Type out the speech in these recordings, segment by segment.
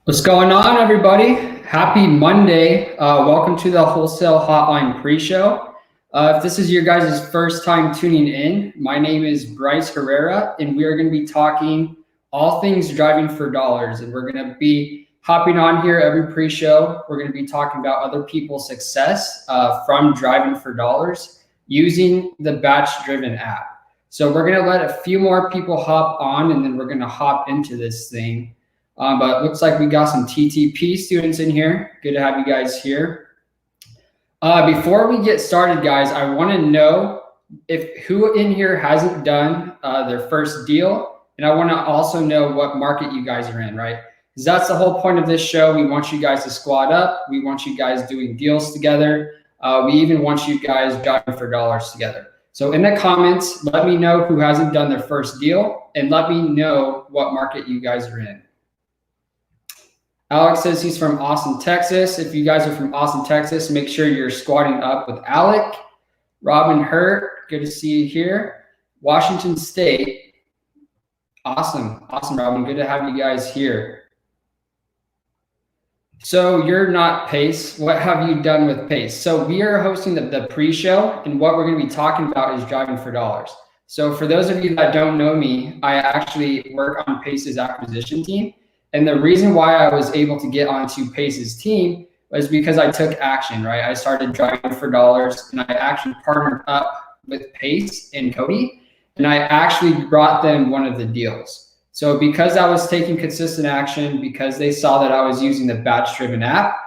What's going on, everybody? Happy Monday. Welcome to the Wholesale Hotline pre-show. If this is your guys' first time tuning in, my name is Bryce Herrera, and we are going to be talking all things driving for dollars. And we're going to be hopping on here every pre-show. We're going to be talking about other people's success from driving for dollars using the BatchDriven app. So we're going to let a few more people hop on, and then we're going to hop into this thing. But it looks like we got some TTP students in here. Good to have you guys here. Before we get started, guys, I want to know who in here hasn't done their first deal, and I want to also know what market you guys are in, right? Because that's the whole point of this show. We want you guys to squad up. We want you guys doing deals together. We even want you guys driving for dollars together. So in the comments, let me know who hasn't done their first deal, and let me know what market you guys are in. Alex says he's from Austin, Texas. If you guys are from Austin, Texas, make sure you're squatting up with Alec. Robin Hurt, good to see you here. Washington State. Awesome, Robin. Good to have you guys here. So you're not Pace. What have you done with Pace? So we are hosting the pre-show, and what we're going to be talking about is driving for dollars. So for those of you that don't know me, I actually work on Pace's acquisition team. And the reason why I was able to get onto Pace's team was because I took action, right? I started driving for dollars, and I actually partnered up with Pace and Cody, and I actually brought them one of the deals. So because I was taking consistent action, because they saw that I was using the BatchDriven app,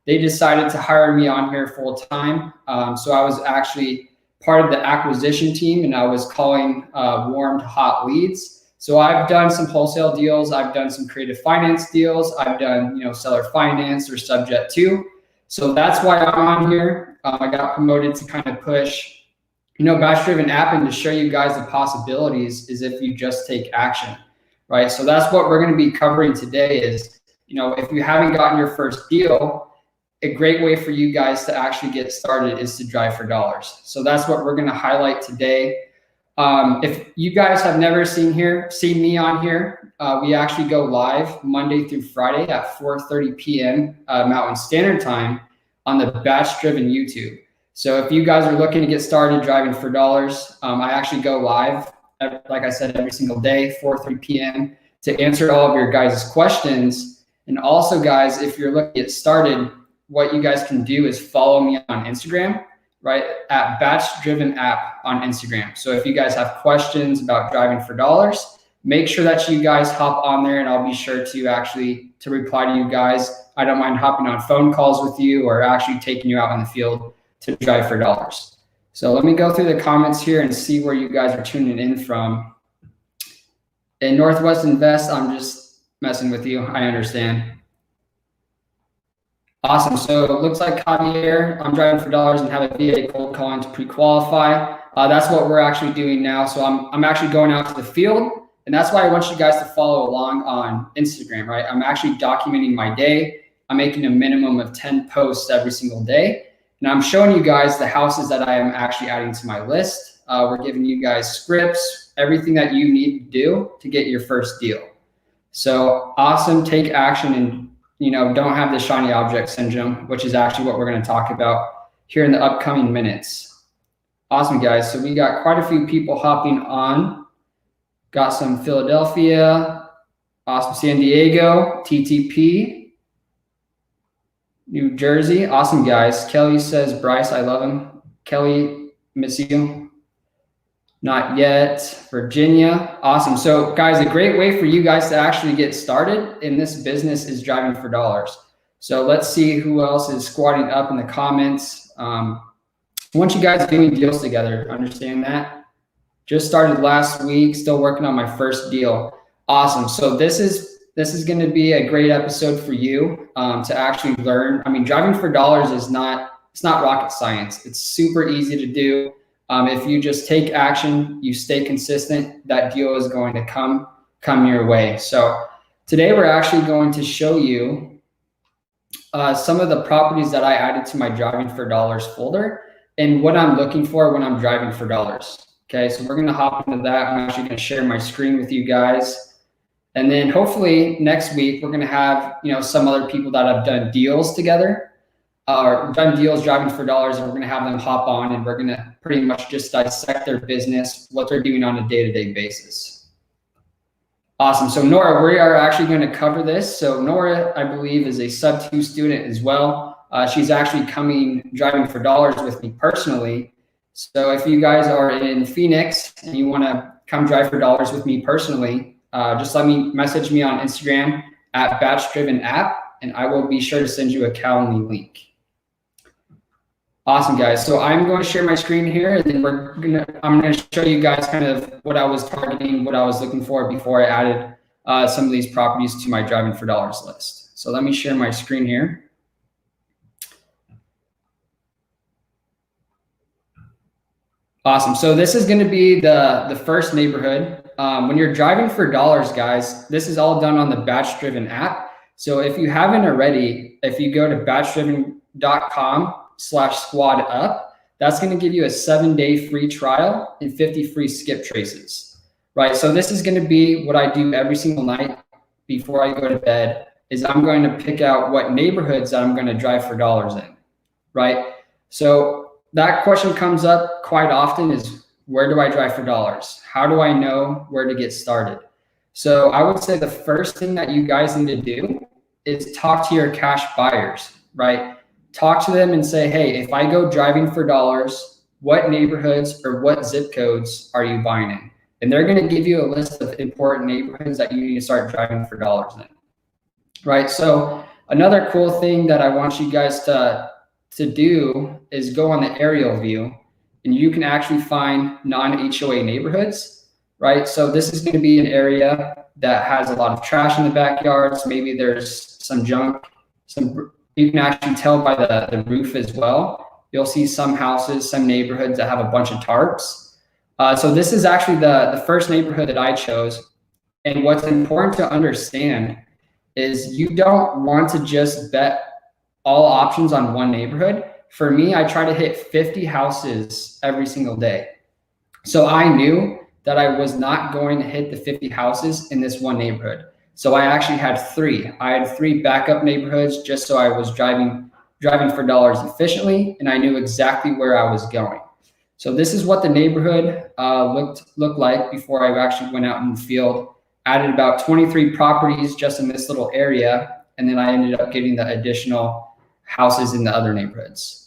they decided to hire me on here full time. So I was actually part of the acquisition team, and I was calling warm to hot leads. So I've done some wholesale deals. I've done some creative finance deals. I've done, seller finance or subject to. So that's why I'm on here. I got promoted to kind of push, BatchDriven app and to show you guys the possibilities is if you just take action, right? So that's what we're going to be covering today is, if you haven't gotten your first deal, a great way for you guys to actually get started is to drive for dollars. So that's what we're going to highlight today. If you guys have never seen me on here, we actually go live Monday through Friday at 4:30 p.m. Mountain Standard Time on the BatchDriven YouTube. So if you guys are looking to get started driving for dollars, I actually go live, like I said, every single day, 4:30 p.m. to answer all of your guys' questions. And also, guys, if you're looking to get started, what you guys can do is follow me on Instagram, right, at BatchDriven app on Instagram. So if you guys have questions about driving for dollars, make sure that you guys hop on there, and I'll be sure to reply to you guys. I don't mind hopping on phone calls with you or actually taking you out in the field to drive for dollars. So let me go through the comments here and see where you guys are tuning in from. In Northwest Invest, I'm just messing with you. I understand. Awesome. So it looks like Javier, I'm driving for dollars and have a VA cold calling to pre-qualify. That's what we're actually doing now. So I'm actually going out to the field, and that's why I want you guys to follow along on Instagram, right? I'm actually documenting my day. I'm making a minimum of 10 posts every single day, and I'm showing you guys the houses that I am actually adding to my list. We're giving you guys scripts, everything that you need to do to get your first deal. So awesome, take action and don't have the shiny object syndrome, which is actually what we're going to talk about here in the upcoming minutes. Awesome, guys. So we got quite a few people hopping on. Got some Philadelphia, awesome, San Diego, TTP, New Jersey. Awesome, guys. Kelly says, Bryce, I love him. Kelly, miss you. Not yet. Virginia. Awesome. So guys, a great way for you guys to actually get started in this business is driving for dollars. So let's see who else is squatting up in the comments. I want you guys doing deals together. Understand that? Just started last week, still working on my first deal. Awesome. So this is going to be a great episode for you to actually learn. I mean, driving for dollars it's not rocket science. It's super easy to do. If you just take action, you stay consistent, that deal is going to come your way. So today we're actually going to show you some of the properties that I added to my driving for dollars folder and what I'm looking for when I'm driving for dollars. Okay, so we're going to hop into that. I'm actually going to share my screen with you guys. And then hopefully next week, we're going to have, some other people that have done deals together or done deals driving for dollars, and we're going to have them hop on, and we're going to pretty much just dissect their business, what they're doing on a day-to-day basis. Awesome. So Nora, we are actually going to cover this. So Nora, I believe, is a sub-2 student as well. She's actually coming driving for dollars with me personally. So if you guys are in Phoenix and you want to come drive for dollars with me personally, just message me on Instagram at BatchDriven app, and I will be sure to send you a Calendly link. Awesome, guys. So I'm going to share my screen here, and then I'm going to show you guys kind of what I was targeting, what I was looking for before I added some of these properties to my driving for dollars list. So let me share my screen here. Awesome. So this is going to be the first neighborhood. When you're driving for dollars, guys, this is all done on the BatchDriven app. So if you haven't already, if you go to batchdriven.com/squad up, that's going to give you a 7-day free trial and 50 free skip traces, right? So this is going to be what I do every single night before I go to bed, is I'm going to pick out what neighborhoods that I'm going to drive for dollars in, right? So that question comes up quite often, is where do I drive for dollars? How do I know where to get started? So I would say the first thing that you guys need to do is talk to your cash buyers, right? Talk to them and say, hey, if I go driving for dollars, what neighborhoods or what zip codes are you buying in? And they're going to give you a list of important neighborhoods that you need to start driving for dollars in, right? So another cool thing that I want you guys to do is go on the aerial view, and you can actually find non-HOA neighborhoods, right? So this is going to be an area that has a lot of trash in the backyards. Maybe there's some junk, you can actually tell by the roof as well. You'll see some houses, some neighborhoods that have a bunch of tarps. So this is actually the first neighborhood that I chose. And what's important to understand is you don't want to just bet all options on one neighborhood. For me, I try to hit 50 houses every single day. So I knew that I was not going to hit the 50 houses in this one neighborhood. So I actually had 3. I had 3 backup neighborhoods just so I was driving for dollars efficiently, and I knew exactly where I was going. So this is what the neighborhood looked like before I actually went out in the field. Added about 23 properties just in this little area, and then I ended up getting the additional houses in the other neighborhoods.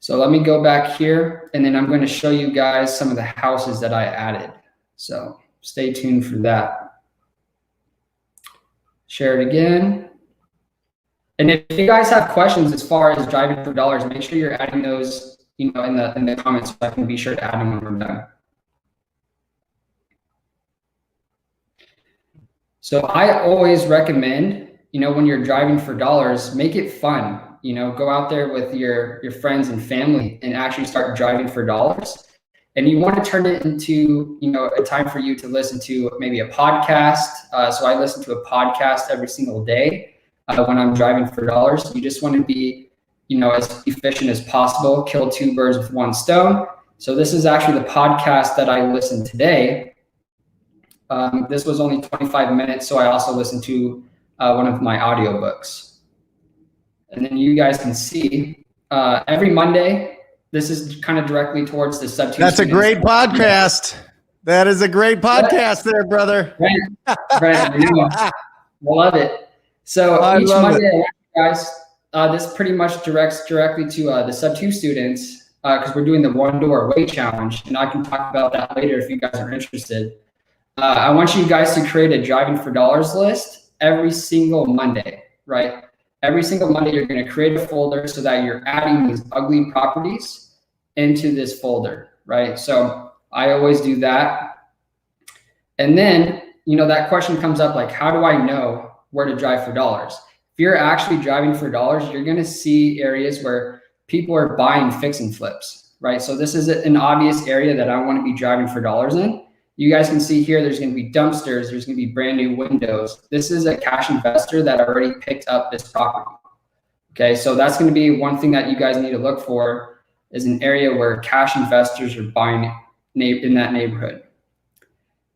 So let me go back here, and then I'm going to show you guys some of the houses that I added. So stay tuned for that. Share it again. And if you guys have questions as far as driving for dollars, make sure you're adding those, in the comments, so I can be sure to add them when we're done. So I always recommend, when you're driving for dollars, make it fun. Go out there with your friends and family and actually start driving for dollars. And you want to turn it into, a time for you to listen to maybe a podcast. So I listen to a podcast every single day when I'm driving for dollars. You just want to be, as efficient as possible, kill 2 birds with 1 stone. So this is actually the podcast that I listened today. This was only 25 minutes. So I also listened to one of my audiobooks. And then you guys can see every Monday, this is kind of directly towards the sub-2. That's a great podcast. That is a great podcast there, brother. Right. I love it. So each Monday, guys, this pretty much directs directly to the sub-2 students because we're doing the 1 door away challenge. And I can talk about that later if you guys are interested. I want you guys to create a driving for dollars list every single Monday, right? Every single Monday, you're going to create a folder so that you're adding these ugly properties into this folder, right? So I always do that. And then, that question comes up like, how do I know where to drive for dollars? If you're actually driving for dollars, you're going to see areas where people are buying fix and flips, right? So this is an obvious area that I want to be driving for dollars in. You guys can see here, there's going to be dumpsters. There's going to be brand new windows. This is a cash investor that already picked up this property. Okay, so that's going to be one thing that you guys need to look for, is an area where cash investors are buying in that neighborhood.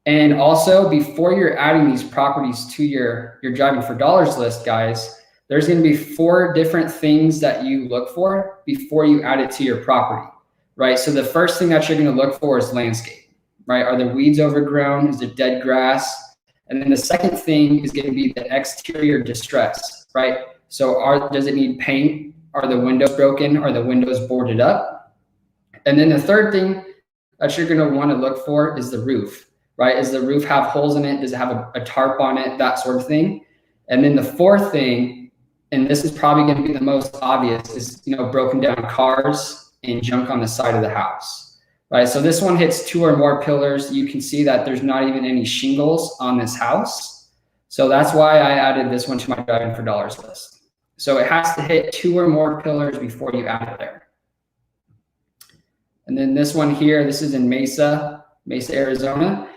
And also, before you're adding these properties to your driving for dollars list, guys, there's going to be 4 different things that you look for before you add it to your property, right? So the first thing that you're going to look for is landscape, right? Are the weeds overgrown? Is it dead grass? And then the second thing is going to be the exterior distress, right? So does it need paint? Are the windows broken? Are the windows boarded up? And then the third thing that you're going to want to look for is the roof, right? Does the roof have holes in it? Does it have a tarp on it? That sort of thing. And then the fourth thing, and this is probably going to be the most obvious, is, broken down cars and junk on the side of the house, right? So this one hits 2 or more pillars. You can see that there's not even any shingles on this house. So that's why I added this one to my driving for dollars list. So it has to hit 2 or more pillars before you add it there. And then this one here, this is in Mesa, Arizona.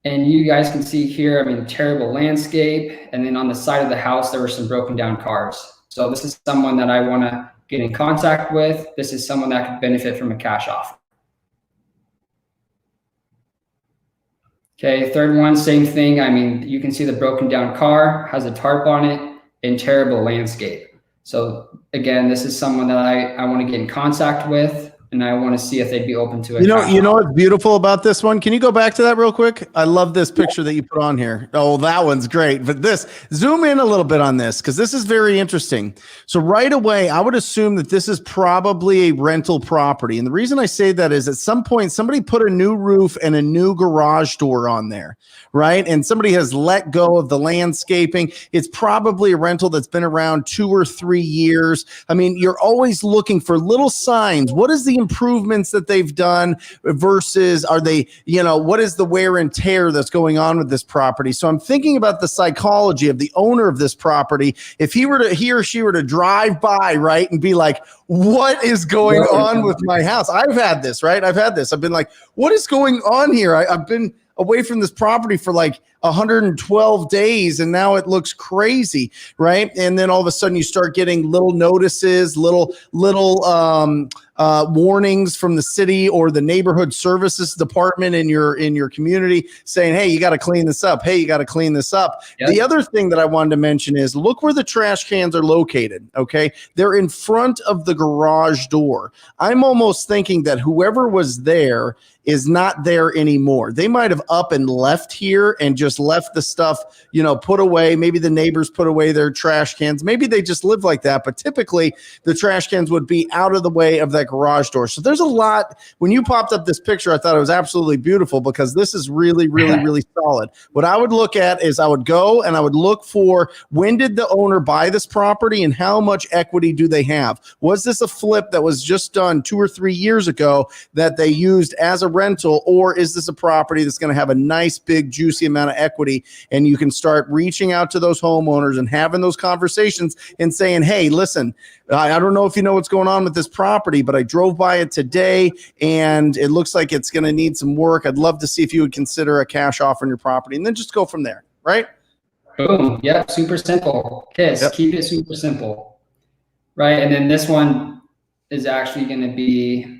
And you guys can see here, terrible landscape. And then on the side of the house, there were some broken down cars. So this is someone that I want to get in contact with. This is someone that could benefit from a cash offer. Okay, third one, same thing. You can see the broken down car, has a tarp on it, and terrible landscape. So again, this is someone that I want to get in contact with, and I want to see if they'd be open to it. You know what's beautiful about this one? Can you go back to that real quick? I love this picture that you put on here. Oh, that one's great. But zoom in a little bit on this, because this is very interesting. So right away, I would assume that this is probably a rental property. And the reason I say that is at some point, somebody put a new roof and a new garage door on there, right? And somebody has let go of the landscaping. It's probably a rental that's been around 2 or 3 years. You're always looking for little signs. What is the improvements that they've done versus what is the wear and tear that's going on with this property? So I'm thinking about the psychology of the owner of this property. If he or she were to drive by, right, and be like, what is going on with my house? I've had this, right? I've been like, what is going on here? I've been away from this property for like 112 days and now it looks crazy, right? And then all of a sudden you start getting little notices, little warnings from the city or the neighborhood services department in your community saying, hey, you got to clean this up. Hey, you got to clean this up. Yep. The other thing that I wanted to mention is look where the trash cans are located. Okay. They're in front of the garage door. I'm almost thinking that whoever was there is not there anymore. They might have up and left here and just left the stuff, put away. Maybe the neighbors put away their trash cans. Maybe they just live like that. But typically the trash cans would be out of the way of that garage door. So there's a lot. When you popped up this picture, I thought it was absolutely beautiful because this is really, really, really solid. What I would look at is I would go and I would look for when did the owner buy this property and how much equity do they have? Was this a flip that was just done 2 or 3 years ago that they used as a rental, or is this a property that's going to have a nice big juicy amount of equity? And you can start reaching out to those homeowners and having those conversations and saying, hey, listen, I don't know if you know what's going on with this property, but I drove by it today and it looks like it's going to need some work. I'd love to see if you would consider a cash offer on your property, and then just go from there, right? Boom. Yep. Super simple. KISS. Yep. Keep it super simple. Right. And then this one is actually going to be,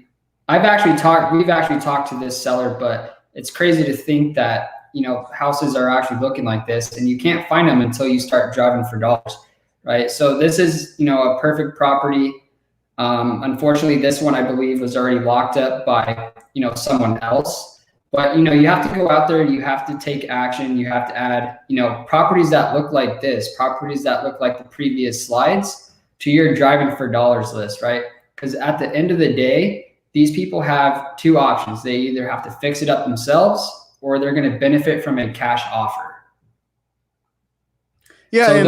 we've actually talked to this seller, but it's crazy to think that, houses are actually looking like this and you can't find them until you start driving for dollars. Right. So this is, a perfect property. Unfortunately, this one, I believe, was already locked up by, someone else. But, you have to go out there, you have to take action. You have to add, properties that look like this, properties that look like the previous slides to your driving for dollars list, right? Because at the end of the day, these people have 2 options. They either have to fix it up themselves or they're going to benefit from a cash offer. Yeah. So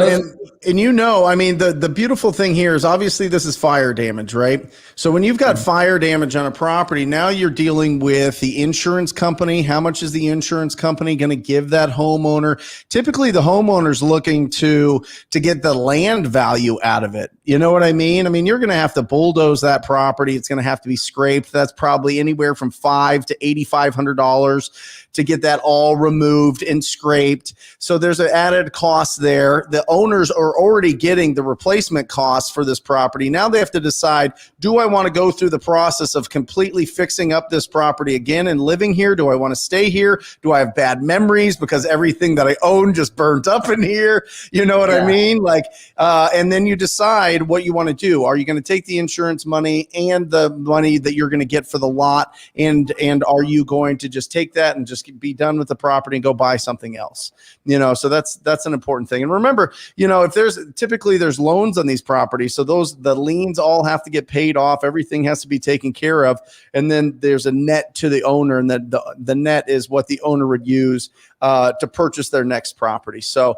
the beautiful thing here is obviously this is fire damage, right? So when you've got fire damage on a property, now you're dealing with the insurance company. How much is the insurance company going to give that homeowner? Typically the homeowner's looking to get the land value out of it. You know what I mean? You're going to have to bulldoze that property. It's going to have to be scraped. That's probably anywhere from $500 to $8,500 to get that all removed and scraped. So there's an added cost there. there, the owners are already getting the replacement costs for this property. Now they have to decide, do I want to go through the process of completely fixing up this property again and living here? Do I want to stay here? Do I have bad memories because everything that I own just burnt up in here? You know what I mean? Like, and then you decide what you want to do. Are you going to take the insurance money and the money that you're going to get for the lot? And are you going to just take that and just be done with the property and go buy something else? You know, so that's an important thing. And remember, you know, if there's loans on these properties, so the liens all have to get paid off. Everything has to be taken care of. And then there's a net to the owner, and the net is what the owner would use to purchase their next property. So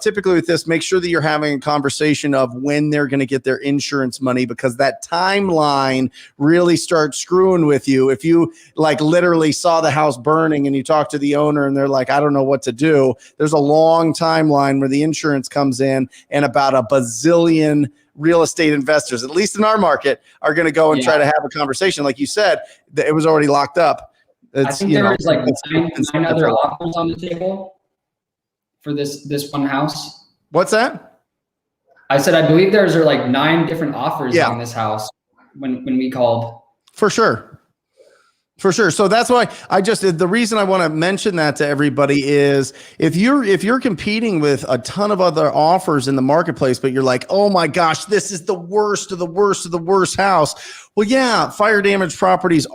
typically with this, make sure that you're having a conversation of when they're going to get their insurance money, because that timeline really starts screwing with you. If you like literally saw the house burning and you talk to the owner and they're like, I don't know what to do, there's a long timeline where the insurance comes in, and about a bazillion real estate investors, at least in our market, are going to go and try to have a conversation. Like you said, it was already locked up. I think there was like nine other offers on the table for this one house. What's that? I said, I believe there are like 9 different offers on this house when we called. For sure. So that's why the reason I want to mention that to everybody is if you're competing with a ton of other offers in the marketplace, but you're like, oh my gosh, this is the worst of the worst of the worst house. Well, yeah, fire damage properties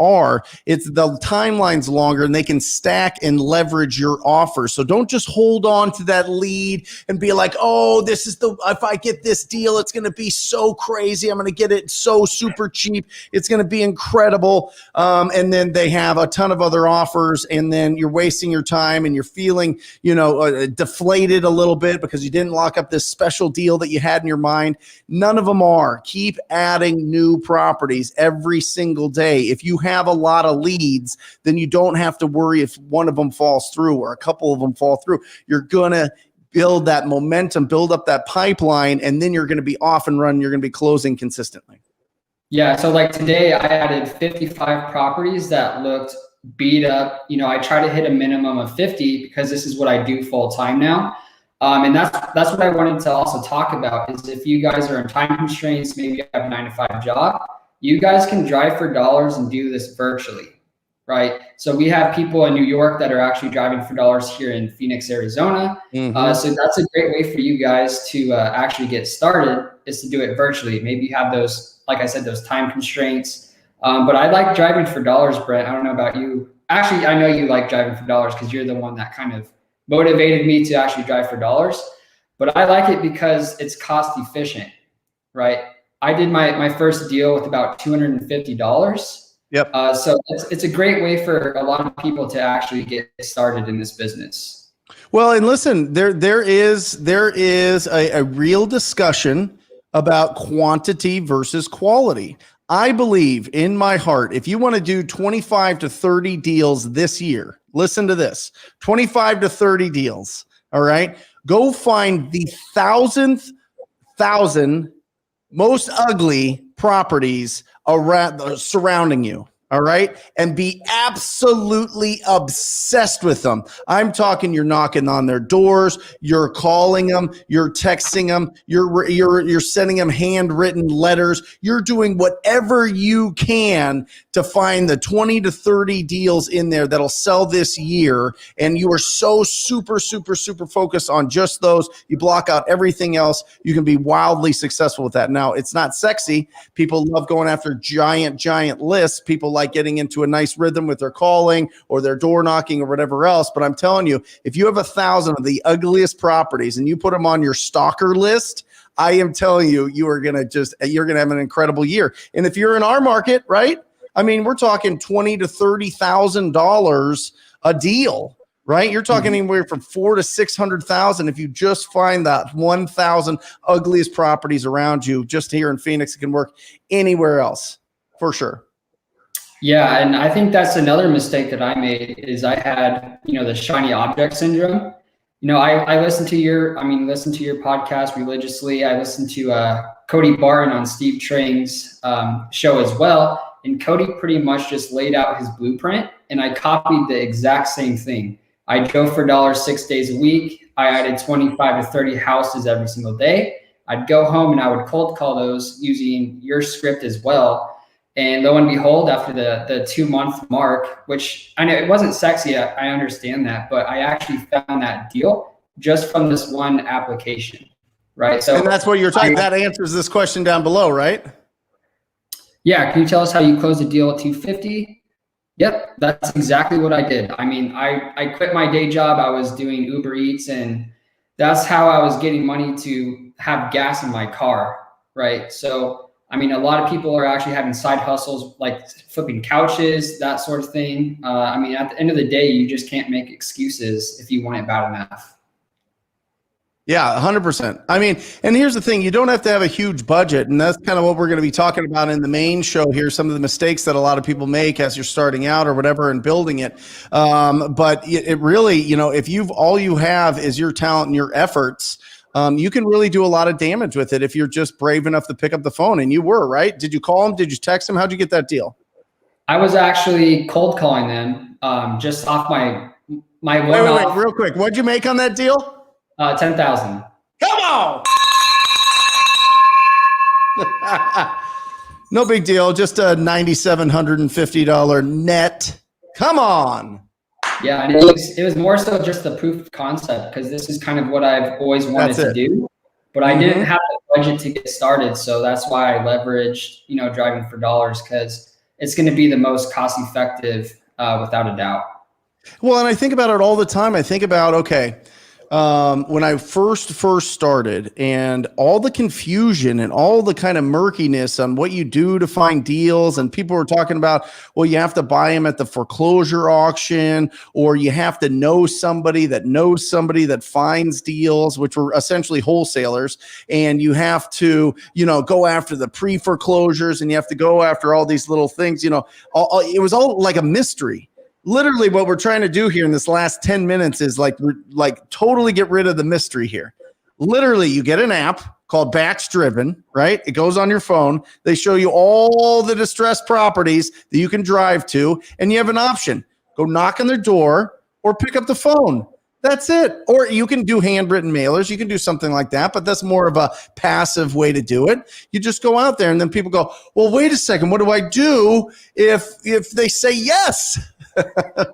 it's the timeline's longer and they can stack and leverage your offer. So don't just hold on to that lead and be like, oh, if I get this deal, it's going to be so crazy. I'm going to get it so super cheap. It's going to be incredible. And then they have a ton of other offers, and then you're wasting your time and you're feeling, deflated a little bit because you didn't lock up this special deal that you had in your mind. None of them are. Keep adding new properties every single day. If you have a lot of leads, then you don't have to worry if one of them falls through or a couple of them fall through. You're going to build that momentum, build up that pipeline, and then you're going to be off and running. You're going to be closing consistently. Yeah. So like today I added 55 properties that looked beat up. I try to hit a minimum of 50 because this is what I do full time now. And that's what I wanted to also talk about is if you guys are in time constraints, maybe you have a 9-to-5 job, you guys can drive for dollars and do this virtually, right? So we have people in New York that are actually driving for dollars here in Phoenix, Arizona. So that's a great way for you guys to actually get started, is to do it virtually. Maybe you have those, like I said, those time constraints. But I like driving for dollars, Brent. I don't know about you. Actually, I know you like driving for dollars because you're the one that kind of motivated me to actually drive for dollars. But I like it because it's cost efficient, right? I did my first deal with about $250. Yep. So it's a great way for a lot of people to actually get started in this business. Well, and listen, there is a real discussion about quantity versus quality. I believe in my heart, if you want to do 25 to 30 deals this year, listen to this, 25 to 30 deals. All right. Go find the 1,000 most ugly properties around surrounding you. All right. And be absolutely obsessed with them. I'm talking, you're knocking on their doors, you're calling them, you're texting them, you're sending them handwritten letters. You're doing whatever you can to find the 20 to 30 deals in there that'll sell this year. And you are so super, super, super focused on just those. You block out everything else. You can be wildly successful with that. Now, it's not sexy. People love going after giant lists. People like getting into a nice rhythm with their calling or their door knocking or whatever else. But I'm telling you, if you have 1,000 of the ugliest properties and you put them on your stalker list, I am telling you, you're going to have an incredible year. And if you're in our market, right? I mean, we're talking $20,000 to $30,000 a deal, right? You're talking anywhere from $400,000 to $600,000. If you just find that 1,000 ugliest properties around you, just here in Phoenix, it can work anywhere else for sure. Yeah, and I think that's another mistake that I made is I had, the shiny object syndrome. I listen to your podcast religiously. I listen to Cody Barton on Steve Trang's show as well. And Cody pretty much just laid out his blueprint, and I copied the exact same thing. I drove for dollars 6 days a week. I added 25 to 30 houses every single day. I'd go home and I would cold call those using your script as well. And lo and behold, after the 2-month mark, which I know it wasn't sexy, I understand that, but I actually found that deal just from this one application, right? So, and that's what you're talking. That answers this question down below, right? Yeah. Can you tell us how you closed a deal at 250? Yep, that's exactly what I did. I mean, I quit my day job. I was doing Uber Eats, and that's how I was getting money to have gas in my car, right? So, I mean, a lot of people are actually having side hustles like flipping couches, that sort of thing. I mean, at the end of the day, you just can't make excuses if you want it bad enough. Yeah, 100%. I mean, and here's the thing, you don't have to have a huge budget. And that's kind of what we're going to be talking about in the main show here. Some of the mistakes that a lot of people make as you're starting out or whatever and building it. But it really, you know, if all you have is your talent and your efforts, you can really do a lot of damage with it if you're just brave enough to pick up the phone. And you were, right? Did you call them? Did you text them? How'd you get that deal? I was actually cold calling them just off my wait, real quick. What'd you make on that deal? 10,000. Come on. No big deal. Just a $9,750 net. Come on. Yeah, and it was more so just the proof of concept, because this is kind of what I've always wanted to do, but I didn't have the budget to get started. So that's why I leveraged, you know, driving for dollars, because it's going to be the most cost effective without a doubt. Well, and I think about it all the time. I think about, okay, when I first started, and all the confusion and all the kind of murkiness on what you do to find deals, and people were talking about, well, you have to buy them at the foreclosure auction, or you have to know somebody that finds deals, which were essentially wholesalers, and you have to, you know, go after the pre-foreclosures, and you have to go after all these little things, you know, it was all like a mystery. Literally what we're trying to do here in this last 10 minutes is like totally get rid of the mystery here. Literally, you get an app called BatchDriven, right? It goes on your phone. They show you all the distressed properties that you can drive to, and you have an option. Go knock on their door or pick up the phone. That's it. Or you can do handwritten mailers. You can do something like that, but that's more of a passive way to do it. You just go out there, and then people go, well, wait a second. What do I do if they say yes?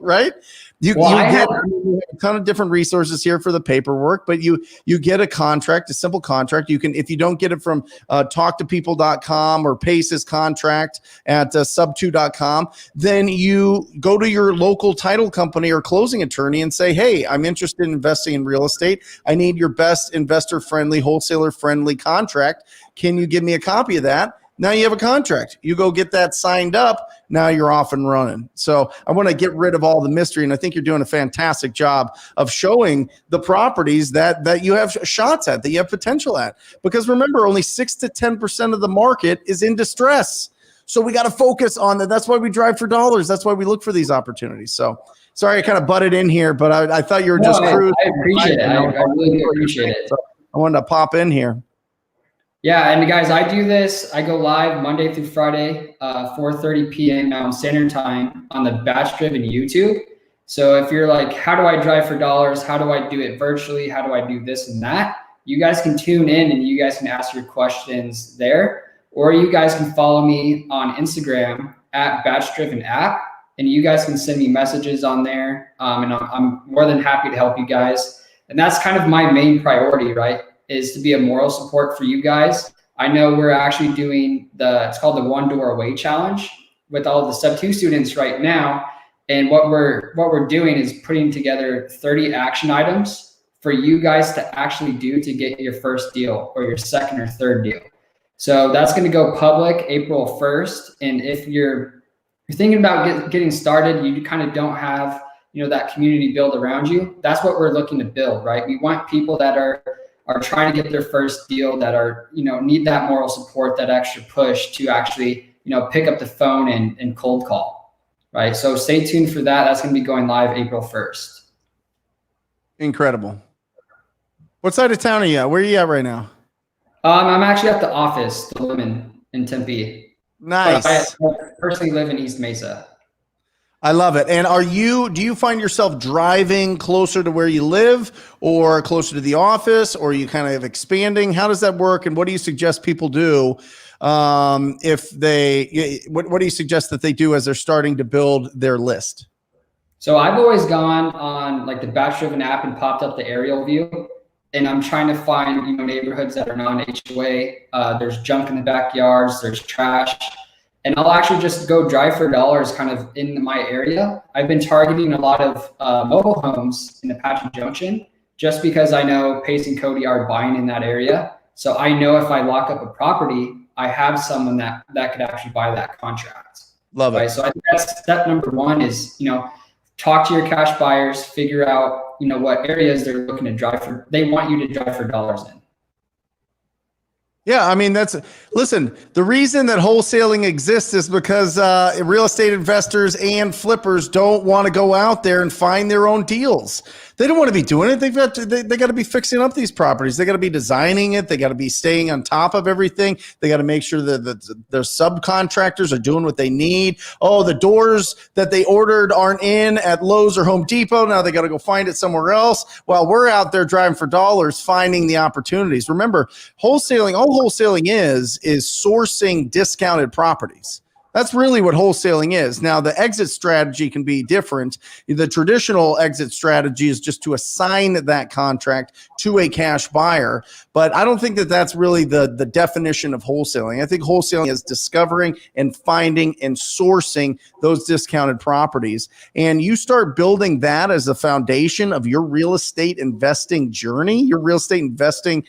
Right? You get a ton of different resources here for the paperwork, but you get a contract, a simple contract. You can, if you don't get it from talktopeople.com or Pace's contract at sub2.com, then you go to your local title company or closing attorney and say, hey, I'm interested in investing in real estate. I need your best investor-friendly, wholesaler-friendly contract. Can you give me a copy of that? Now you have a contract. You go get that signed up. Now you're off and running. So I want to get rid of all the mystery, and I think you're doing a fantastic job of showing the properties that you have shots at, that you have potential at. Because remember, only 6 to 10% of the market is in distress. So we got to focus on that. That's why we drive for dollars. That's why we look for these opportunities. So sorry I kind of butted in here, but I thought you were just cruising. I appreciate it. I really appreciate it. So I wanted to pop in here. Yeah, and guys, I do this. I go live Monday through Friday, 4:30 p.m. Mountain Standard Time on the BatchDriven YouTube. So if you're like, how do I drive for dollars? How do I do it virtually? How do I do this and that? You guys can tune in and you guys can ask your questions there, or you guys can follow me on Instagram at BatchDriven app, and you guys can send me messages on there. And I'm more than happy to help you guys. And that's kind of my main priority, right? Is to be a moral support for you guys. I know we're actually doing it's called the One Door Away Challenge with all the Sub 2 students right now. And what we're doing is putting together 30 action items for you guys to actually do to get your first deal or your second or third deal. So that's going to go public April 1st. And if you're thinking about getting started, you kind of don't have, you know, that community build around you. That's what we're looking to build, right? We want people that are trying to get their first deal, that are, you know, need that moral support, that extra push to actually, you know, pick up the phone and cold call, right? So stay tuned for that. That's going to be going live April 1st. Incredible. What side of town are you at? Where are you at right now? I'm actually at the office, the Lemon in Tempe. Nice. But I personally live in East Mesa. I love it. And do you find yourself driving closer to where you live or closer to the office, or are you kind of expanding? How does that work? And what do you suggest people do? What do you suggest that they do as they're starting to build their list? So I've always gone on like the BatchDriven app and popped up the aerial view, and I'm trying to find, neighborhoods that are non-HOA. There's junk in the backyards, there's trash. And I'll actually just go drive for dollars kind of in my area. I've been targeting a lot of mobile homes in Apache Junction just because I know Pace and Cody are buying in that area. So I know if I lock up a property, I have someone that could actually buy that contract. Love it. Right? So I think that's step number one is, talk to your cash buyers, figure out, what areas they're looking to drive for. They want you to drive for dollars in. Yeah, I mean, listen, the reason that wholesaling exists is because real estate investors and flippers don't want to go out there and find their own deals. They don't want to be doing it. They got to be fixing up these properties. They got to be designing it. They got to be staying on top of everything. They got to make sure that their subcontractors are doing what they need. Oh, the doors that they ordered aren't in at Lowe's or Home Depot. Now they got to go find it somewhere else while we're out there driving for dollars, finding the opportunities. Remember, all wholesaling is sourcing discounted properties. That's really what wholesaling is. Now, the exit strategy can be different. The traditional exit strategy is just to assign that contract to a cash buyer. But I don't think that that's really the definition of wholesaling. I think wholesaling is discovering and finding and sourcing those discounted properties. And you start building that as a foundation of your real estate investing journey, your real estate investing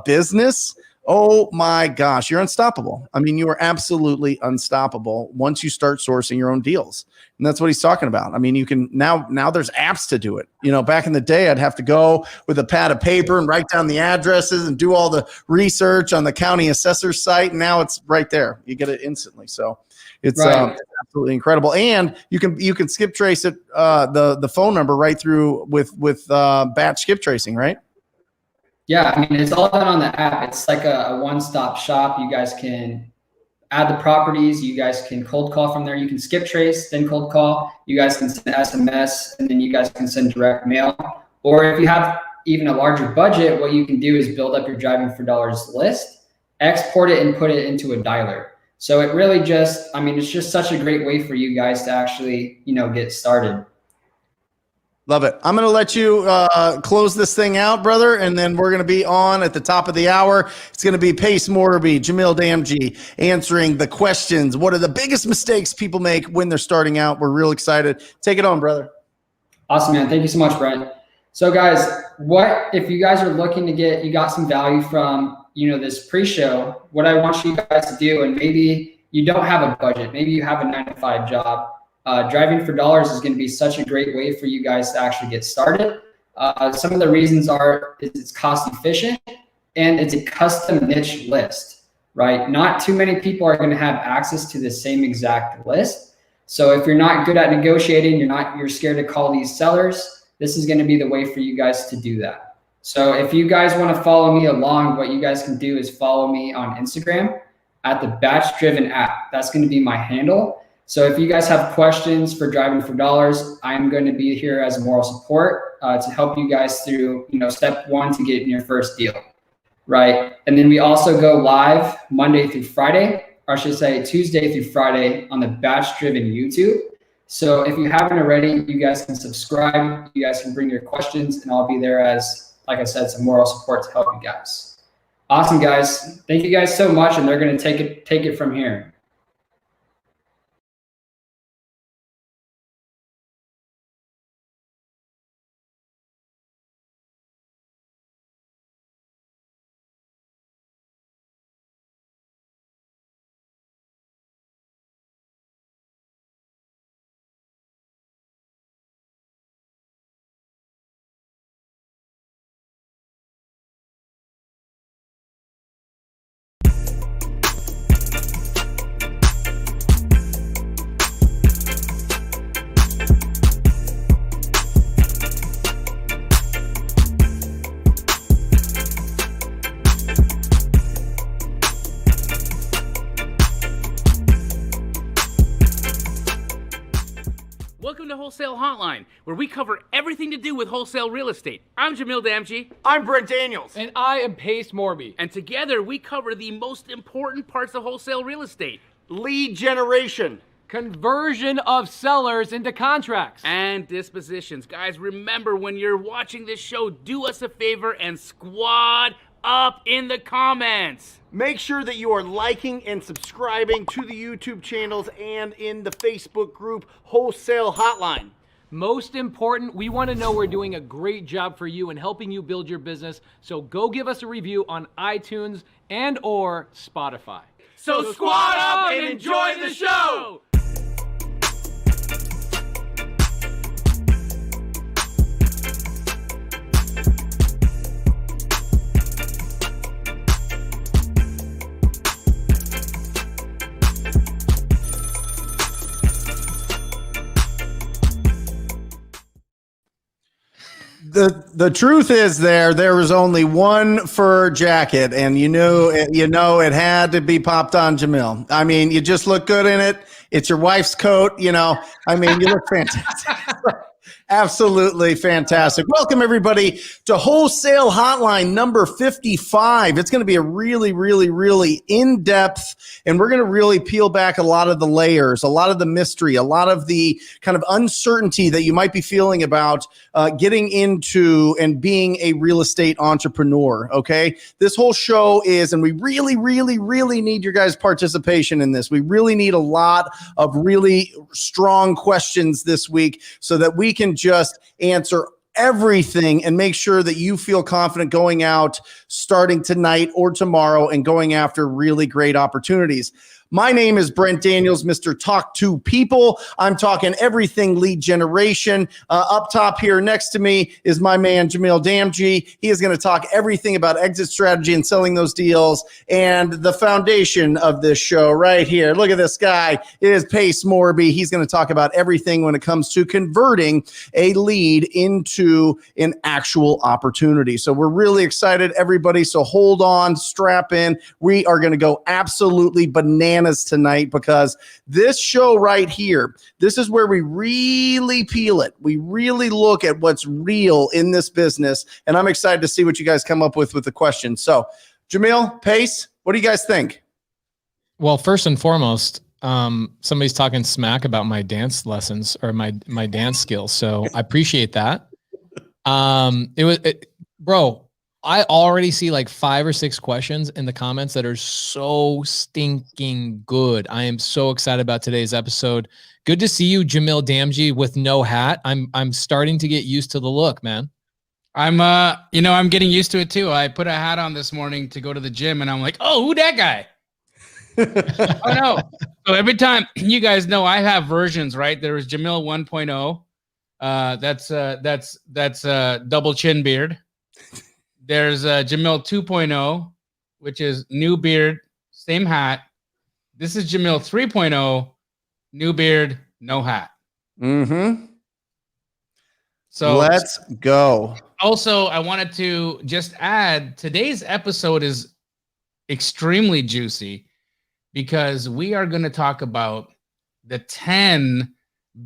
business. Oh my gosh, you're unstoppable. I mean, you are absolutely unstoppable once you start sourcing your own deals. And that's what he's talking about. I mean, you can now there's apps to do it. Back in the day, I'd have to go with a pad of paper and write down the addresses and do all the research on the county assessor's site. And now it's right there. You get it instantly. So it's absolutely incredible. And you can skip trace it, the phone number right through with batch skip tracing, right? Yeah, I mean, it's all done on the app. It's like a one-stop shop. You guys can add the properties. You guys can cold call from there. You can skip trace, then cold call. You guys can send SMS, and then you guys can send direct mail. Or if you have even a larger budget, what you can do is build up your Driving for Dollars list, export it, and put it into a dialer. So it really it's just such a great way for you guys to actually, get started. Love it. I'm going to let you close this thing out, brother, and then we're going to be on at the top of the hour. It's going to be Pace Morby, Jamil Damji answering the questions. What are the biggest mistakes people make when they're starting out? We're real excited. Take it on, brother. Awesome, man. Thank you so much, Brent. So guys, what if you guys are looking to you got some value from, this pre-show, what I want you guys to do, and maybe you don't have a budget, maybe you have a 9-to-5 job, Driving for Dollars is going to be such a great way for you guys to actually get started. Some of the reasons are it's cost efficient and it's a custom niche list, right? Not too many people are going to have access to the same exact list. So if you're not good at negotiating, you're scared to call these sellers, this is going to be the way for you guys to do that. So if you guys want to follow me along, what you guys can do is follow me on Instagram at the BatchDriven app. That's going to be my handle. So if you guys have questions for Driving for Dollars, I'm going to be here as a moral support to help you guys through, step one to get in your first deal, right? And then we also go live Monday through Friday, or I should say Tuesday through Friday on the BatchDriven YouTube. So if you haven't already, you guys can subscribe. You guys can bring your questions, and I'll be there as, like I said, some moral support to help you guys. Awesome, guys. Thank you guys so much, and they're going to take it from here. Welcome to Wholesale Hotline, where we cover everything to do with wholesale real estate. I'm Jamil Damji. I'm Brent Daniels. And I am Pace Morby. And together we cover the most important parts of wholesale real estate. Lead generation. Conversion of sellers into contracts. And dispositions. Guys, remember when you're watching this show, do us a favor and squad up in the comments. Make sure that you are liking and subscribing to the YouTube channels and in the Facebook group Wholesale Hotline. Most important, we want to know we're doing a great job for you and helping you build your business. So go give us a review on iTunes and or Spotify. So squad up and enjoy the show! The truth is there was only one fur jacket, and you know it had to be popped on Jamil. I mean, you just look good in it. It's your wife's coat, you look fantastic. Absolutely fantastic. Welcome, everybody, to Wholesale Hotline number 55. It's going to be a really, really, really in-depth, and we're going to really peel back a lot of the layers, a lot of the mystery, a lot of the kind of uncertainty that you might be feeling about getting into and being a real estate entrepreneur, okay? This whole show is, and we really, really, really need your guys' participation in this. We really need a lot of really strong questions this week so that we can just answer everything and make sure that you feel confident going out starting tonight or tomorrow and going after really great opportunities. My name is Brent Daniels, Mr. Talk to People. I'm talking everything lead generation. Up top here next to me is my man, Jamil Damji. He is going to talk everything about exit strategy and selling those deals. And the foundation of this show right here, look at this guy, is Pace Morby. He's going to talk about everything when it comes to converting a lead into an actual opportunity. So we're really excited, everybody. So hold on, strap in. We are going to go absolutely bananas tonight, because this show right here, this is where we really peel it. We really look at what's real in this business, and I'm excited to see what you guys come up with the questions. So, Jamil, Pace, what do you guys think? Well, first and foremost, somebody's talking smack about my dance lessons or my dance skills, so I appreciate that. Bro, I already see like 5 or 6 questions in the comments that are so stinking good. I am so excited about today's episode. Good to see you, Jamil Damji, with no hat. I'm starting to get used to the look, man. I'm getting used to it too. I put a hat on this morning to go to the gym, and I'm like, oh, who that guy? Oh no! So every time, you guys know I have versions, right? There was Jamil 1.0. That's double chin beard. There's Jamil 2.0, which is new beard, same hat. This is Jamil 3.0, new beard, no hat. Mm-hmm. So let's go. Also, I wanted to just add, today's episode is extremely juicy because we are going to talk about the 10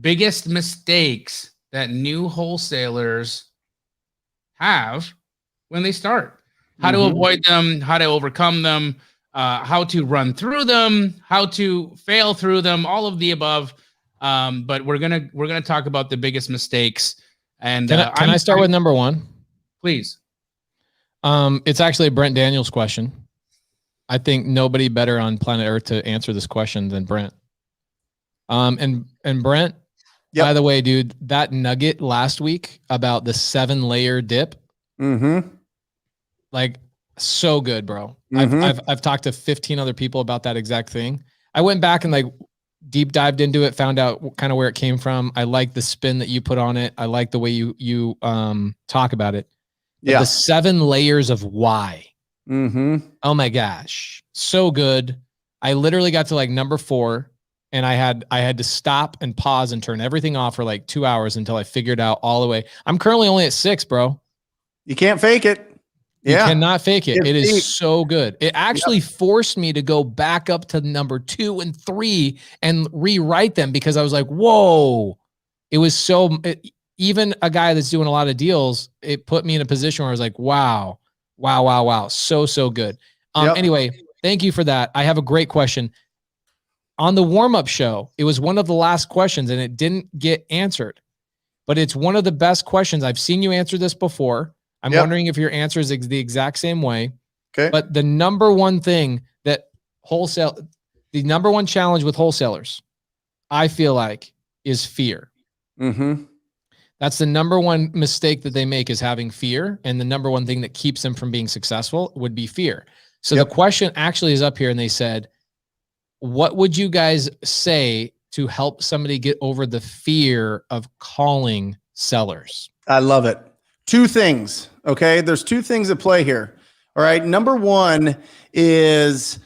biggest mistakes that new wholesalers have when they start, how to avoid them, how to overcome them, how to run through them, how to fail through them, all of the above. But we're gonna talk about the biggest mistakes. And can I start with number 1? Please. It's actually a Brent Daniels question. I think nobody better on planet Earth to answer this question than Brent. And Brent, by the way, dude, that nugget last week about the 7-layer dip. Like, so good, bro. I've talked to 15 other people about that exact thing. I went back and like deep dived into it, found out kind of where it came from. I like the spin that you put on it. I like the way you talk about it. But the 7 layers of why. Oh my gosh, so good. I literally got to like number 4, and I had to stop and pause and turn everything off for like 2 hours until I figured out all the way. I'm currently only at 6, bro. You can't fake it. You cannot fake it. It is so good. It actually forced me to go back up to number 2 and 3 and rewrite them, because I was like, whoa, it was so, even a guy that's doing a lot of deals, it put me in a position where I was like, wow. So good. Anyway, thank you for that. I have a great question. On the warm-up show, it was one of the last questions and it didn't get answered, but it's one of the best questions. I've seen you answer this before. I'm wondering if your answer is the exact same way. Okay. But the number one thing that the number one challenge with wholesalers, I feel like, is fear. Mm-hmm. That's the number one mistake that they make, is having fear. And the number one thing that keeps them from being successful would be fear. So the question actually is up here, and they said, what would you guys say to help somebody get over the fear of calling sellers? I love it. Two things. Okay. There's two things at play here. All right. Number one is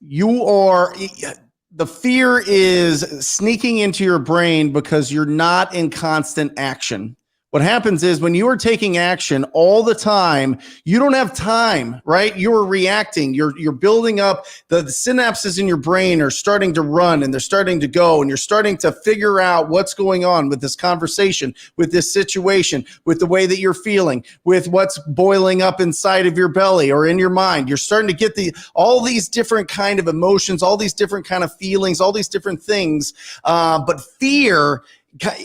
the fear is sneaking into your brain because you're not in constant action. What happens is when you are taking action all the time, you don't have time, right? You're reacting. You're building up. The synapses in your brain are starting to run and they're starting to go, and you're starting to figure out what's going on with this conversation, with this situation, with the way that you're feeling, with what's boiling up inside of your belly or in your mind. You're starting to get all these different kind of emotions, all these different kind of feelings, all these different things. But fear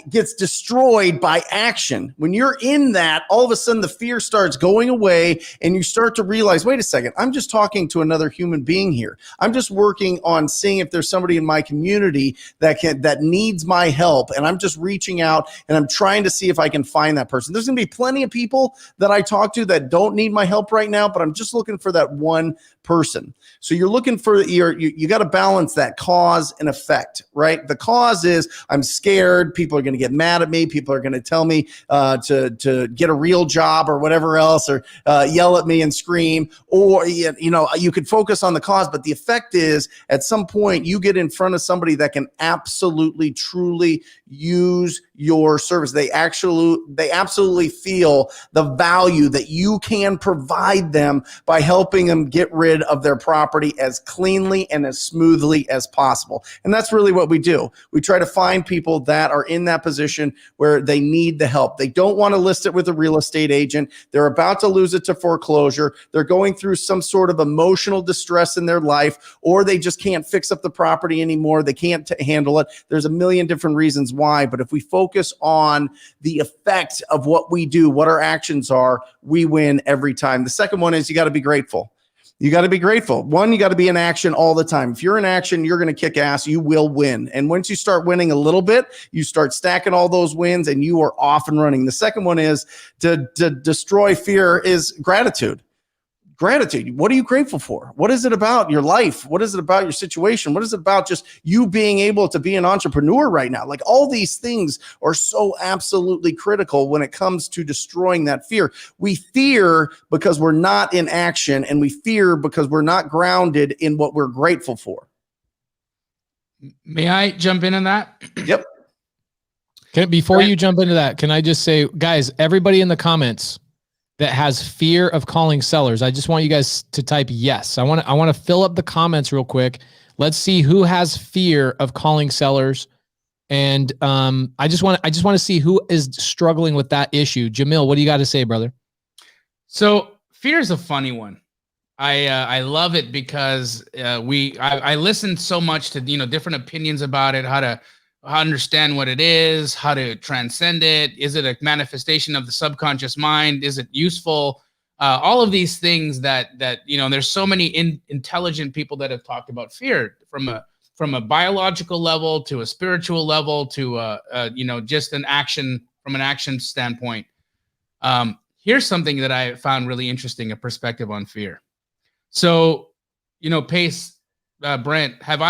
gets destroyed by action. When you're in that, all of a sudden the fear starts going away and you start to realize, wait a second, I'm just talking to another human being here. I'm just working on seeing if there's somebody in my community that needs my help. And I'm just reaching out and I'm trying to see if I can find that person. There's going to be plenty of people that I talk to that don't need my help right now, but I'm just looking for that one person. So you're looking for you got to balance that cause and effect, right? The cause is I'm scared. People are going to get mad at me. People are going to tell me to get a real job or whatever else, or yell at me and scream. Or you could focus on the cause, but the effect is at some point you get in front of somebody that can absolutely, truly use your service. They absolutely feel the value that you can provide them by helping them get rid of their property as cleanly and as smoothly as possible. And that's really what we do. We try to find people that are in that position where they need the help. They don't want to list it with a real estate agent. They're about to lose it to foreclosure. They're going through some sort of emotional distress in their life, or they just can't fix up the property anymore. They can't handle it. There's a million different reasons why, but if we focus on the effect of what we do, what our actions are, we win every time. The second one is you got to be grateful. You got to be grateful. One, you got to be in action all the time. If you're in action, you're going to kick ass. You will win. And once you start winning a little bit, you start stacking all those wins and you are off and running. The second one is to destroy fear is gratitude. Gratitude. What are you grateful for? What is it about your life? What is it about your situation? What is it about just you being able to be an entrepreneur right now? Like, all these things are so absolutely critical when it comes to destroying that fear. We fear because we're not in action, and we fear because we're not grounded in what we're grateful for. May I jump in on that? Yep. Before you jump into that, can I just say, guys, everybody in the comments that has fear of calling sellers, I just want you guys to type yes. I want to fill up the comments real quick. Let's see who has fear of calling sellers. And I just want to see who is struggling with that issue. Jamil, what do you got to say, brother? So fear is a funny one. I love it because I listened so much to different opinions about it, how to understand what it is, how to transcend it. Is it a manifestation of the subconscious mind? Is it useful? All of these things that there's so many intelligent people that have talked about fear from a biological level to a spiritual level to just an action standpoint. Here's something that I found really interesting, a perspective on fear. So, Pace, Brent, do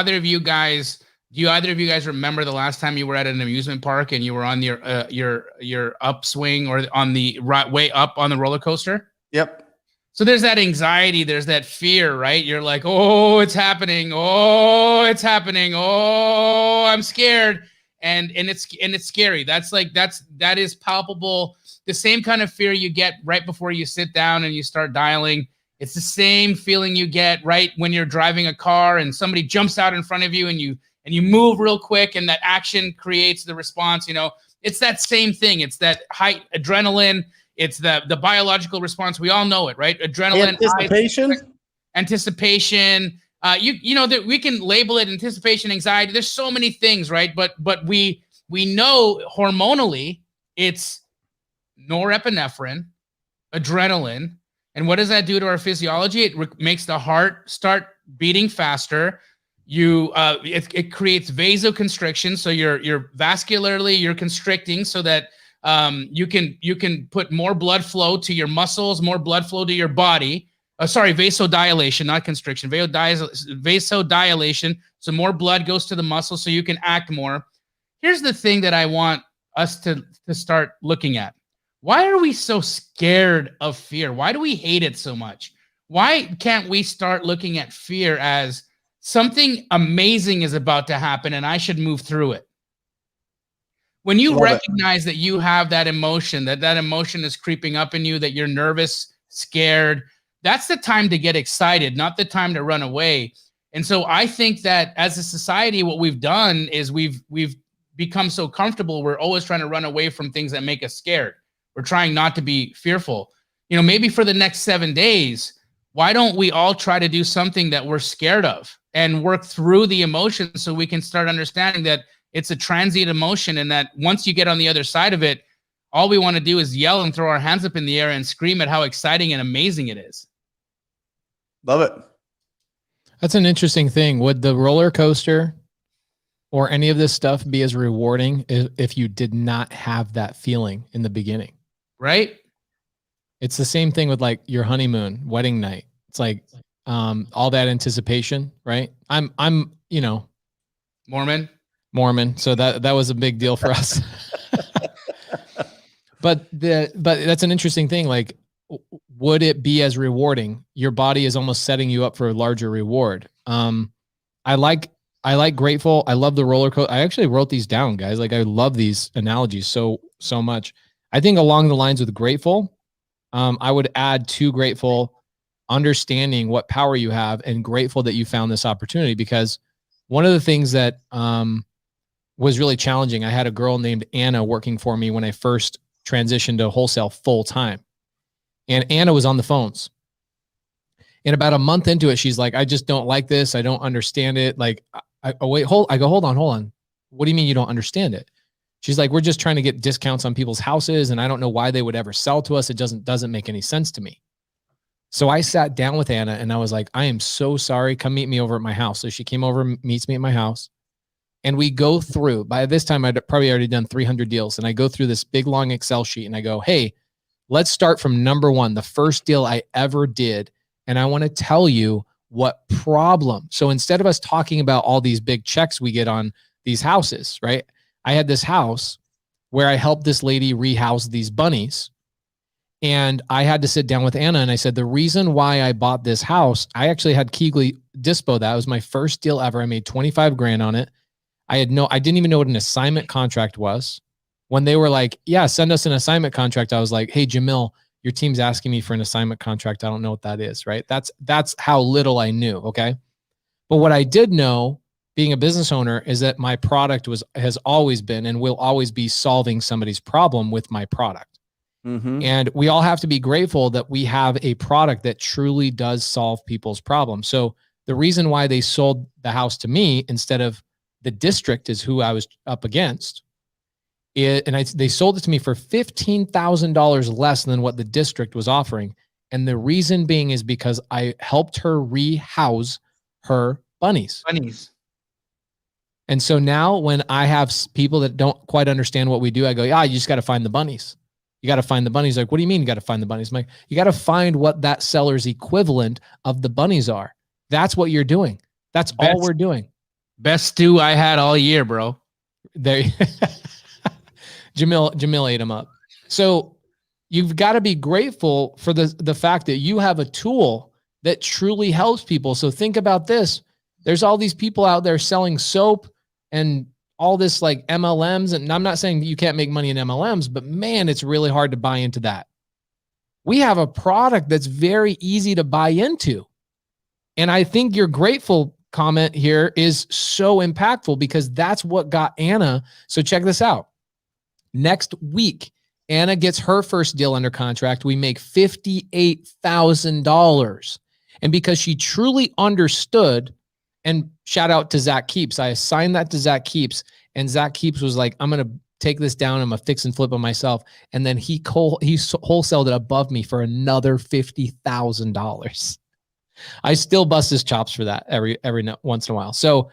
either of you guys remember the last time you were at an amusement park and you were on your upswing or on the right way up on the roller coaster? Yep. So there's that anxiety, there's that fear, right? You're like, oh, it's happening. Oh, it's happening. Oh, I'm scared. And it's scary. That is palpable. The same kind of fear you get right before you sit down and you start dialing. It's the same feeling you get right when you're driving a car and somebody jumps out in front of you and you move real quick, and that action creates the response. It's that same thing. It's that high adrenaline. It's the biological response. We all know it, right? Adrenaline, anticipation. You know that we can label it anticipation, anxiety. There's so many things, right? But we know hormonally it's norepinephrine, adrenaline, and what does that do to our physiology? It makes the heart start beating faster. It creates vasoconstriction, so you're vascularly you're constricting, so that you can put more blood flow to your muscles, more blood flow to your body. Vasodilation, not constriction. Vasodilation, so more blood goes to the muscles, so you can act more. Here's the thing that I want us to start looking at. Why are we so scared of fear? Why do we hate it so much? Why can't we start looking at fear as something amazing is about to happen and I should move through it? When you recognize that you have that emotion, that emotion is creeping up in you, that you're nervous, scared, that's the time to get excited, not the time to run away. And so I think that as a society, what we've done is we've become so comfortable. We're always trying to run away from things that make us scared. We're trying not to be fearful. You know, maybe for the next 7 days, why don't we all try to do something that we're scared of and work through the emotions so we can start understanding that it's a transient emotion, and that once you get on the other side of it, all we want to do is yell and throw our hands up in the air and scream at how exciting and amazing it is. Love it. That's an interesting thing. Would the roller coaster or any of this stuff be as rewarding if you did not have that feeling in the beginning? Right? It's the same thing with like your honeymoon, wedding night. It's like all that anticipation, right? I'm Mormon. So that was a big deal for us. But that's an interesting thing. Like, would it be as rewarding? Your body is almost setting you up for a larger reward. I like grateful. I love the roller coaster. I actually wrote these down, guys. Like, I love these analogies so much. I think along the lines with grateful, I would add to grateful, understanding what power you have, and grateful that you found this opportunity. Because one of the things that was really challenging, I had a girl named Anna working for me when I first transitioned to wholesale full time. And Anna was on the phones. And about a month into it, she's like, I just don't like this. I don't understand it. Like, I go, hold on. What do you mean you don't understand it? She's like, we're just trying to get discounts on people's houses, and I don't know why they would ever sell to us. It doesn't make any sense to me. So I sat down with Anna and I was like, I am so sorry. Come meet me over at my house. So she came over, meets me at my house. And we go through, by this time, I'd probably already done 300 deals. And I go through this big, long Excel sheet and I go, hey, let's start from number one, the first deal I ever did. And I want to tell you what problem. So instead of us talking about all these big checks we get on these houses, right? I had this house where I helped this lady rehouse these bunnies. And I had to sit down with Anna and I said, the reason why I bought this house, I actually had Keegley dispo that. It was my first deal ever. I made 25 grand on it. I didn't even know what an assignment contract was. When they were like, yeah, send us an assignment contract, I was like, hey, Jamil, your team's asking me for an assignment contract. I don't know what that is, right? That's how little I knew, okay? But what I did know, being a business owner, is that my product has always been and will always be solving somebody's problem with my product. Mm-hmm. And we all have to be grateful that we have a product that truly does solve people's problems. So the reason why they sold the house to me instead of the district is who I was up against. They sold it to me for $15,000 less than what the district was offering. And the reason being is because I helped her rehouse her bunnies. And so now when I have people that don't quite understand what we do, I go, yeah, you just got to find the bunnies. You got to find the bunnies. Like, what do you mean you got to find the bunnies? I'm like, you got to find what that seller's equivalent of the bunnies are. That's what you're doing. That's all we're doing. Best stew I had all year, bro. There, Jamil ate them up. So you've got to be grateful for the fact that you have a tool that truly helps people. So think about this. There's all these people out there selling soap and all this like MLMs. And I'm not saying you can't make money in MLMs, but man, it's really hard to buy into that. We have a product that's very easy to buy into. And I think your grateful comment here is so impactful because that's what got Anna. So check this out. Next week, Anna gets her first deal under contract. We make $58,000. And because she truly understood, and shout out to Zach Keeps, I assigned that to Zach Keeps, and Zach Keeps was like, I'm going to take this down. I'm going to fix and flip on myself. And then he wholesaled it above me for another $50,000. I still bust his chops for that every once in a while. So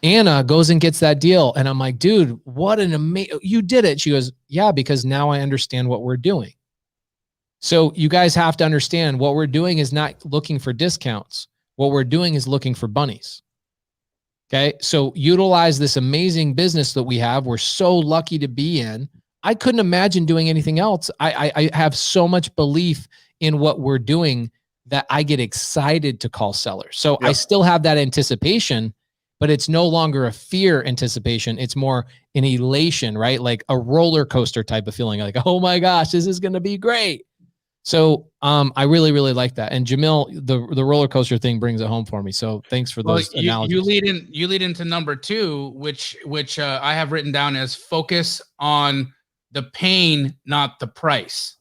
Anna goes and gets that deal. And I'm like, dude, what an amazing, you did it. She goes, yeah, because now I understand what we're doing. So you guys have to understand what we're doing is not looking for discounts. What we're doing is looking for bunnies. Okay. So utilize this amazing business that we have. We're so lucky to be in. I couldn't imagine doing anything else. I have so much belief in what we're doing that I get excited to call sellers. So I still have that anticipation, but it's no longer a fear anticipation. It's more an elation, right? Like a roller coaster type of feeling, like, oh my gosh, this is going to be great. So I really, really like that. And Jamil, the roller coaster thing brings it home for me. So thanks for those analogies. You lead into number 2, which I have written down as focus on the pain, not the price.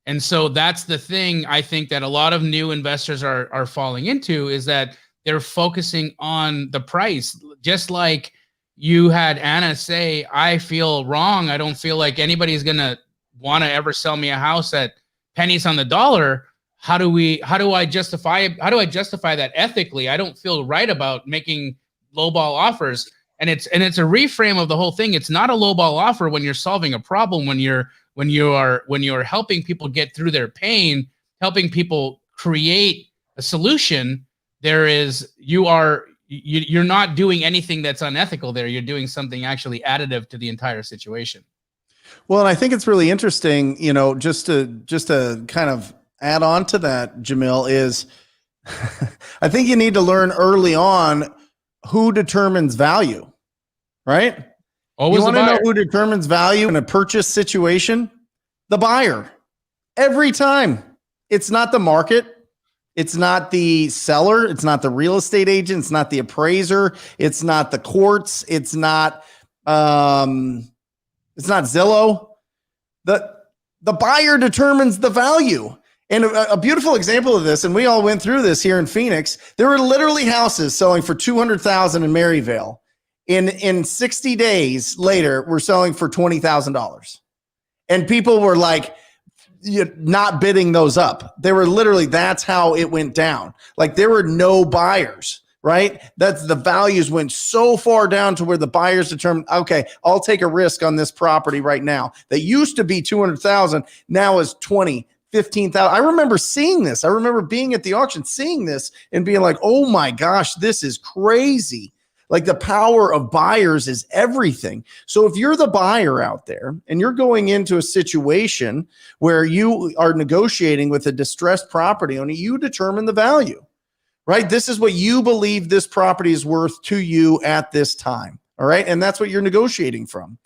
And so that's the thing I think that a lot of new investors are falling into, is that they're focusing on the price. Just like you had Anna say, I feel wrong. I don't feel like anybody's going to want to ever sell me a house at pennies on the dollar. How do I justify that ethically? I don't feel right about making lowball offers. And it's a reframe of the whole thing. It's not a lowball offer when you're solving a problem, when you're helping people get through their pain, helping people create a solution. You're not doing anything that's unethical there. You're doing something actually additive to the entire situation. Well, and I think it's really interesting, just to kind of add on to that, Jamil, is I think you need to learn early on who determines value, right? Always you want to know who determines value in a purchase situation? The buyer. Every time. It's not the market. It's not the seller. It's not the real estate agent. It's not the appraiser. It's not the courts. It's not Zillow. The buyer determines the value. And a beautiful example of this, and we all went through this here in Phoenix, there were literally houses selling for $200,000 in Maryvale. In 60 days later, we're selling for $20,000. And people were like, not bidding those up. They were literally, that's how it went down. Like there were no buyers, right? That's the values went so far down to where the buyers determined, okay, I'll take a risk on this property right now. That used to be 200,000, now is 20, 15,000. I remember seeing this. I remember being at the auction, seeing this and being like, oh my gosh, this is crazy. Like the power of buyers is everything. So if you're the buyer out there and you're going into a situation where you are negotiating with a distressed property owner, you determine the value, right? This is what you believe this property is worth to you at this time. All right. And that's what you're negotiating from.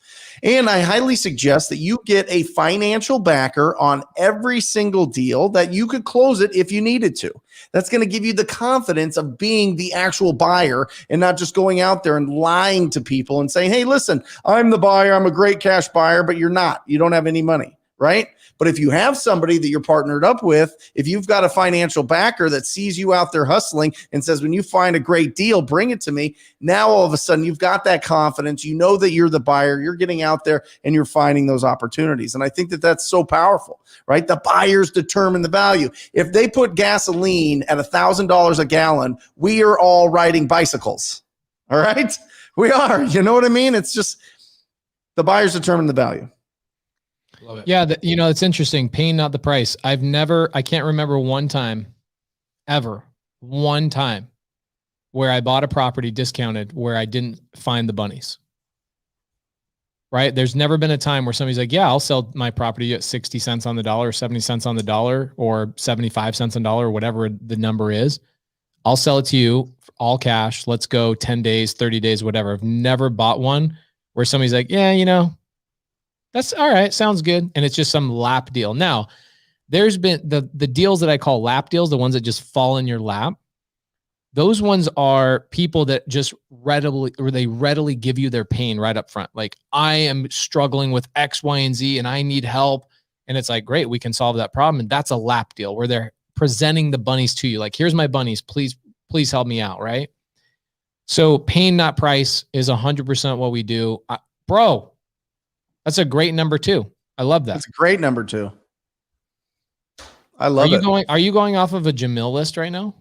And I highly suggest that you get a financial backer on every single deal, that you could close it if you needed to. That's going to give you the confidence of being the actual buyer and not just going out there and lying to people and saying, hey, listen, I'm the buyer. I'm a great cash buyer, but you're not. You don't have any money, right? But if you have somebody that you're partnered up with, if you've got a financial backer that sees you out there hustling and says, when you find a great deal, bring it to me. Now, all of a sudden, you've got that confidence. You know that you're the buyer. You're getting out there and you're finding those opportunities. And I think that that's so powerful, right? The buyers determine the value. If they put gasoline at $1,000 a gallon, we are all riding bicycles. All right? We are. You know what I mean? It's just the buyers determine the value. Love it. Yeah, it's interesting. Pain, not the price. I can't remember one time where I bought a property discounted where I didn't find the bunnies. Right? There's never been a time where somebody's like, yeah, I'll sell my property at 60 cents on the dollar, 70 cents on the dollar, or 75 cents on the dollar, whatever the number is. I'll sell it to you all cash. Let's go 10 days, 30 days, whatever. I've never bought one where somebody's like, yeah, that's all right. Sounds good. And it's just some lap deal. Now, there's been the deals that I call lap deals, the ones that just fall in your lap. Those ones are people that just readily give you their pain right up front. Like, I am struggling with X, Y, and Z, and I need help. And it's like, great, we can solve that problem. And that's a lap deal where they're presenting the bunnies to you. Like, here's my bunnies, please help me out, right? So pain, not price is 100% what we do. Bro, that's a great number 2. I love that. That's a great number 2. I love it. Are you going off of a Jamil list right now?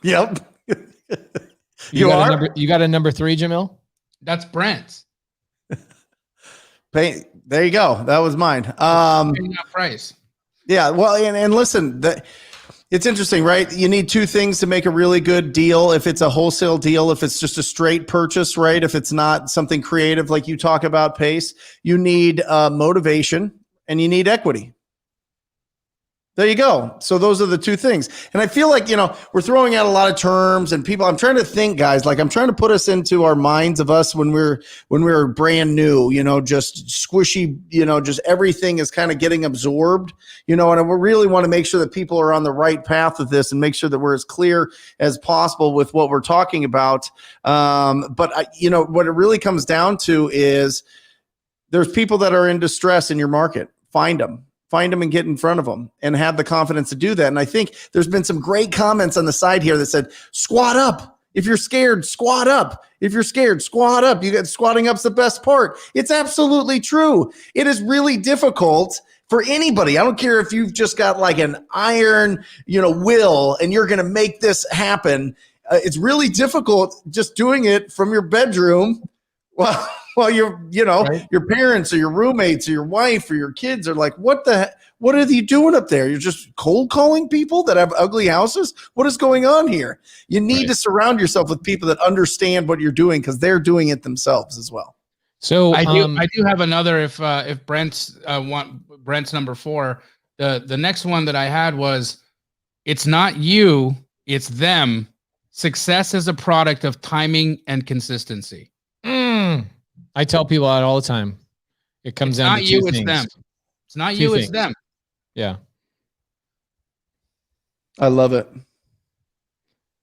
Yep. You got a number 3, Jamil? That's Brent's. There you go. That was mine. Not price. Yeah. Well, and listen, it's interesting, right? You need 2 things to make a really good deal. If it's a wholesale deal, if it's just a straight purchase, right? If it's not something creative like you talk about, Pace, you need motivation and you need equity. There you go. So those are the 2 things. And I feel like, we're throwing out a lot of terms and people, I'm trying to think, guys, like I'm trying to put us into our minds of us when we're brand new, just squishy, just everything is kind of getting absorbed, and we really want to make sure that people are on the right path with this and make sure that we're as clear as possible with what we're talking about. But what it really comes down to is there's people that are in distress in your market. Find them and get in front of them and have the confidence to do that. And I think there's been some great comments on the side here that said, squat up. If you're scared, squat up. If you're scared, squat up. Squatting up's the best part. It's absolutely true. It is really difficult for anybody. I don't care if you've just got like an iron, will, and you're going to make this happen. It's really difficult just doing it from your bedroom. Well, your parents or your roommates or your wife or your kids are like, what are you doing up there? You're just cold calling people that have ugly houses? What is going on here? You need to surround yourself with people that understand what you're doing because they're doing it themselves as well. So I do have another. If Brent's number 4, the next one that I had was, it's not you, it's them. Success is a product of timing and consistency. I tell people that all the time. It comes down to 2 things. It's them. It's not you, it's them. Yeah. I love it.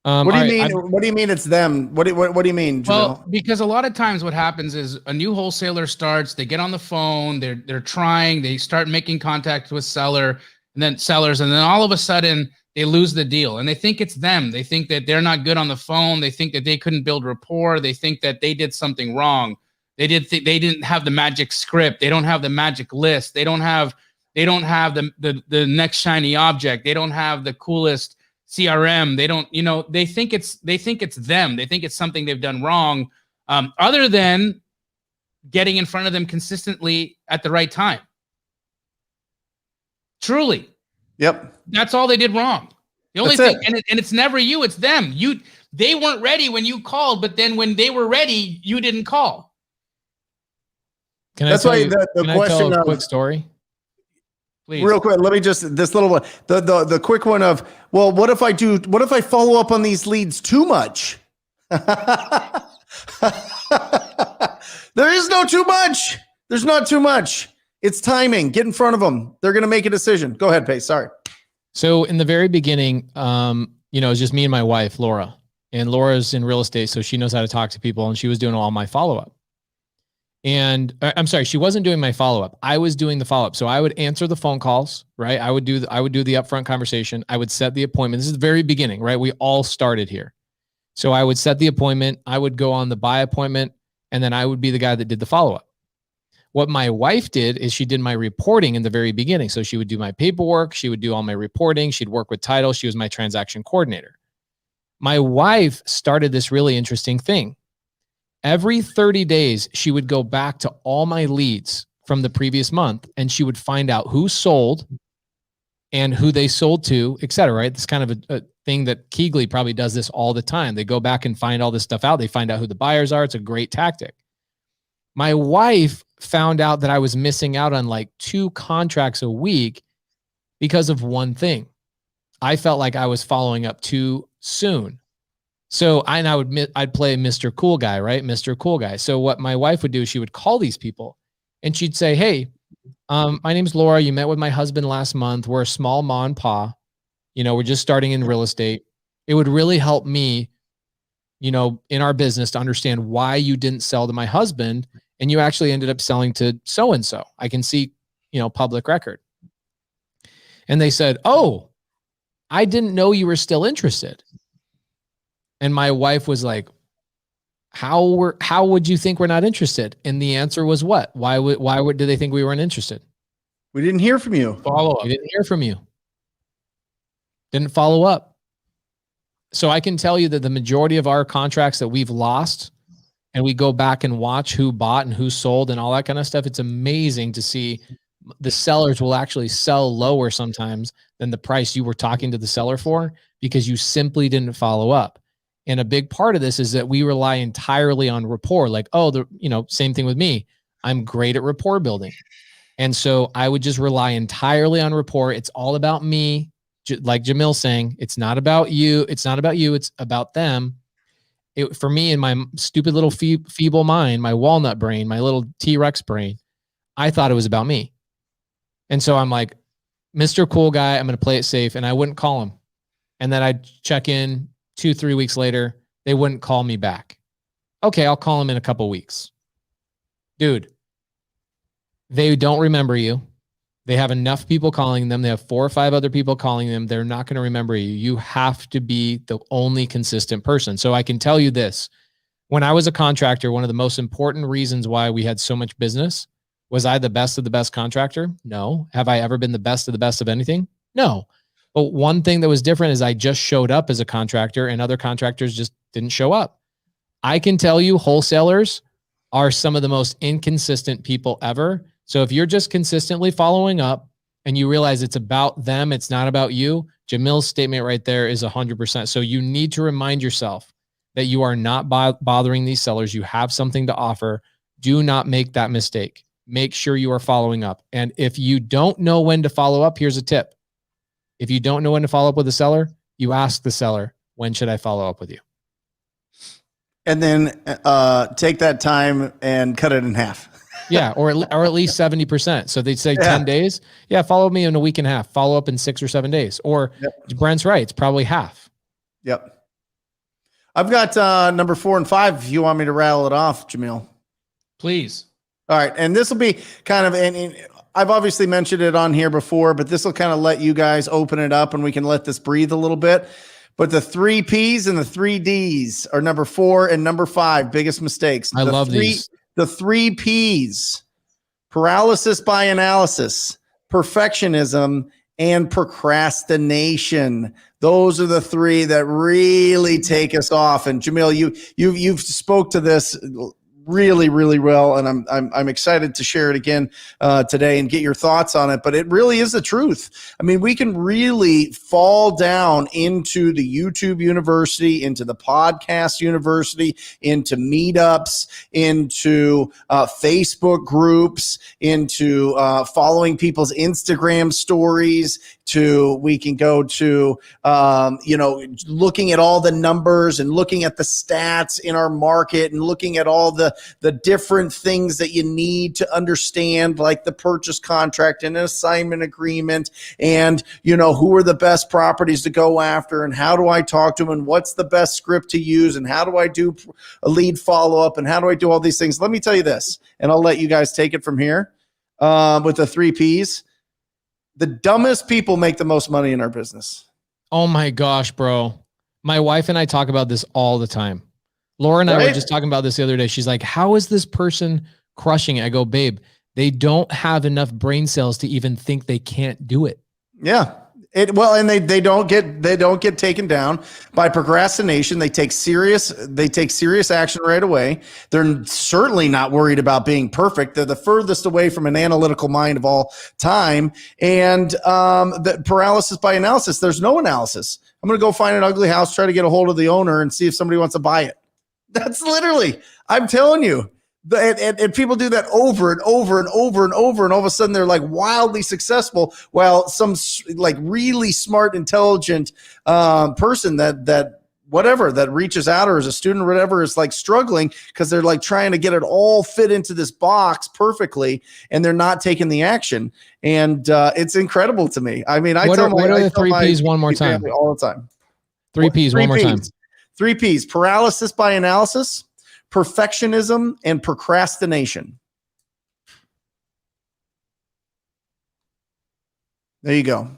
What do you mean? What do you mean it's them? What do you mean, Jamil? Well, because a lot of times what happens is a new wholesaler starts, they get on the phone, they're trying, they start making contact with sellers, and then all of a sudden they lose the deal and they think it's them. They think that they're not good on the phone. They think that they couldn't build rapport. They think that they did something wrong. They didn't have the magic script. They don't have the magic list. They don't have the next shiny object. They don't have the coolest CRM. They don't, they think it's them. They think it's something they've done wrong, other than getting in front of them consistently at the right time. Truly. Yep. That's all they did wrong. The only thing, and it's never you, it's them. They weren't ready when you called, but then when they were ready, you didn't call. That's why the question of quick story. Please. Real quick, let me just this little one. The quick one of, well, what if I follow up on these leads too much? There is no too much. There's not too much. It's timing. Get in front of them. They're going to make a decision. Go ahead, Pace. Sorry. So in the very beginning, it was just me and my wife, Laura. And Laura's in real estate, so she knows how to talk to people, and she was doing all my follow-up. And I'm sorry, she wasn't doing my follow-up. I was doing the follow-up. So I would answer the phone calls, right? I would do the upfront conversation. I would set the appointment. This is the very beginning, right? We all started here. So I would set the appointment. I would go on the buy appointment, and then I would be the guy that did the follow-up. What my wife did is she did my reporting in the very beginning. So she would do my paperwork. She would do all my reporting. She'd work with title. She was my transaction coordinator. My wife started this really interesting thing. Every 30 days, she would go back to all my leads from the previous month, and she would find out who sold and who they sold to, et cetera, right? This kind of a thing that Keegley probably does this all the time. They go back and find all this stuff out. They find out who the buyers are. It's a great tactic. My wife found out that I was missing out on like 2 contracts a week because of one thing. I felt like I was following up too soon. So I'd play Mr. Cool Guy, right? Mr. Cool Guy. So what my wife would do, she would call these people and she'd say, hey, my name's Laura. You met with my husband last month. We're a small ma and pa. we're just starting in real estate. It would really help me, in our business to understand why you didn't sell to my husband and you actually ended up selling to so-and-so. I can see, public record. And they said, oh, I didn't know you were still interested. And my wife was like, how would you think we're not interested? And the answer was what? Why did they think we weren't interested? We didn't hear from you. Follow up. We didn't hear from you. Didn't follow up. So I can tell you that the majority of our contracts that we've lost, and we go back and watch who bought and who sold and all that kind of stuff, it's amazing to see the sellers will actually sell lower sometimes than the price you were talking to the seller for, because you simply didn't follow up. And a big part of this is that we rely entirely on rapport. Like, same thing with me. I'm great at rapport building. And so I would just rely entirely on rapport. It's all about me. Like Jamil's saying, it's not about you. It's not about you. It's about them. For me, in my stupid little feeble mind, my walnut brain, my little T-Rex brain, I thought it was about me. And so I'm like, Mr. Cool Guy, I'm going to play it safe. And I wouldn't call him. And then I'd check in 2-3 weeks later. They wouldn't call me back. Okay, I'll call him in a couple weeks. Dude, they don't remember you. They have enough people calling them. They have 4 or 5 other people calling them. They're not going to remember you. You have to be the only consistent person. So I can tell you this. When I was a contractor, one of the most important reasons why we had so much business, was I the best of the best contractor? No. Have I ever been the best of the best of anything? No. But one thing that was different is I just showed up as a contractor and other contractors just didn't show up. I can tell you wholesalers are some of the most inconsistent people ever. So if you're just consistently following up and you realize it's about them, it's not about you, Jamil's statement right there is 100%. So you need to remind yourself that you are not bothering these sellers. You have something to offer. Do not make that mistake. Make sure you are following up. And if you don't know when to follow up, here's a tip. If you don't know when to follow up with a seller, you ask the seller, when should I follow up with you? And then take that time and cut it in half. Yeah, or at least 70%. So they'd say 10 days. Yeah, follow me in a week and a half. Follow up in 6 or 7 days. Or Brent's right, it's probably half. Yep. I've got number 4 and 5 if you want me to rattle it off, Jamil. Please. All right, and this will be kind of, and I've obviously mentioned it on here before, but this will kind of let you guys open it up and we can let this breathe a little bit. But the 3 Ps and the 3 Ds are number 4 and number 5 biggest mistakes. I love these. The 3 Ps, paralysis by analysis, perfectionism, and procrastination. Those are the 3 that really take us off. And Jamil, you've spoke to this really, really well, and I'm excited to share it again today and get your thoughts on it. But it really is the truth. I mean, we can really fall down into the YouTube university, into the podcast university, into meetups, into Facebook groups, into following people's Instagram stories. We can go to looking at all the numbers and looking at the stats in our market and looking at all the different things that you need to understand, like the purchase contract and an assignment agreement, and who are the best properties to go after, and how do I talk to them, and what's the best script to use, and how do I do a lead follow-up, and how do I do all these things. Let me tell you this, and I'll let you guys take it from here with the 3 Ps. The dumbest people make the most money in our business. Oh my gosh, bro. My wife and I talk about this all the time. Laura and I were just talking about this the other day. She's like, how is this person crushing it? I go, babe, they don't have enough brain cells to even think they can't do it. Yeah. And they don't get taken down by procrastination. They take serious action right away. They're certainly not worried about being perfect. They're the furthest away from an analytical mind of all time. And the paralysis by analysis, there's no analysis. I'm going to go find an ugly house, try to get a hold of the owner and see if somebody wants to buy it. That's literally, I'm telling you. And people do that over and over and over and over, and all of a sudden they're like wildly successful, while some like really smart, intelligent person that whatever that reaches out, or as a student or whatever, is like struggling because they're like trying to get it all fit into this box perfectly, and they're not taking the action. And it's incredible to me. I mean, what are the three P's one more time? All the time. Three P's one more time. Three P's: paralysis by analysis, perfectionism, and procrastination. There you go.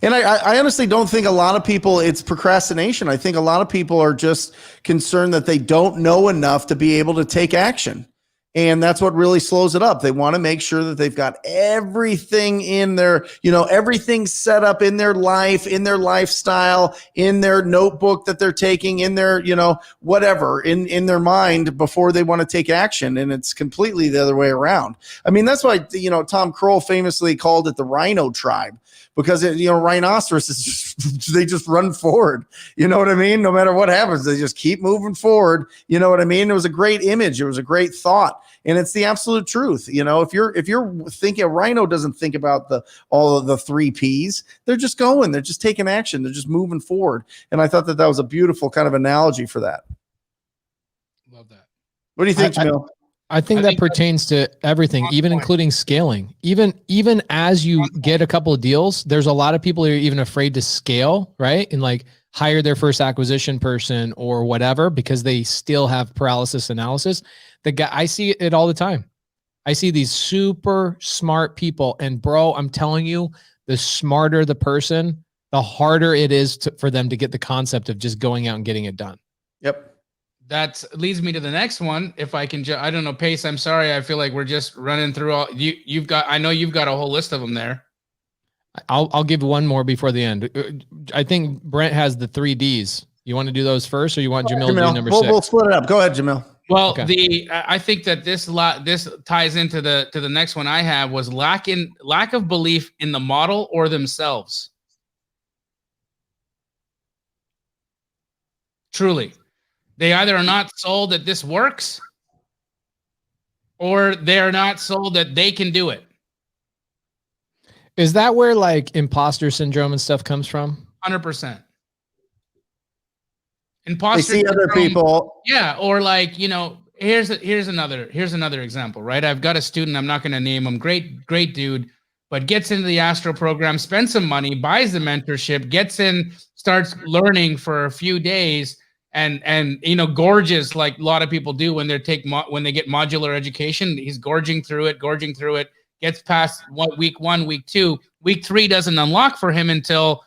And I honestly don't think a lot of people, it's procrastination. I think a lot of people are just concerned that they don't know enough to be able to take action. And that's what really slows it up. They want to make sure that they've got everything in their, everything set up in their life, in their lifestyle, in their notebook that they're taking, in their, whatever, in their mind before they want to take action. And it's completely the other way around. I mean, that's why, Tom Kroll famously called it the rhino tribe. Because rhinoceroses, they just run forward. You know what I mean? No matter what happens, they just keep moving forward. You know what I mean? It was a great image. It was a great thought, and it's the absolute truth. If you're thinking, a rhino doesn't think about all of the three P's. They're just going. They're just taking action. They're just moving forward. And I thought that was a beautiful kind of analogy for that. Love that. What do you think, Jamil? I think that pertains to everything, even including scaling. Even as you get a couple of deals, there's a lot of people who are even afraid to scale, right? And like hire their first acquisition person or whatever, because they still have paralysis analysis. I see it all the time. I see these super smart people, and bro, I'm telling you, the smarter the person, the harder it is for them to get the concept of just going out and getting it done. Yep. That leads me to the next one. If I can, I don't know, Pace, I'm sorry. I feel like we're just running through all I know you've got a whole list of them there. I'll give one more before the end. I think Brent has the 3 Ds. You want to do those first, or you want Jamil to do number 6? We'll split it up. Go ahead, Jamil. Well, okay. I think that this ties into the next one I have, was lack of belief in the model or themselves. Truly. They either are not sold that this works, or they're not sold that they can do it. Is that where like imposter syndrome and stuff comes from? 100%. Imposter syndrome, other people. Yeah. Or like, here's another example, right? I've got a student, I'm not going to name him, great dude, but gets into the Astro program, spends some money, buys the mentorship, gets in, starts learning for a few days, and gorges like a lot of people do when they when they get modular education. He's gorging through it, gets past week 1, week 2, week 3 doesn't unlock for him until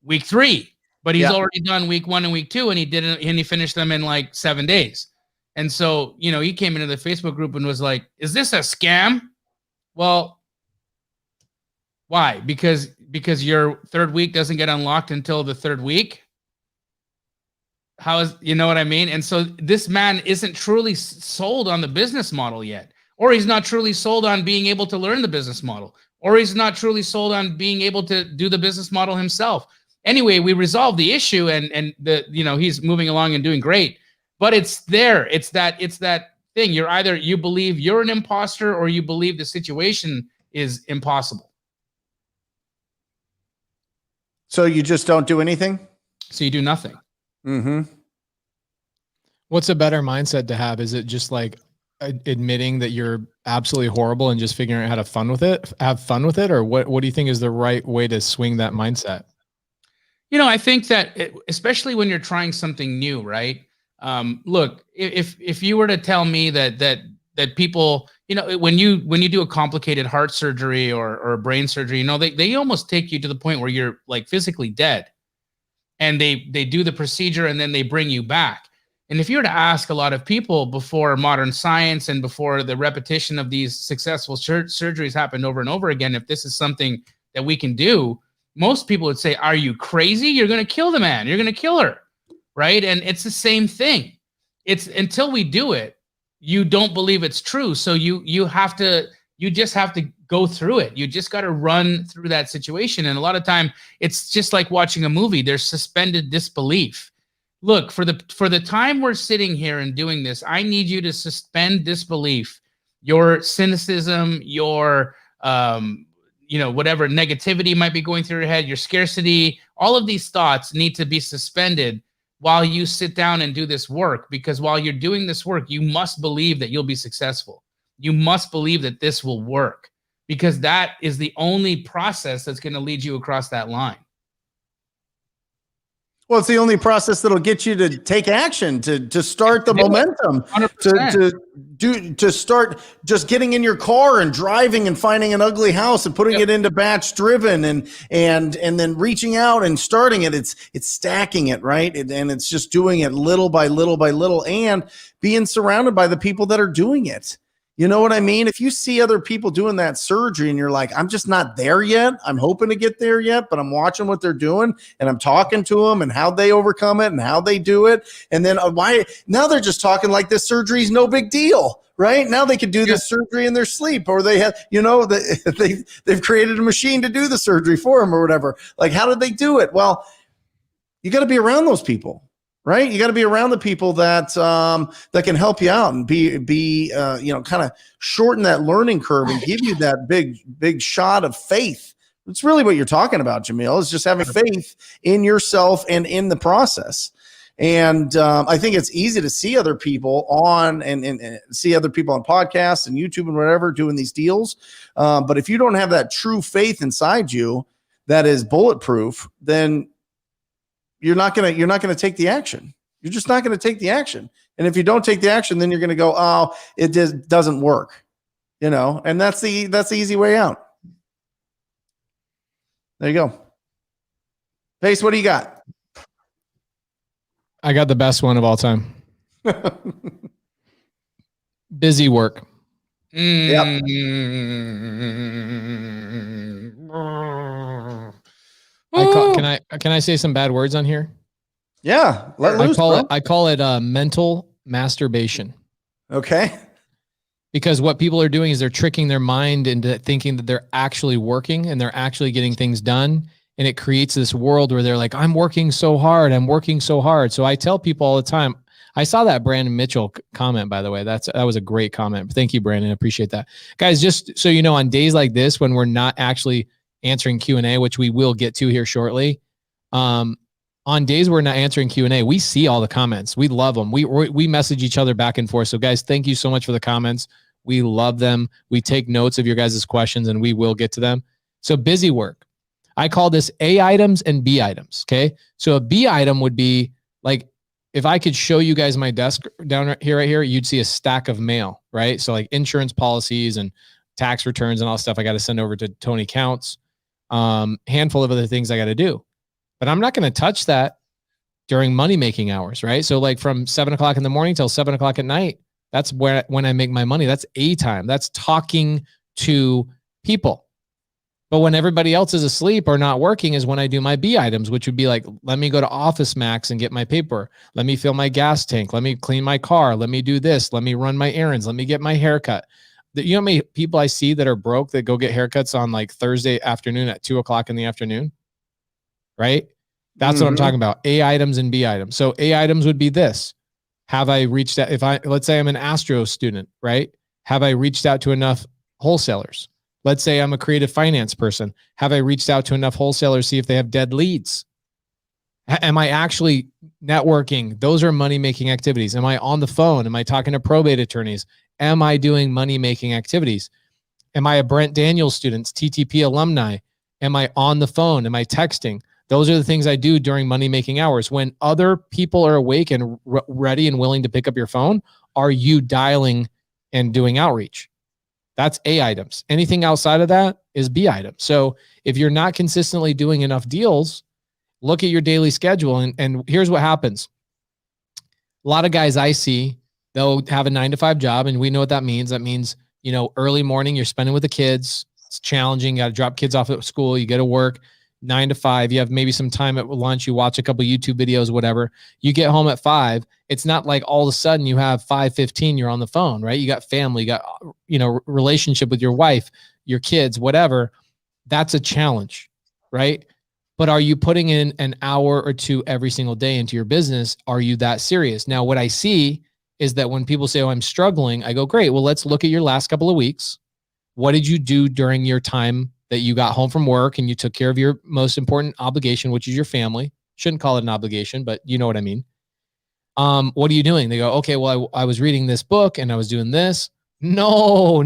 week 3, but he's already done week 1 and week 2, and he finished them in like 7 days. And so, he came into the Facebook group and was like, is this a scam? Well, why? Because your 3rd week doesn't get unlocked until the 3rd week. You know what I mean? And so this man isn't truly sold on the business model yet, or he's not truly sold on being able to learn the business model, or he's not truly sold on being able to do the business model himself. Anyway, we resolved the issue, and he's moving along and doing great. But it's there. It's that thing. You believe you're an imposter, or you believe the situation is impossible. So you just don't do anything? So you do nothing. Mm-hmm. What's a better mindset to have? Is it just like admitting that you're absolutely horrible and just figuring out how to have fun with it? Or what do you think is the right way to swing that mindset? I think that especially when you're trying something new, right? Look, if you were to tell me that people, when you do a complicated heart surgery or a brain surgery, they almost take you to the point where you're like physically dead, and they do the procedure and then they bring you back. And if you were to ask a lot of people before modern science and before the repetition of these successful surgeries happened over and over again, if this is something that we can do, most people would say, are you crazy? You're going to kill the man. You're going to kill her. Right. And it's the same thing. It's until we do it, you don't believe it's true. So you just have to go through it. You just got to run through that situation. And a lot of time it's just like watching a movie. There's suspended disbelief. Look, for the time we're sitting here and doing this, I need you to suspend disbelief, your cynicism, your, whatever negativity might be going through your head, your scarcity, all of these thoughts need to be suspended, while you sit down and do this work, because while you're doing this work, you must believe that you'll be successful. You must believe that this will work, because that is the only process that's going to lead you across that line. Well, it's the only process that'll get you to take action, to start the momentum, to start just getting in your car and driving and finding an ugly house and putting it into BatchDriven and then reaching out and starting it. It's stacking it, right? And it's just doing it little by little by little and being surrounded by the people that are doing it. You know what I mean? If you see other people doing that surgery and you're like, I'm just not there yet. I'm hoping to get there yet, but I'm watching what they're doing and I'm talking to them and how they overcome it and how they do it. And then why now they're just talking like this surgery is no big deal, right? Now they could do this surgery in their sleep, or they have, they've created a machine to do the surgery for them or whatever. Like, how did they do it? Well, you got to be around those people. Right. You got to be around the people that that can help you out and be kind of shorten that learning curve and give you that big shot of faith. It's really what you're talking about, Jamil, is just having faith in yourself and in the process. And I think it's easy to see other people on and see other people on podcasts and YouTube and whatever doing these deals. But if you don't have that true faith inside you that is bulletproof, then you're not gonna take the action. You're just not gonna take the action. And if you don't take the action, then you're gonna go, oh, it just doesn't work, And that's the easy way out. There you go. Pace, what do you got? I got the best one of all time. Busy work. Yep. Can I say some bad words on here? Yeah, let loose. I call it mental masturbation. Okay. Because what people are doing is they're tricking their mind into thinking that they're actually working and they're actually getting things done, and it creates this world where they're like, I'm working so hard. So I tell people all the time. I saw that Brandon Mitchell comment, by the way. That was a great comment. Thank you, Brandon. I appreciate that, guys. Just so you know, on days like this when we're not actually answering Q&A, which we will get to here shortly. On days we're not answering Q&A, we see all the comments. We love them. We message each other back and forth. So guys, thank you so much for the comments. We love them. We take notes of your guys' questions and we will get to them. So busy work. I call this A items and B items. Okay. So a B item would be like, if I could show you guys my desk down right here, you'd see a stack of mail, right? So like insurance policies and tax returns and all stuff I got to send over to Tony Counts. Handful of other things I got to do, but I'm not going to touch that during money making hours, right? So like from 7 o'clock in the morning till 7 o'clock at night, that's when I make my money. That's A time. That's talking to people. But when everybody else is asleep or not working is when I do my B items, which would be like, let me go to Office Max and get my paper. Let me fill my gas tank. Let me clean my car. Let me do this. Let me run my errands. Let me get my haircut. You know how many people I see that are broke that go get haircuts on like Thursday afternoon at 2 o'clock in the afternoon, right? That's what I'm talking about. A items and B items. So A items would be this. Have I reached out? Let's say I'm an Astro student, right? Have I reached out to enough wholesalers? Let's say I'm a creative finance person. Have I reached out to enough wholesalers, see if they have dead leads? Am I actually networking? Those are money-making activities. Am I on the phone? Am I talking to probate attorneys? Am I doing money-making activities? Am I a Brent Daniels student, TTP alumni? Am I on the phone? Am I texting? Those are the things I do during money-making hours. When other people are awake and ready and willing to pick up your phone, are you dialing and doing outreach? That's A items. Anything outside of that is B items. So if you're not consistently doing enough deals, look at your daily schedule. And here's what happens. A lot of guys I see, they'll have a 9-to-5 job, and we know what that means. That means, early morning, you're spending with the kids. It's challenging. You got to drop kids off at school. You go to work 9 to 5. You have maybe some time at lunch. You watch a couple YouTube videos, whatever. You get home at 5. It's not like all of a sudden you have 5:15, you're on the phone, right? You got family, you got, relationship with your wife, your kids, whatever. That's a challenge, right? But are you putting in an hour or two every single day into your business? Are you that serious? Now, what I see is that when people say, oh, I'm struggling, I go, great. Well, let's look at your last couple of weeks. What did you do during your time that you got home from work and you took care of your most important obligation, which is your family? Shouldn't call it an obligation, but you know what I mean. What are you doing? They go, okay, well, I was reading this book and I was doing this. No.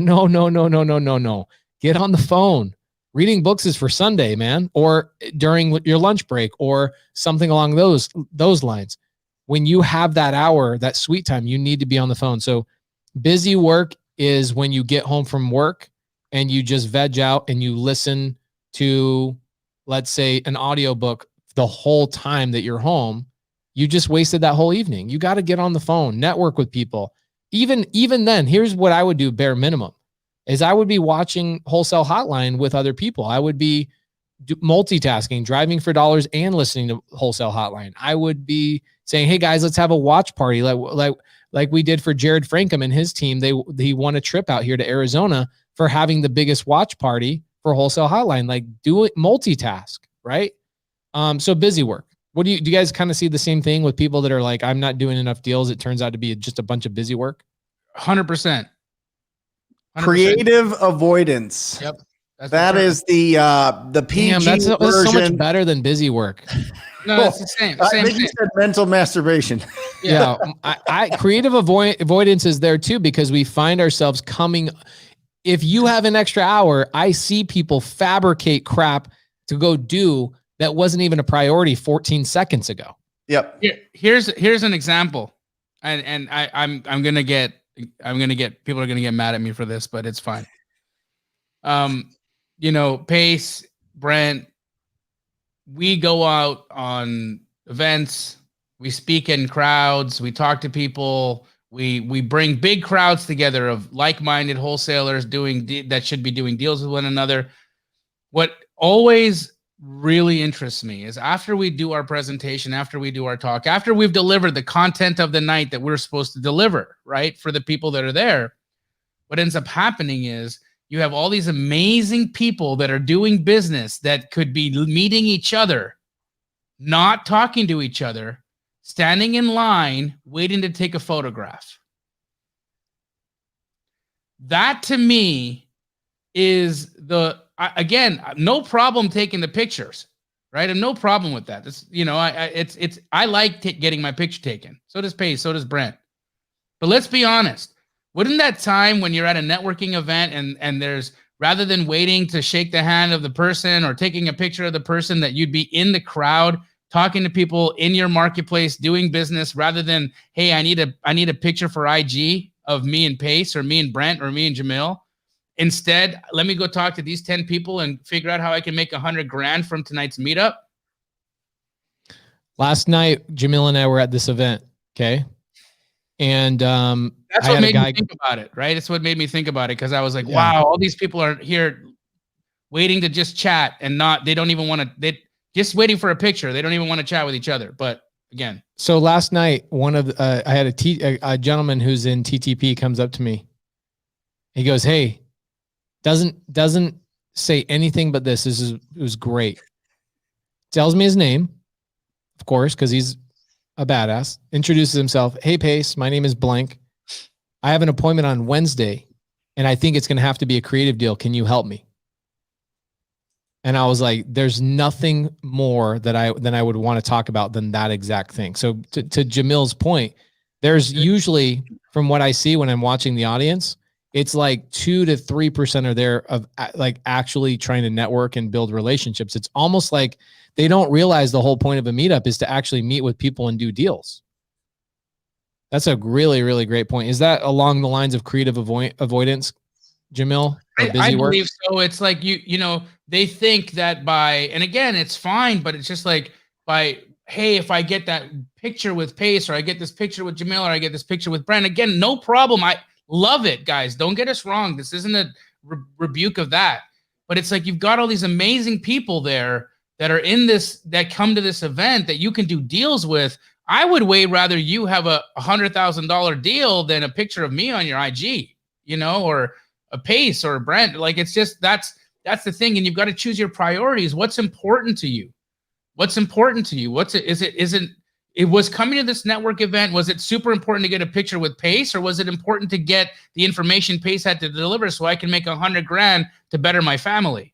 Get on the phone. Reading books is for Sunday, man, or during your lunch break or something along those lines. When you have that hour, that sweet time, you need to be on the phone. So busy work is when you get home from work and you just veg out and you listen to, let's say, an audiobook the whole time that you're home. You just wasted that whole evening. You got to get on the phone, network with people. Even then, here's what I would do bare minimum is I would be watching Wholesale Hotline with other people. I would be multitasking, driving for dollars and listening to Wholesale Hotline. I would be saying, hey guys, let's have a watch party. Like we did for Jared Frankham and his team. He won a trip out here to Arizona for having the biggest watch party for Wholesale Hotline. Like do it, multitask, right? So busy work. Do you guys kind of see the same thing with people that are like, I'm not doing enough deals? It turns out to be just a bunch of busy work. 100%. Creative avoidance. Yep. That is the PG Damn, that's so much better than busy work. No, it's the same. I think you said mental masturbation. Yeah. I creative avoidance is there too, because we find ourselves coming. If you have an extra hour, I see people fabricate crap to go do that wasn't even a priority 14 seconds ago. Yep. Here's an example. And I'm gonna get people are gonna get mad at me for this, but it's fine. Pace, Brent, we go out on events, we speak in crowds, we talk to people, we bring big crowds together of like-minded wholesalers that should be doing deals with one another. What always really interests me is after we do our presentation, after we do our talk, after we've delivered the content of the night that we're supposed to deliver, right, for the people that are there, what ends up happening is you have all these amazing people that are doing business that could be meeting each other, not talking to each other, standing in line, waiting to take a photograph. That to me is again, no problem taking the pictures, right? I have no problem with that. I like getting my picture taken. So does Pace, so does Brent. But let's be honest. Wouldn't that time when you're at a networking event and there's, rather than waiting to shake the hand of the person or taking a picture of the person, that you'd be in the crowd talking to people in your marketplace doing business, rather than, hey, I need a picture for IG of me and Pace or me and Brent or me and Jamil. Instead, let me go talk to these 10 people and figure out how I can make $100,000 from tonight's meetup. Last night, Jamil and I were at this event. Okay. And that's what made me think about it, right? It's what made me think about it, because I was like, wow, all these people are here waiting to just chat and they don't even want to, they just waiting for a picture. They don't even want to chat with each other. But again. So last night, I had a gentleman who's in TTP comes up to me. He goes, hey, doesn't say anything but this. It was great. Tells me his name, of course, because he's a badass. Introduces himself. Hey, Pace, my name is blank. I have an appointment on Wednesday, and I think it's going to have to be a creative deal. Can you help me? And I was like, there's nothing more than I would want to talk about than that exact thing. So to Jamil's point, there's usually, from what I see when I'm watching the audience, it's like 2 to 3% are there of like actually trying to network and build relationships. It's almost like they don't realize the whole point of a meetup is to actually meet with people and do deals. That's a really, really great point. Is that along the lines of creative avoidance, Jamil? I believe so. It's like, they think that and again, it's fine, but it's just like hey, if I get that picture with Pace, or I get this picture with Jamil, or I get this picture with Brent, again, no problem. I love it, guys. Don't get us wrong. This isn't a rebuke of that, but it's like, you've got all these amazing people there that are in this, that come to this event that you can do deals with. I would way rather you have a $100,000 deal than a picture of me on your IG, or a Pace or a Brent. Like, it's just, that's the thing. And you've got to choose your priorities. What's important to you? It was coming to this network event. Was it super important to get a picture with Pace, or was it important to get the information Pace had to deliver so I can make $100,000 to better my family?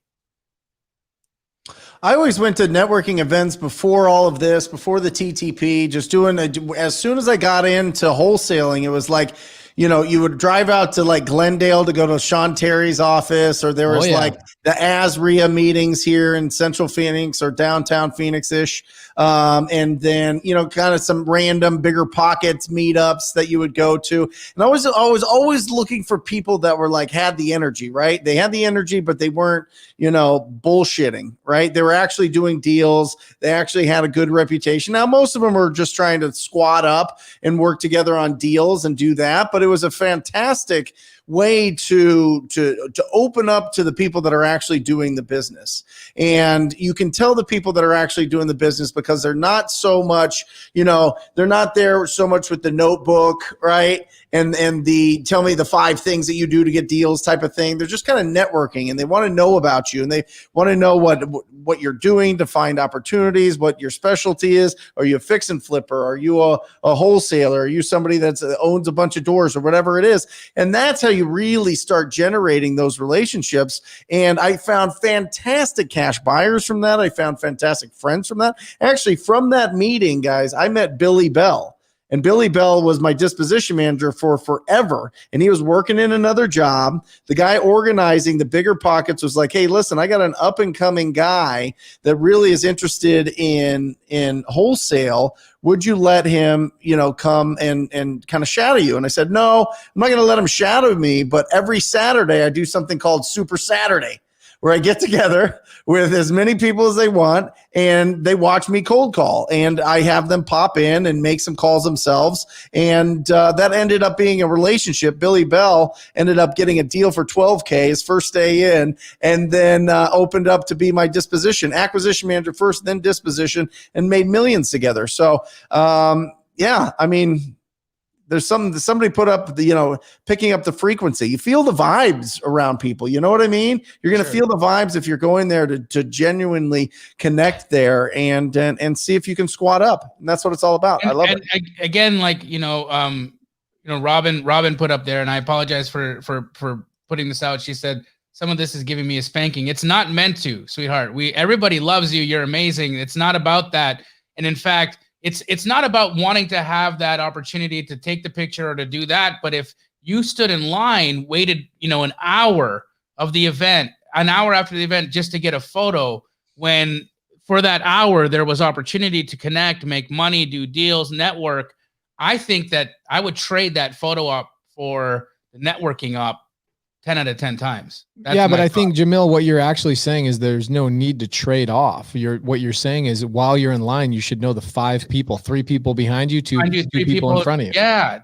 I always went to networking events before all of this, before the TTP, just doing as soon as I got into wholesaling, it was like, you know, you would drive out to like Glendale to go to Sean Terry's office, or there was like the ASRIA meetings here in Central Phoenix or downtown Phoenix-ish. And then, you know, kind of some random Bigger Pockets meetups that you would go to. And I was always looking for people that were like, had the energy, right? They had the energy, but they weren't, you know, bullshitting, right? They were actually doing deals. They actually had a good reputation. Now, most of them are just trying to squat up and work together on deals and do that. But it was a fantastic way to open up to the people that are actually doing the business. And you can tell the people that are actually doing the business because they're not so much, you know, they're not there so much with the notebook, right? And the tell me the 5 things that you do to get deals type of thing. They're just kind of networking, and they want to know about you, and they want to know what you're doing to find opportunities, what your specialty is. Are you a fix and flipper? Are you a wholesaler? Are you somebody that owns a bunch of doors or whatever it is? And that's how you really start generating those relationships. And I found fantastic cash buyers from that. I found fantastic friends from that. Actually, from that meeting, guys, I met Billy Bell. And Billy Bell was my disposition manager for forever. And he was working in another job. The guy organizing the Bigger Pockets was like, hey, listen, I got an up and coming guy that really is interested in wholesale. Would you let him, you know, come and kind of shadow you? And I said, no, I'm not going to let him shadow me. But every Saturday I do something called Super Saturday, where I get together with as many people as they want, and they watch me cold call, and I have them pop in and make some calls themselves. And that ended up being a relationship. Billy Bell ended up getting a deal for $12K his first day in, and then opened up to be my acquisition manager first, then disposition, and made millions together. So, yeah, I mean, there's somebody put up the, you know, picking up the frequency. You feel the vibes around people. You know what I mean? You're going to feel the vibes if you're going there to genuinely connect there and see if you can squat up. And that's what it's all about. I love it. Again, like, Robin put up there, and I apologize for putting this out. She said, some of this is giving me a spanking. It's not meant to, sweetheart. Everybody loves you. You're amazing. It's not about that. And in fact, it's not about wanting to have that opportunity to take the picture or to do that. But if you stood in line, waited, an hour of the event, an hour after the event, just to get a photo, when for that hour there was opportunity to connect, make money, do deals, network, I think that I would trade that photo up for the networking up 10 out of 10 times. But I think, Jamil, what you're actually saying is there's no need to trade off. What you're saying is while you're in line, you should know the 5 people, 3 people behind you, 2 people in front of you. Yeah.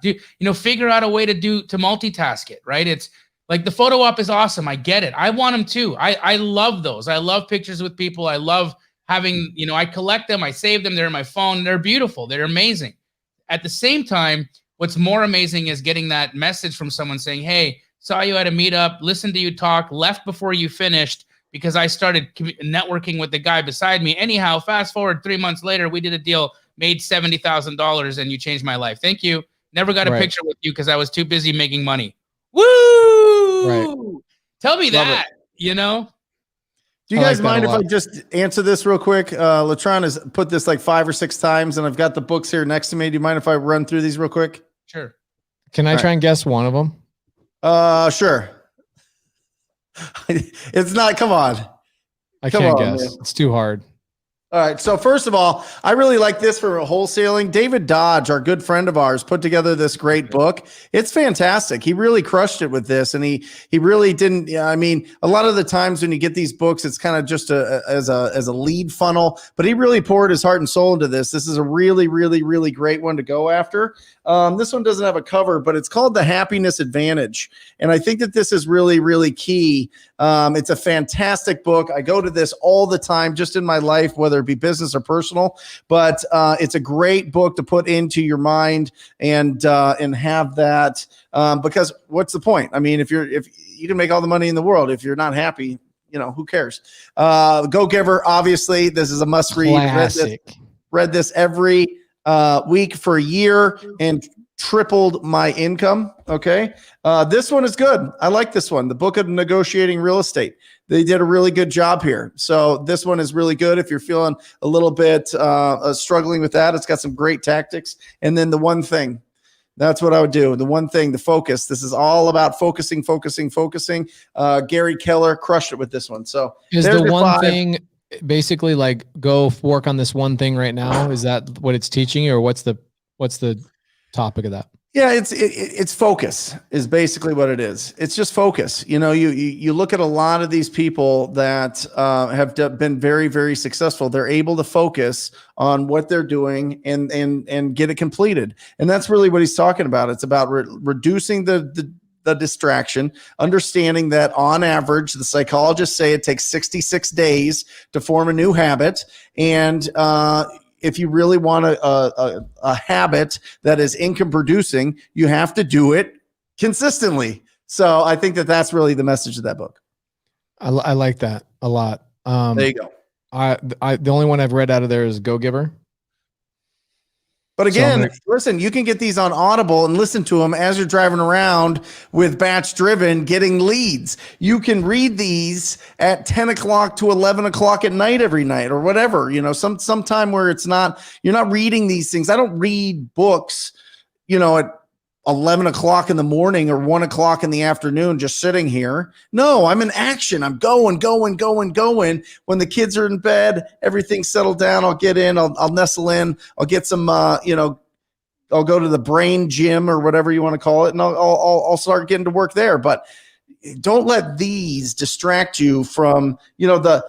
Figure out a way to multitask it, right? It's like the photo op is awesome. I get it. I want them too. I love those. I love pictures with people. I love having, I collect them. I save them. They're in my phone. They're beautiful. They're amazing. At the same time, what's more amazing is getting that message from someone saying, hey, saw you at a meetup, listened to you talk, left before you finished because I started networking with the guy beside me. Anyhow, fast forward 3 months later, we did a deal, made $70,000, and you changed my life. Thank you. Never got a picture with you because I was too busy making money. Woo! Right. Tell me Love that, Do you guys mind if I just answer this real quick? Latron has put this like 5 or 6 times, and I've got the books here next to me. Do you mind if I run through these real quick? Sure. Can I try and guess one of them? Sure. It's not, come on. I can't guess. Man. It's too hard. All right. So first of all, I really like this for wholesaling. David Dodge, our good friend of ours, put together this great book. It's fantastic. He really crushed it with this. And he really didn't, I mean, a lot of the times when you get these books, it's kind of just as a lead funnel, but he really poured his heart and soul into this. This is a really, really, really great one to go after. This one doesn't have a cover, but it's called The Happiness Advantage. And I think that this is really, really key. It's a fantastic book. I go to this all the time, just in my life, whether it be business or personal, but it's a great book to put into your mind and have that, because what's the point? I mean, if you can make all the money in the world, if you're not happy, who cares? Go Giver, obviously, this is a must read. Classic. Read this every week for a year, and tripled my income. Okay. This one is good. I like this one. The Book of Negotiating Real Estate. They did a really good job here. So this one is really good. If you're feeling a little bit struggling with that, it's got some great tactics. And then The One Thing. That's what I would do. The One Thing, the focus. This is all about focusing. Gary Keller crushed it with this one. So is the one thing basically like go work on this one thing right now? Is that what it's teaching you, or what's the topic of that? Yeah, it's focus is basically what it is. It's just focus. You know, you look at a lot of these people that have been very, very successful. They're able to focus on what they're doing and get it completed. And that's really what he's talking about. It's about reducing the distraction, understanding that on average, the psychologists say it takes 66 days to form a new habit. And if you really want a habit that is income producing, you have to do it consistently. So I think that's really the message of that book. I like that a lot. There you go. The only one I've read out of there is Go Giver. But again, listen, you can get these on Audible and listen to them as you're driving around with BatchDriven getting leads. You can read these at 10 o'clock to 11 o'clock at night every night or whatever, you know, sometime where you're not reading these things. I don't read books, you know, at 11 o'clock in the morning or 1 o'clock in the afternoon, just sitting here. No, I'm in action. I'm going. When the kids are in bed, everything's settled down. I'll get in, I'll nestle in, I'll get some, I'll go to the brain gym or whatever you want to call it. And I'll start getting to work there. But don't let these distract you from, the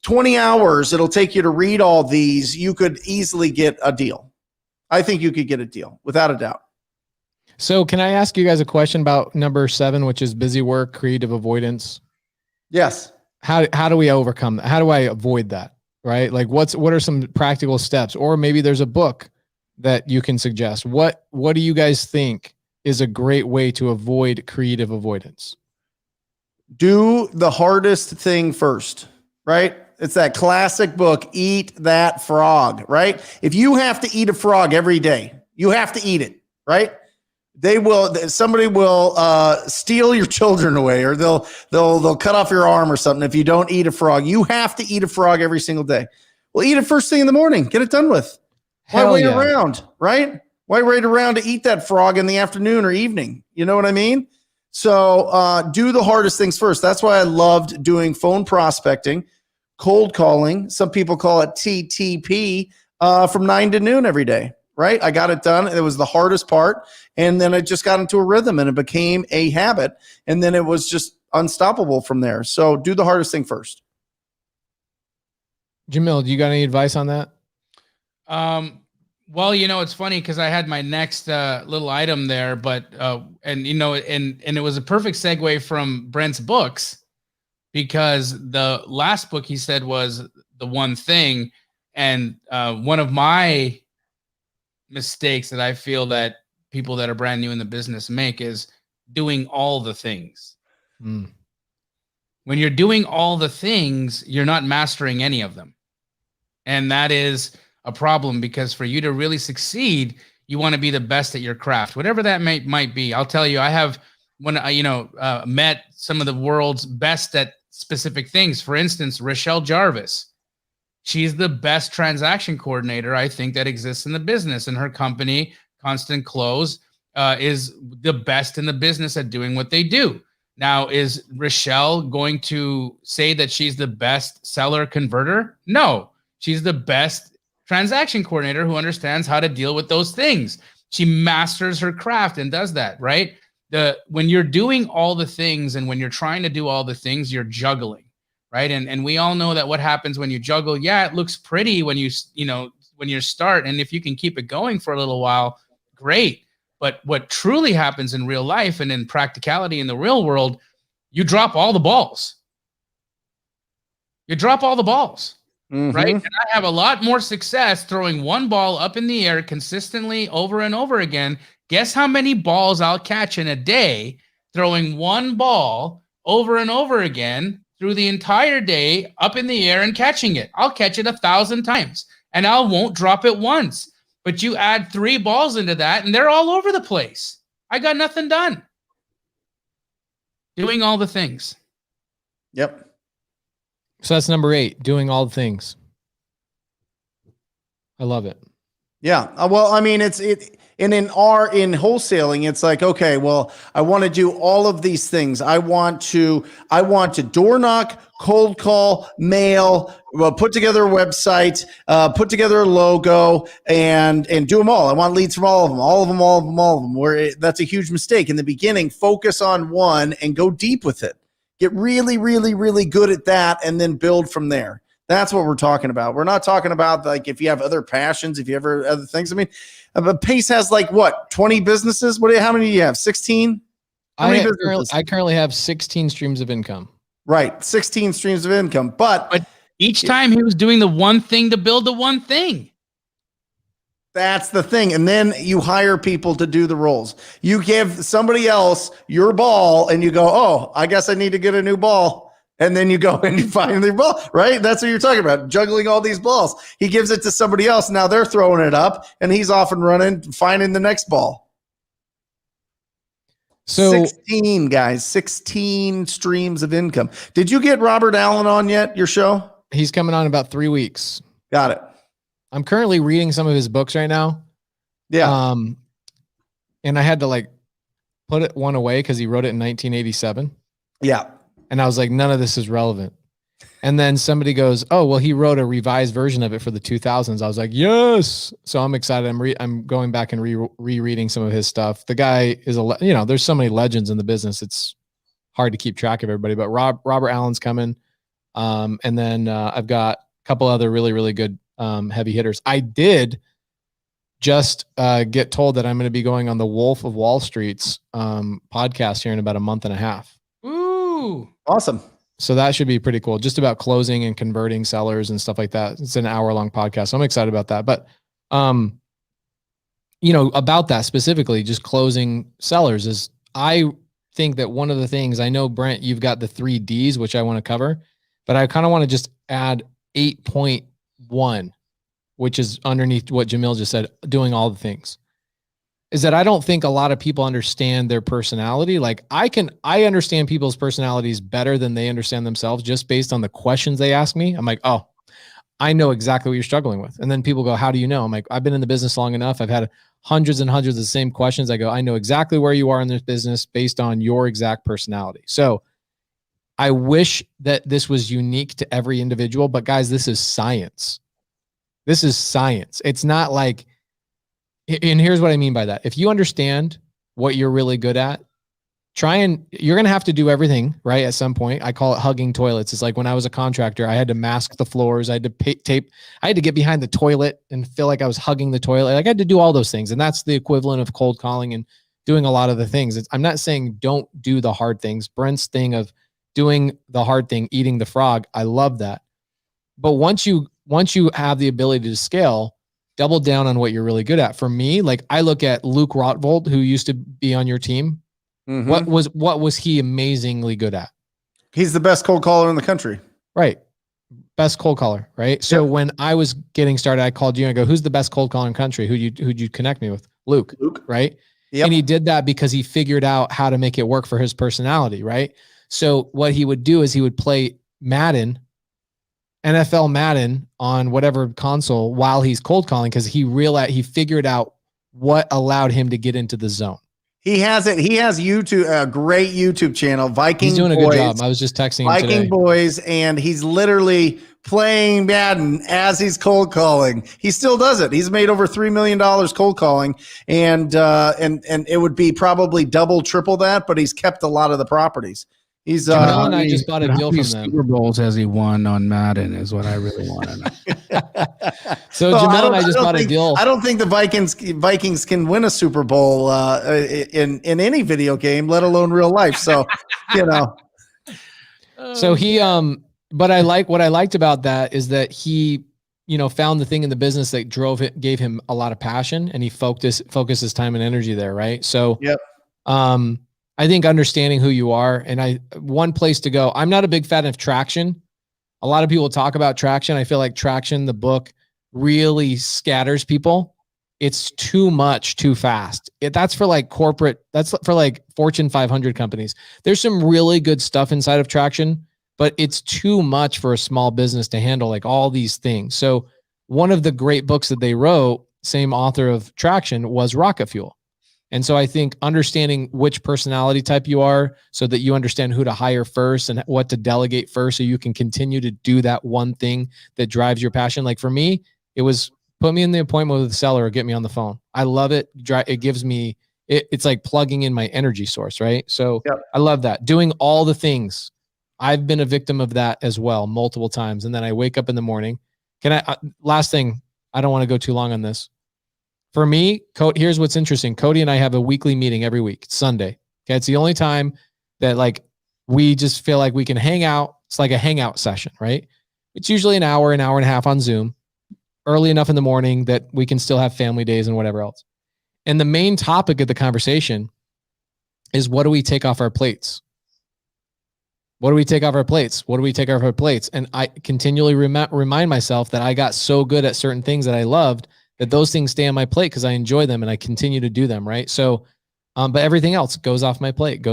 20 hours it'll take you to read all these. You could easily get a deal. I think you could get a deal without a doubt. So can I ask you guys a question about number 7, which is busy work, creative avoidance? Yes. How do we overcome that? How do I avoid that? Right? Like what are some practical steps? Or maybe there's a book that you can suggest. What do you guys think is a great way to avoid creative avoidance? Do the hardest thing first, right? It's that classic book, Eat That Frog, right? If you have to eat a frog every day, you have to eat it, right? Somebody will steal your children away, or they'll cut off your arm or something if you don't eat a frog. You have to eat a frog every single day. Well, eat it first thing in the morning. Get it done with. Why wait around, right? Why wait around to eat that frog in the afternoon or evening? You know what I mean? So do the hardest things first. That's why I loved doing phone prospecting, cold calling. Some people call it TTP from 9 to noon every day. Right? I got it done. It was the hardest part. And then I just got into a rhythm and it became a habit. And then it was just unstoppable from there. So do the hardest thing first. Jamil, do you got any advice on that? Well, it's funny because I had my next little item there, but and it was a perfect segue from Brent's books, because the last book he said was The One Thing. And one of my mistakes that I feel that people that are brand new in the business make is doing all the things. When you're doing all the things, you're not mastering any of them. And that is a problem, because for you to really succeed, you want to be the best at your craft, whatever that might be. I'll tell you, I have met some of the world's best at specific things. For instance, Rochelle Jarvis. She's the best transaction coordinator, I think, that exists in the business. And her company, Constant Close, is the best in the business at doing what they do. Now, is Rochelle going to say that she's the best seller converter? No, she's the best transaction coordinator who understands how to deal with those things. She masters her craft and does that, right? When you're doing all the things and when you're trying to do all the things, you're juggling. Right. And we all know that what happens when you juggle. Yeah, it looks pretty when you start. And if you can keep it going for a little while, great. But what truly happens in real life and in practicality in the real world, you drop all the balls. Right. And I have a lot more success throwing one ball up in the air consistently over and over again. Guess how many balls I'll catch in a day throwing one ball over and over again through the entire day up in the air and catching it. I'll catch it 1,000 times and I won't drop it once. But you add 3 balls into that and they're all over the place. I got nothing done. Doing all the things. Yep. So that's number 8, doing all the things. I love it. Yeah. Well, I mean, and in wholesaling, it's like, okay, well, I want to do all of these things. I want to door knock, cold call, mail, put together a website, put together a logo, and do them all. I want leads from all of them. That's a huge mistake in the beginning. Focus on one and go deep with it. Get really, really, really good at that, and then build from there. That's what we're talking about. We're not talking about like if you have other passions, if you have other things. I mean, Pace has like what, 20 businesses? How many do you have? 16? I currently have 16 streams of income. Right, 16 streams of income. But each time he was doing the one thing to build the one thing. That's the thing. And then you hire people to do the roles. You give somebody else your ball and you go, oh, I guess I need to get a new ball. And then you go and you find the ball, right? That's what you're talking about, juggling all these balls. He gives it to somebody else. Now they're throwing it up and he's off and running, finding the next ball. So 16 guys, 16 streams of income. Did you get Robert Allen on yet, your show? He's coming on in about 3 weeks. Got it. I'm currently reading some of his books right now. Yeah. And I had to like put one away because he wrote it in 1987. Yeah. And I was like, none of this is relevant. And then somebody goes, oh, well, he wrote a revised version of it for the 2000s. I was like, yes. So I'm excited. I'm going back and rereading some of his stuff. The guy is there's so many legends in the business. It's hard to keep track of everybody, but Robert Allen's coming. And then I've got a couple other really, really good heavy hitters. I did just get told that I'm going to be going on the Wolf of Wall Street's podcast here in about a month and a half. Ooh, awesome. So that should be pretty cool. Just about closing and converting sellers and stuff like that. It's an hour-long podcast. So I'm excited about that. But, about that specifically, just closing sellers is, I think that one of the things, I know, Brent, you've got the 3 Ds, which I want to cover, but I kind of want to just add 8.1, which is underneath what Jamil just said, doing all the things. Is that I don't think a lot of people understand their personality. Like I understand people's personalities better than they understand themselves just based on the questions they ask me. I'm like, oh, I know exactly what you're struggling with. And then people go, how do you know? I'm like, I've been in the business long enough. I've had hundreds and hundreds of the same questions. I go, I know exactly where you are in this business based on your exact personality. So I wish that this was unique to every individual, but guys, this is science. This is science. It's not like, and here's what I mean by that. If you understand what you're really good at, you're going to have to do everything, right? At some point, I call it hugging toilets. It's like when I was a contractor, I had to mask the floors. I had to tape. I had to get behind the toilet and feel like I was hugging the toilet. Like I had to do all those things. And that's the equivalent of cold calling and doing a lot of the things. I'm not saying don't do the hard things. Brent's thing of doing the hard thing, eating the frog, I love that. But once you have the ability to scale, double down on what you're really good at. For me, like I look at Luke Rotvold, who used to be on your team. Mm-hmm. What was he amazingly good at? He's the best cold caller in the country. Right. Best cold caller. Right. So when I was getting started, I called you and I go, who's the best cold caller in the country? Who'd you connect me with? Luke. Right. Yep. And he did that because he figured out how to make it work for his personality. Right. So what he would do is he would play Madden, NFL Madden on whatever console while he's cold calling, because he figured out what allowed him to get into the zone. He has YouTube, a great YouTube channel, Viking Boys. He's doing a good job. I was just texting him today. Viking Boys, and he's literally playing Madden as he's cold calling. He still does it. He's made over $3 million cold calling, and it would be probably double, triple that, but he's kept a lot of the properties. He's Jamil and I just bought a deal from them. Super Bowls has he won on Madden is what I really want to know. So Jamil and I just bought a deal. I don't think the Vikings can win a Super Bowl in any video game, let alone real life. So, So he but what I liked about that is that he, found the thing in the business that gave him a lot of passion, and he focused his time and energy there, right? So yep. I think understanding who you are, and one place to go. I'm not a big fan of Traction. A lot of people talk about Traction. I feel like Traction, the book, really scatters people. it's too much too fast. That's for like corporate, that's for like Fortune 500 companies. There's some really good stuff inside of Traction, but it's too much for a small business to handle like all these things. So one of the great books that they wrote, same author of Traction, was Rocket Fuel. And so I think understanding which personality type you are so that you understand who to hire first and what to delegate first so you can continue to do that one thing that drives your passion. Like for me, it was put me in the appointment with the seller or get me on the phone. I love it. It gives me, it's like plugging in my energy source, right? So yep. I love that. Doing all the things. I've been a victim of that as well multiple times. And then I wake up in the morning. Last thing, I don't want to go too long on this. For me, here's what's interesting. Cody and I have a weekly meeting every week. It's Sunday. Okay. It's the only time that like we just feel like we can hang out. It's like a hangout session, right? It's usually an hour and a half on Zoom, early enough in the morning that we can still have family days and whatever else. And the main topic of the conversation is, what do we take off our plates? What do we take off our plates? What do we take off our plates? And I continually remind myself that I got so good at certain things that I loved that those things stay on my plate because I enjoy them and I continue to do them, right? So, but everything else goes off my plate,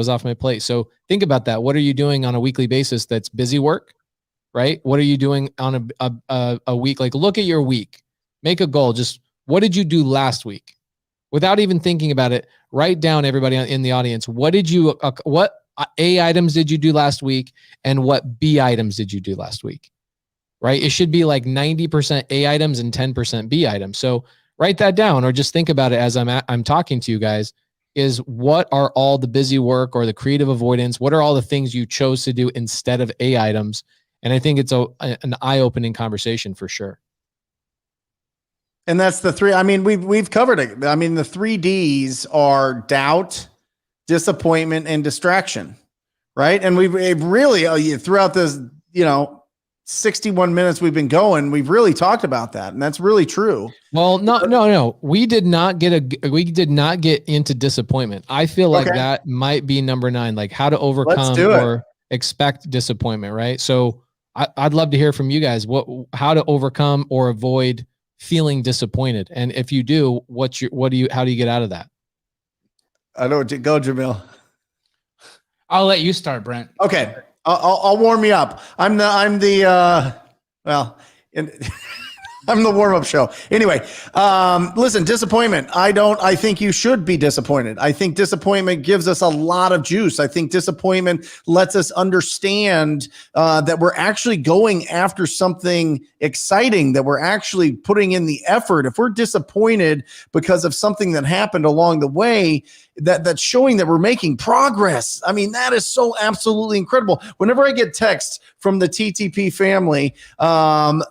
So think about that. What are you doing on a weekly basis that's busy work, right? What are you doing on a week? Like look at your week, make a goal. Just what did you do last week? Without even thinking about it, write down, everybody in the audience, what A items did you do last week and what B items did you do last week? Right? It should be like 90% A items and 10% B items. So write that down or just think about it as I'm talking to you guys, is what are all the busy work or the creative avoidance? What are all the things you chose to do instead of A items? And I think it's an eye-opening conversation for sure. And that's the three. I mean, we've covered it. I mean, the 3 Ds are doubt, disappointment, and distraction, right? And we've really throughout this, 61 minutes we've been going, we've really talked about that, and that's really true. Well, no. We did not get into disappointment. I feel like that might be number 9, like how to overcome or expect disappointment, right? So I'd love to hear from you guys how to overcome or avoid feeling disappointed, and if you do, how do you get out of that? I know. Go, Jamil. I'll let you start, Brent. Okay. I'll warm you up. I'm the warm-up show. Anyway, listen, disappointment. I think you should be disappointed. I think disappointment gives us a lot of juice. I think disappointment lets us understand that we're actually going after something exciting, that we're actually putting in the effort. If we're disappointed because of something that happened along the way, that's showing that we're making progress. I mean, that is so absolutely incredible. Whenever I get texts from the TTP family, and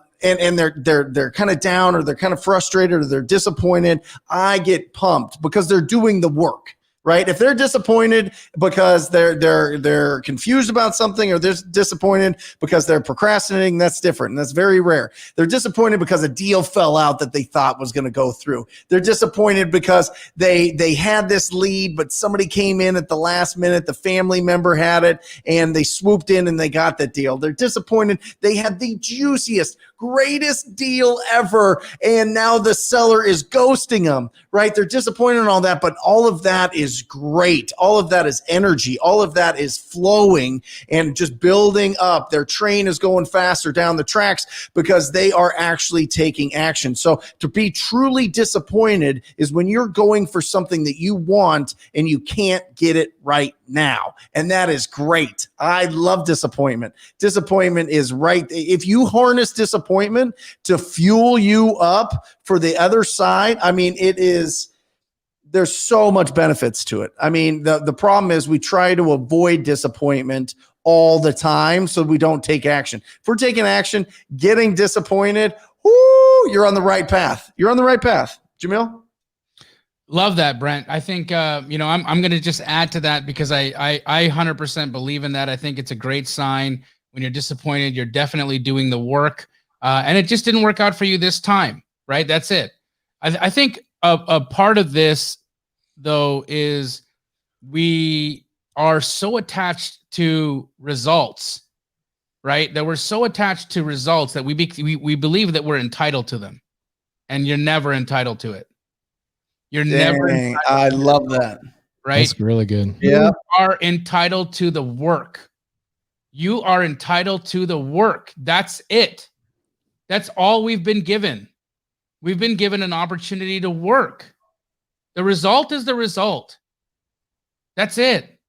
they're kind of down or they're kind of frustrated or they're disappointed, I get pumped because they're doing the work. Right? If they're disappointed because they're confused about something, or they're disappointed because they're procrastinating, that's different. And that's very rare. They're disappointed because a deal fell out that they thought was going to go through. They're disappointed because they had this lead, but somebody came in at the last minute. The family member had it and they swooped in and they got that deal. They're disappointed. They had the juiciest, greatest deal ever, and now the seller is ghosting them, right? They're disappointed in all that, but all of that is great. All of that is energy. All of that is flowing and just building up. Their train is going faster down the tracks because they are actually taking action. So to be truly disappointed is when you're going for something that you want and you can't get it right now. And that is great. I love disappointment. Disappointment is right. If you harness disappointment to fuel you up for the other side, I mean, there's so much benefits to it. I mean, the problem is we try to avoid disappointment all the time so we don't take action. If we're taking action, getting disappointed, you're on the right path. You're on the right path. Jamil? Love that, Brent. I think, I'm going to just add to that because I 100% believe in that. I think it's a great sign. When you're disappointed, you're definitely doing the work. And it just didn't work out for you this time, right? That's it. I think a part of this, though, is we are so attached to results, right? That we're so attached to results that we believe that we're entitled to them. And you're never entitled to it. You're never Dang, I love that. right. That's really good. Yeah. You are entitled to the work. You are entitled to the work. That's it. That's all we've been given. We've been given an opportunity to work. The result is the result. That's it.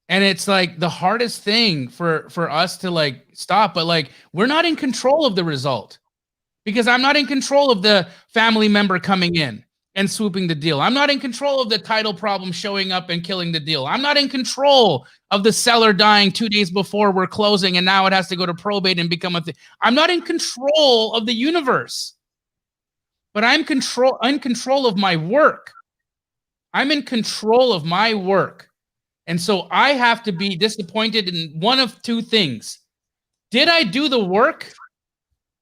And it's like the hardest thing for us to like stop, but like we're not in control of the result because I'm not in control of the family member coming in and swooping the deal. I'm not in control of the title problem showing up and killing the deal. I'm not in control of the seller dying 2 days before we're closing and now it has to go to probate and become a thing. I'm not in control of the universe, but I'm in control of my work. I'm in control of my work. And so I have to be disappointed in one of two things. Did I do the work?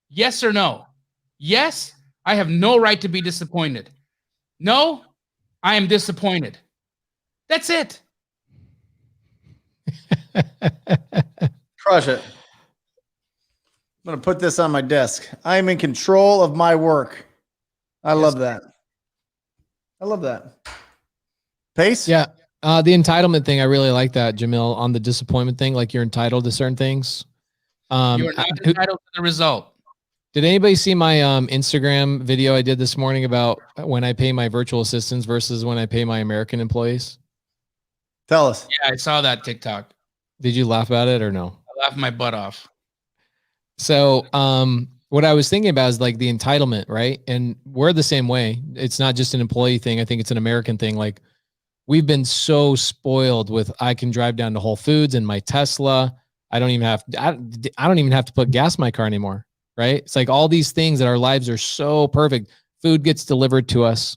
Yes or no? Yes, I have no right to be disappointed. No, I am disappointed. That's it. Crush it. I'm going to put this on my desk. I am in control of my work. I love that. I love that. Pace? Yeah. The entitlement thing, I really like that, Jamil, on the disappointment thing. Like you're entitled to certain things. You are not entitled to the result. Did anybody see my Instagram video I did this morning about when I pay my virtual assistants versus when I pay my American employees? Tell us. Yeah, I saw that TikTok. Did you laugh about it or no? I laughed my butt off. So what I was thinking about is like the entitlement, right? And we're the same way. It's not just an employee thing. I think it's an American thing. Like we've been so spoiled with I can drive down to Whole Foods in my Tesla. I don't even have to put gas in my car anymore, right? It's like all these things that our lives are so perfect. Food gets delivered to us,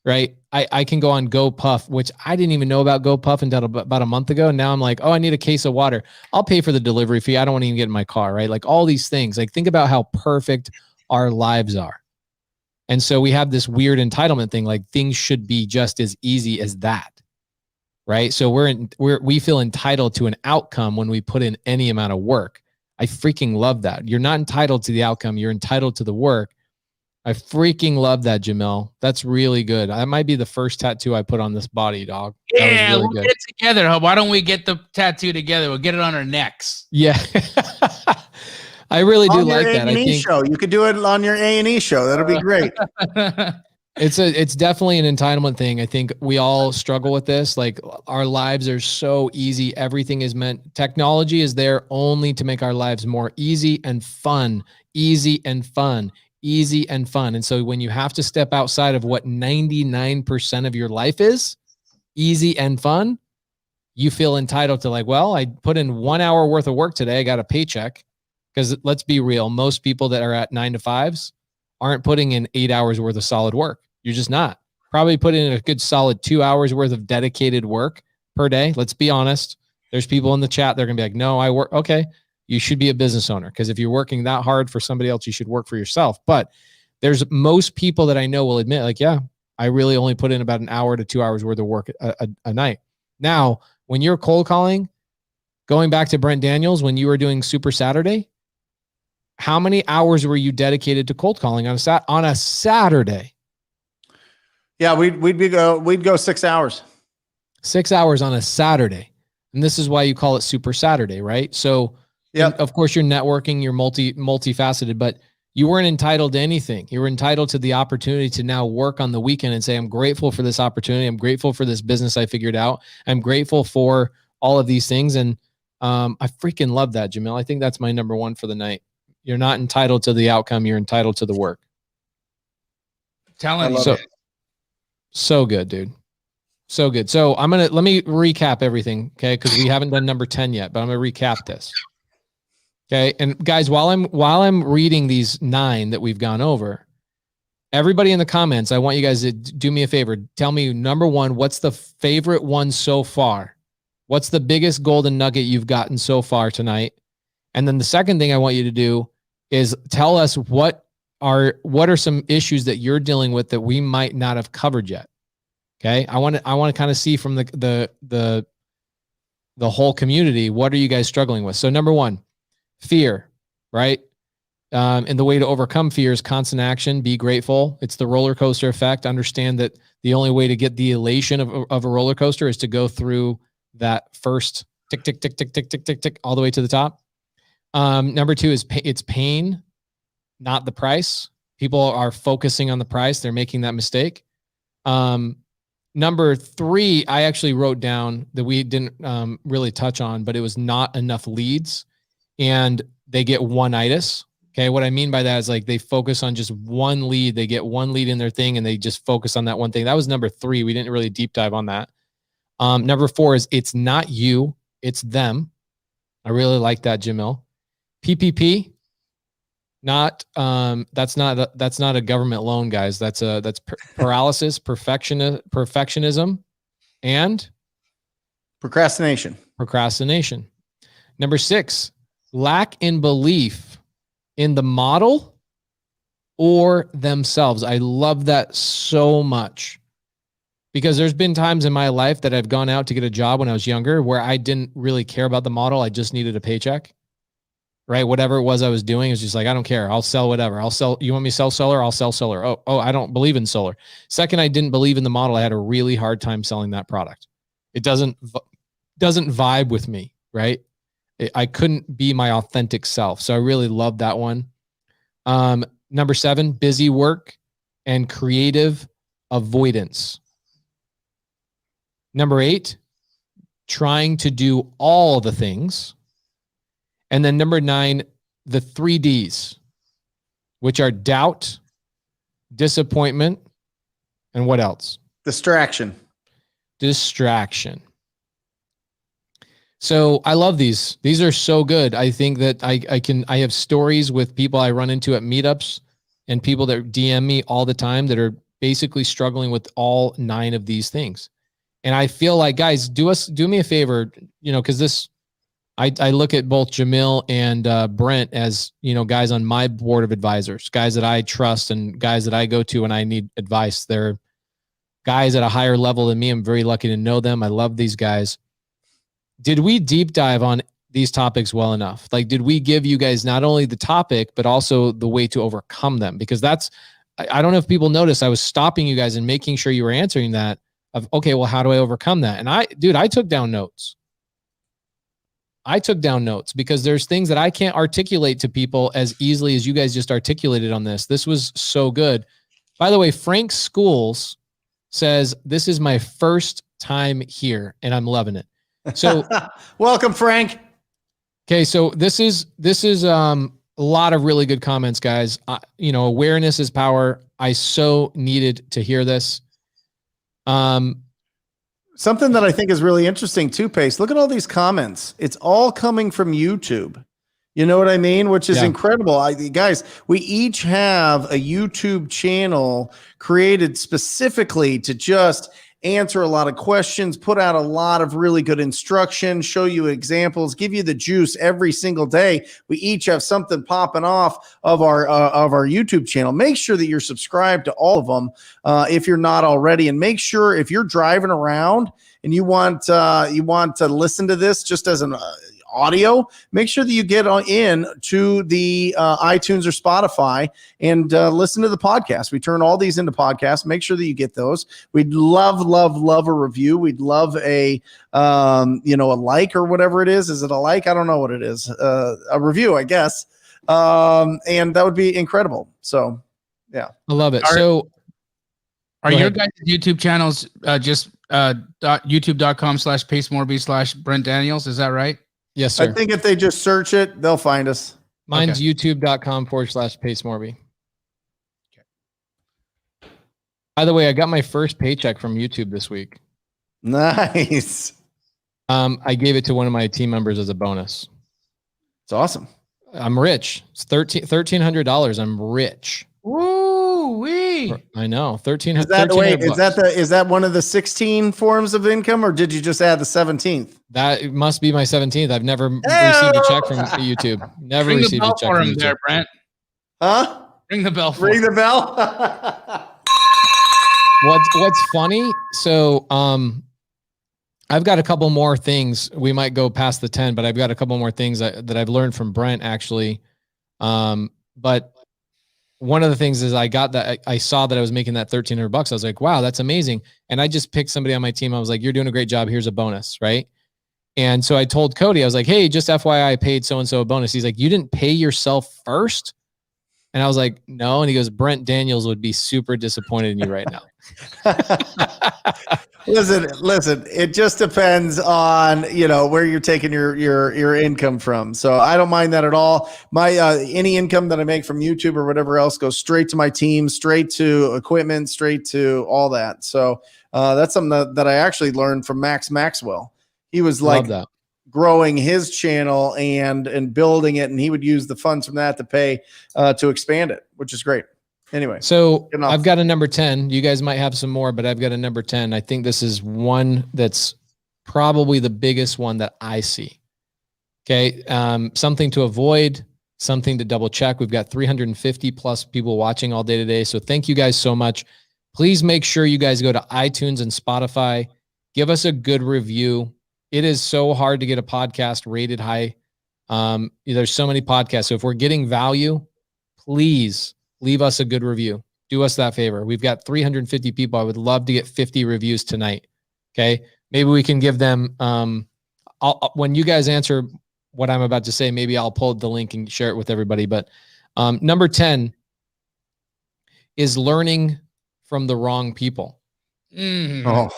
right? I can go on GoPuff, which I didn't even know about GoPuff until about a month ago. Now I'm like, oh, I need a case of water. I'll pay for the delivery fee. I don't want to even get in my car, right? Like all these things. Like think about how perfect our lives are. And so we have this weird entitlement thing, like things should be just as easy as that, right? So we feel entitled to an outcome when we put in any amount of work. I freaking love that. You're not entitled to the outcome. You're entitled to the work. I freaking love that, Jamil. That's really good. That might be the first tattoo I put on this body, dog. Yeah, really we'll good. get it together. Why don't we get the tattoo together? We'll get it on our necks. Yeah. I really do On your like that. I A&E think show. You could do it on your A&E show. That'll be great. it's definitely an entitlement thing. I think we all struggle with this. Like our lives are so easy. Everything is meant. Technology is there only to make our lives more easy and fun, easy and fun, easy and fun. And so when you have to step outside of what 99% of your life is, easy and fun, you feel entitled to like, well, I put in 1 hour worth of work today. I got a paycheck. Because let's be real, most people that are at 9 to 5s aren't putting in 8 hours worth of solid work. You're just not. Probably put in a good solid 2 hours worth of dedicated work per day. Let's be honest. There's people in the chat. They're going to be like, no, I work. Okay. You should be a business owner. Because if you're working that hard for somebody else, you should work for yourself. But there's most people that I know will admit like, yeah, I really only put in about 1 hour to 2 hours worth of work a night. Now, when you're cold calling, going back to Brent Daniels, when you were doing Super Saturday, how many hours were you dedicated to cold calling on a Saturday? Yeah, we'd go 6 hours. 6 hours on a Saturday. And this is why you call it Super Saturday, right? So yeah, of course you're networking, you're multifaceted, but you weren't entitled to anything. You were entitled to the opportunity to now work on the weekend and say, I'm grateful for this opportunity. I'm grateful for this business I figured out. I'm grateful for all of these things. And I freaking love that, Jamil. I think that's my number one for the night. You're not entitled to the outcome. You're entitled to the work. Telling you. So good, dude. So good. So let me recap everything. Okay. Cause we haven't done number 10 yet, but I'm going to recap this. Okay. And guys, while I'm reading these 9 that we've gone over, everybody in the comments, I want you guys to do me a favor. Tell me, number 1, what's the favorite one so far? What's the biggest golden nugget you've gotten so far tonight? And then the second thing I want you to do is tell us what are some issues that you're dealing with that we might not have covered yet. Okay. I want to kind of see from the whole community, what are you guys struggling with? So number 1, fear, right? And the way to overcome fear is constant action. Be grateful. It's the roller coaster effect. Understand that the only way to get the elation of a roller coaster is to go through that first tick, tick, tick, tick, tick, tick, tick, tick, all the way to the top. Number two is it's pain, not the price. People are focusing on the price. They're making that mistake. Number three, I actually wrote down that we didn't really touch on, but it was not enough leads and they get one-itis. Okay. What I mean by that is like they focus on just one lead. They get one lead in their thing and they just focus on that one thing. That was number three. We didn't really deep dive on that. Number four is it's not you, it's them. I really like that, Jamil. PPP, that's not a government loan, guys. That's paralysis, perfectionism, and procrastination. Number six, lack in belief in the model or themselves. I love that so much because there's been times in my life that I've gone out to get a job when I was younger where I didn't really care about the model. I just needed a paycheck, right? Whatever it was I was doing is just like, I don't care. I'll sell whatever. I'll sell. You want me to sell solar? I'll sell solar. Oh, I don't believe in solar. Second, I didn't believe in the model. I had a really hard time selling that product. It doesn't vibe with me, right? I couldn't be my authentic self. So I really love that one. Number seven, busy work and creative avoidance. Number eight, trying to do all the things. And then number nine, the 3 Ds, which are doubt, disappointment, and what else? Distraction. So I love these. These are so good. I think that I have stories with people I run into at meetups and people that DM me all the time that are basically struggling with all 9 of these things. And I feel like, guys, do me a favor, because I look at both Jamil and Brent as, guys on my board of advisors, guys that I trust and guys that I go to when I need advice. They're guys at a higher level than me. I'm very lucky to know them. I love these guys. Did we deep dive on these topics well enough? Like, did we give you guys not only the topic, but also the way to overcome them? Because I don't know if people noticed, I was stopping you guys and making sure you were answering that of, okay, well, how do I overcome that? And I took down notes. Because there's things that I can't articulate to people as easily as you guys just articulated on this. This was so good. By the way, Frank Schools says, this is my first time here and I'm loving it. So welcome, Frank. Okay. So this is a lot of really good comments, guys. Awareness is power. I so needed to hear this. Something that I think is really interesting too, Pace. Look at all these comments. It's all coming from YouTube. You know what I mean? Which is incredible. Guys, we each have a YouTube channel created specifically to just answer a lot of questions, put out a lot of really good instruction, show you examples, give you the juice every single day. We each have something popping off of our YouTube channel. Make sure that you're subscribed to all of them if you're not already, and make sure if you're driving around and you want to listen to this just as an audio, make sure that you get in to the iTunes or Spotify and listen to the podcast. We turn all these into podcasts. Make sure that you get those. We'd love a review. We'd love a like or whatever it is. Is it a like? I don't know what it is. A review, I guess. And that would be incredible. So yeah. I love it. Are your guys' YouTube channels just youtube.com/PaceMorby/Brent Daniels? Is that right? Yes, sir. I think if they just search it, they'll find us. Mine's youtube.com/PaceMorby. Okay. By the way, I got my first paycheck from YouTube this week. Nice. I gave it to one of my team members as a bonus. It's awesome. I'm rich. It's $1,300. I'm rich. Woo-wee. I know. $1,300. Is that one of the 16 forms of income, or did you just add the 17th? That must be my 17th. I've never received a check from YouTube. Never Ring received the bell a check for from him YouTube. there, Brent. Huh? Ring the bell. Ring the bell. What's funny? So, I've got a couple more things. We might go past the 10, but I've got a couple more things that I've learned from Brent actually, But one of the things is I saw that I was making that $1,300. I was like, wow, that's amazing. And I just picked somebody on my team. I was like, you're doing a great job. Here's a bonus. Right. And so I told Cody, I was like, hey, just FYI, I paid so-and-so a bonus. He's like, you didn't pay yourself first? And I was like, no. And he goes, Brent Daniels would be super disappointed in you right now. Listen, it just depends on, where you're taking your income from. So I don't mind that at all. My, any income that I make from YouTube or whatever else goes straight to my team, straight to equipment, straight to all that. So, that's something that I actually learned from Max Maxwell. He was like growing his channel and building it, and he would use the funds from that to pay to expand it, which is great. Anyway, so I've got a number 10. You guys might have some more, but I've got a number 10. I think this is one that's probably the biggest one that I see. Okay. Something to avoid, something to double check. We've got 350 plus people watching all day today. So thank you guys so much. Please make sure you guys go to iTunes and Spotify. Give us a good review. It is so hard to get a podcast rated high. There's so many podcasts. So if we're getting value, please leave us a good review. Do us that favor. We've got 350 people. I would love to get 50 reviews tonight. Okay. Maybe we can give them, when you guys answer what I'm about to say, maybe I'll pull the link and share it with everybody. But number 10 is learning from the wrong people. Oh.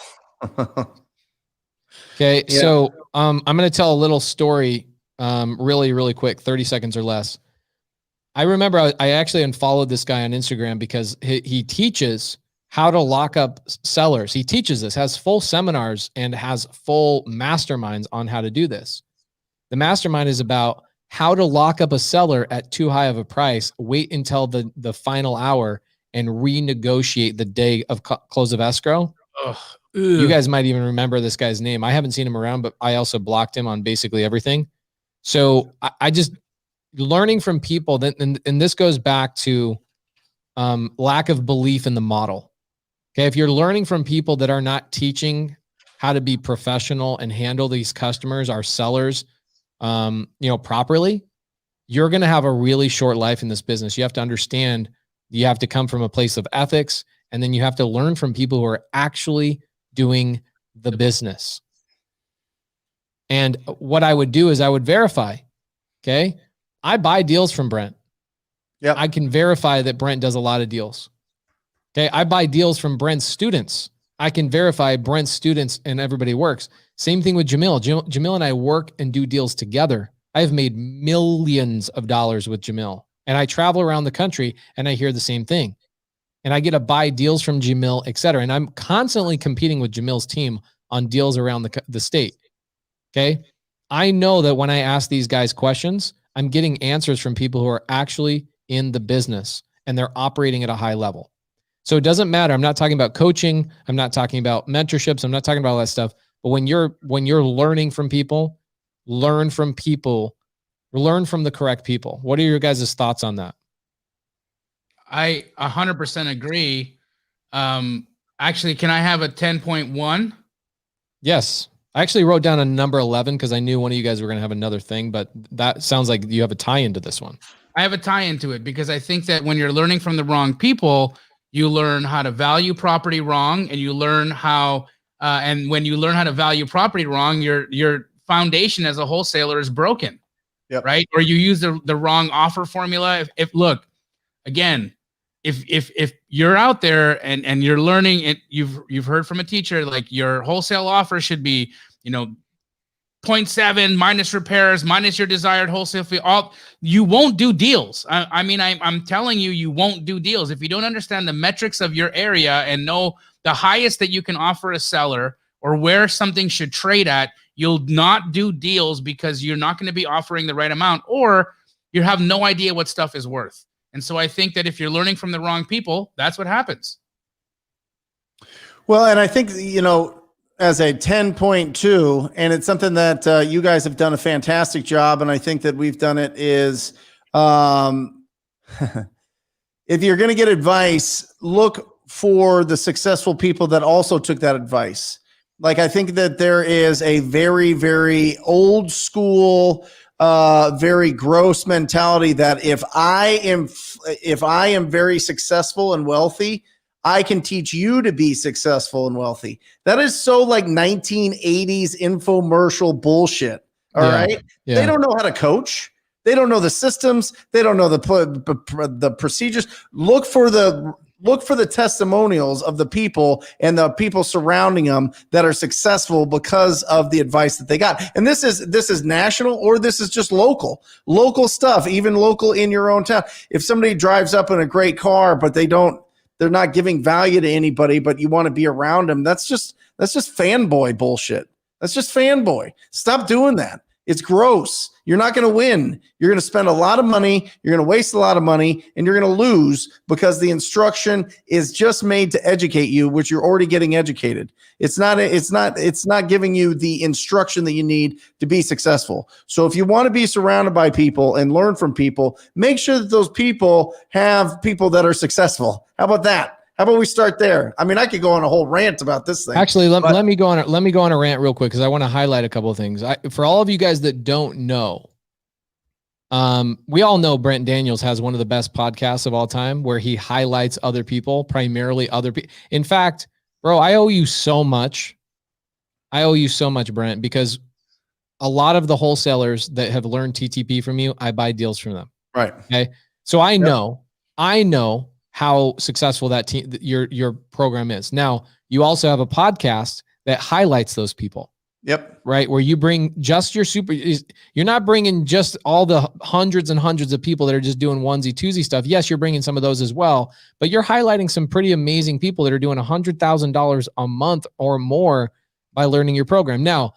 Okay. Yeah. So I'm going to tell a little story really, really quick, 30 seconds or less. I remember I actually unfollowed this guy on Instagram because he teaches how to lock up sellers. He teaches this, has full seminars and has full masterminds on how to do this. The mastermind is about how to lock up a seller at too high of a price, wait until the final hour and renegotiate the day of close of escrow. Ugh. You guys might even remember this guy's name. I haven't seen him around, but I also blocked him on basically everything. So I just learning from people that, and this goes back to lack of belief in the model. Okay. If you're learning from people that are not teaching how to be professional and handle these customers, our sellers, properly, you're going to have a really short life in this business. You have to understand, you have to come from a place of ethics, and then you have to learn from people who are actually doing the business. And what I would do is I would verify. Okay. I buy deals from Brent. Yeah. I can verify that Brent does a lot of deals. Okay. I buy deals from Brent's students. I can verify Brent's students and everybody works. Same thing with Jamil. Jamil and I work and do deals together. I've made millions of dollars with Jamil, and I travel around the country and I hear the same thing. And I get to buy deals from Jamil, et cetera. And I'm constantly competing with Jamil's team on deals around the state. Okay. I know that when I ask these guys questions, I'm getting answers from people who are actually in the business and they're operating at a high level. So it doesn't matter. I'm not talking about coaching. I'm not talking about mentorships. I'm not talking about all that stuff. But when you're learning from people, learn from the correct people. What are your guys' thoughts on that? I 100% agree. Actually, can I have a 10.1? Yes. I actually wrote down a number 11 because I knew one of you guys were going to have another thing, but that sounds like you have a tie into this one. I have a tie into it because I think that when you're learning from the wrong people, you learn how to value property wrong, and you learn how, and when you learn how to value property wrong, your foundation as a wholesaler is broken. Yep. Right? Or you use the wrong offer formula. If look, again, if you're out there and you're learning it, you've heard from a teacher, like your wholesale offer should be, 0.7 minus repairs, minus your desired wholesale fee. You won't do deals. I'm telling you, you won't do deals. If you don't understand the metrics of your area and know the highest that you can offer a seller or where something should trade at, you'll not do deals because you're not going to be offering the right amount, or you have no idea what stuff is worth. And so I think that if you're learning from the wrong people, that's what happens. Well, and I think, as a 10.2, and it's something that you guys have done a fantastic job, and I think that we've done it, is if you're going to get advice, look for the successful people that also took that advice. Like, I think that there is a very, very old school very gross mentality that if I am very successful and wealthy, I can teach you to be successful and wealthy. That is so like 1980s infomercial bullshit. All right. Yeah. They don't know how to coach. They don't know the systems. They don't know the procedures. Look for the testimonials of the people and the people surrounding them that are successful because of the advice that they got. And this is national, or this is just local stuff, even local in your own town. If somebody drives up in a great car, but they're not giving value to anybody, but you want to be around them, that's just fanboy bullshit. That's just fanboy. Stop doing that. It's gross. You're not going to win. You're going to spend a lot of money. You're going to waste a lot of money, and you're going to lose because the instruction is just made to educate you, which you're already getting educated. It's not giving you the instruction that you need to be successful. So if you want to be surrounded by people and learn from people, make sure that those people have people that are successful. How about that? How about we start there? I mean, I could go on a whole rant about this thing. Actually, let me go on a rant real quick because I want to highlight a couple of things. For all of you guys that don't know, we all know Brent Daniels has one of the best podcasts of all time where he highlights other people, primarily other people. In fact, bro, I owe you so much. Brent, because a lot of the wholesalers that have learned TTP from you, I buy deals from them. Right. Okay. So I know how successful that team, your program is. Now, you also have a podcast that highlights those people. Yep. Right. Where you bring just you're not bringing just all the hundreds and hundreds of people that are just doing onesie twosie stuff. Yes, you're bringing some of those as well, but you're highlighting some pretty amazing people that are doing $100,000 a month or more by learning your program. Now,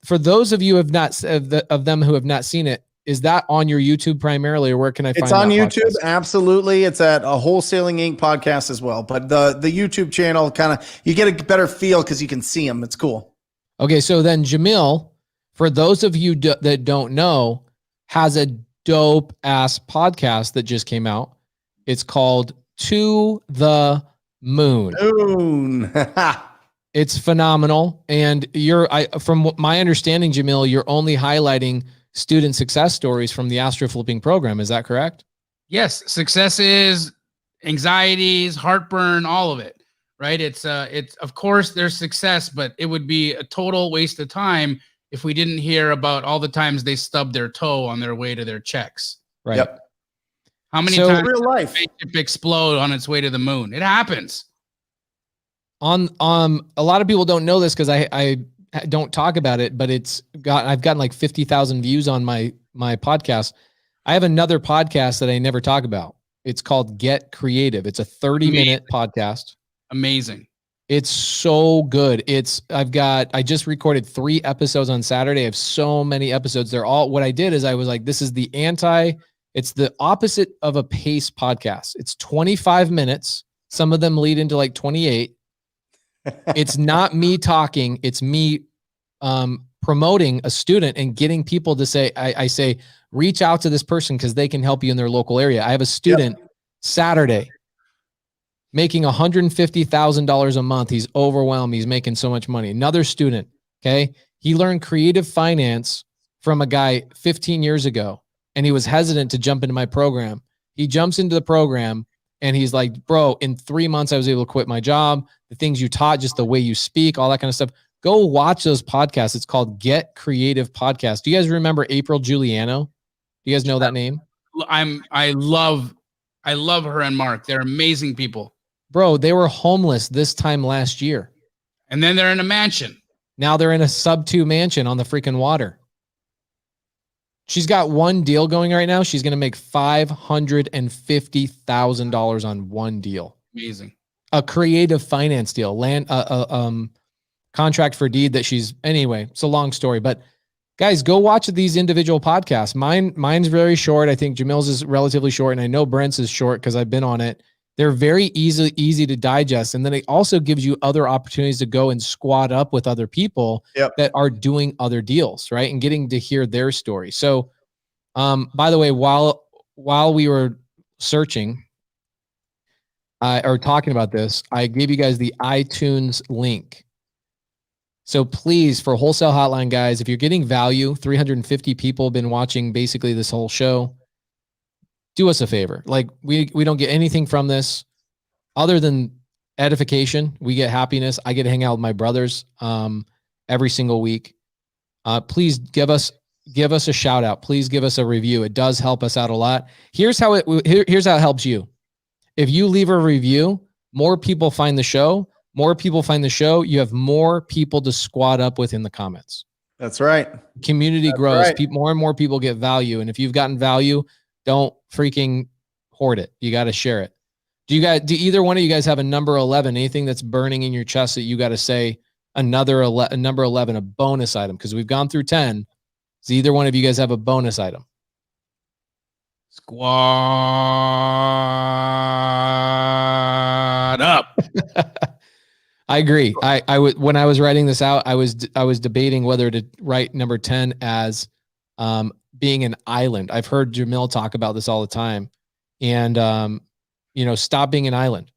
for those of you of them who have not seen it, is that on your YouTube primarily, or where can I find it? It's on YouTube. Podcast? Absolutely. It's at a Wholesaling Inc. podcast as well. But the YouTube channel, you get a better feel because you can see them. It's cool. Okay. So then Jamil, for those of you that don't know, has a dope ass podcast that just came out. It's called To the Moon. It's phenomenal. And from my understanding, Jamil, you're only highlighting student success stories from the Astro Flipping program. Is that correct? Yes. Successes, anxieties, heartburn, all of it, right? It's of course there's success, but it would be a total waste of time if we didn't hear about all the times they stubbed their toe on their way to their checks. Right. Yep. How many times real life did a spaceship explode on its way to the moon? It happens. A lot of people don't know this because I don't talk about it, but I've gotten like 50,000 views on my podcast. I have another podcast that I never talk about. It's called Get Creative. It's a 30-minute podcast. Amazing. It's so good. I just recorded 3 episodes on Saturday. I have so many episodes. What I did is I was like, it's the opposite of a pace podcast. It's 25 minutes. Some of them lead into like 28. It's not me talking. It's me promoting a student and getting people to say, I say, reach out to this person because they can help you in their local area. I have a student Saturday making $150,000 a month. He's overwhelmed. He's making so much money. Another student, okay, he learned creative finance from a guy 15 years ago, and he was hesitant to jump into my program. He jumps into the program, and he's like, bro, in 3 months, I was able to quit my job. The things you taught, just the way you speak, all that kind of stuff. Go watch those podcasts. It's called Get Creative Podcast. Do you guys remember April Giuliano? Do you guys know that name? I love her and Mark. They're amazing people. Bro, they were homeless this time last year. And then they're in a mansion. Now they're in a sub-2 mansion on the freaking water. She's got one deal going right now. She's going to make $550,000 on one deal. Amazing. A creative finance deal, contract for deed that anyway, it's a long story, but guys, go watch these individual podcasts. Mine's very short. I think Jamil's is relatively short, and I know Brent's is short because I've been on it. They're very easy to digest. And then it also gives you other opportunities to go and squat up with other people that are doing other deals, right? And getting to hear their story. So, by the way, while we were searching or talking about this, I gave you guys the iTunes link. So please, for Wholesale Hotline guys, if you're getting value, 350 people have been watching basically this whole show. Do us a favor. Like we don't get anything from this other than edification. We get happiness. I get to hang out with my brothers every single week. Please give us a shout out. Please give us a review. It does help us out a lot. Here's how it helps you. If you leave a review, more people find the show. More people find the show. You have more people to squad up with in the comments. That's right. Community grows. Right. More and more people get value. And if you've gotten value, don't freaking hoard it. You got to share it. Do either one of you guys have a number 11, anything that's burning in your chest that you got to say a number 11, a bonus item? Because we've gone through 10. Does either one of you guys have a bonus item? Squad up. I agree. When I was writing this out, I was debating whether to write number 10 as being an island. I've heard Jamil talk about this all the time, and stop being an island.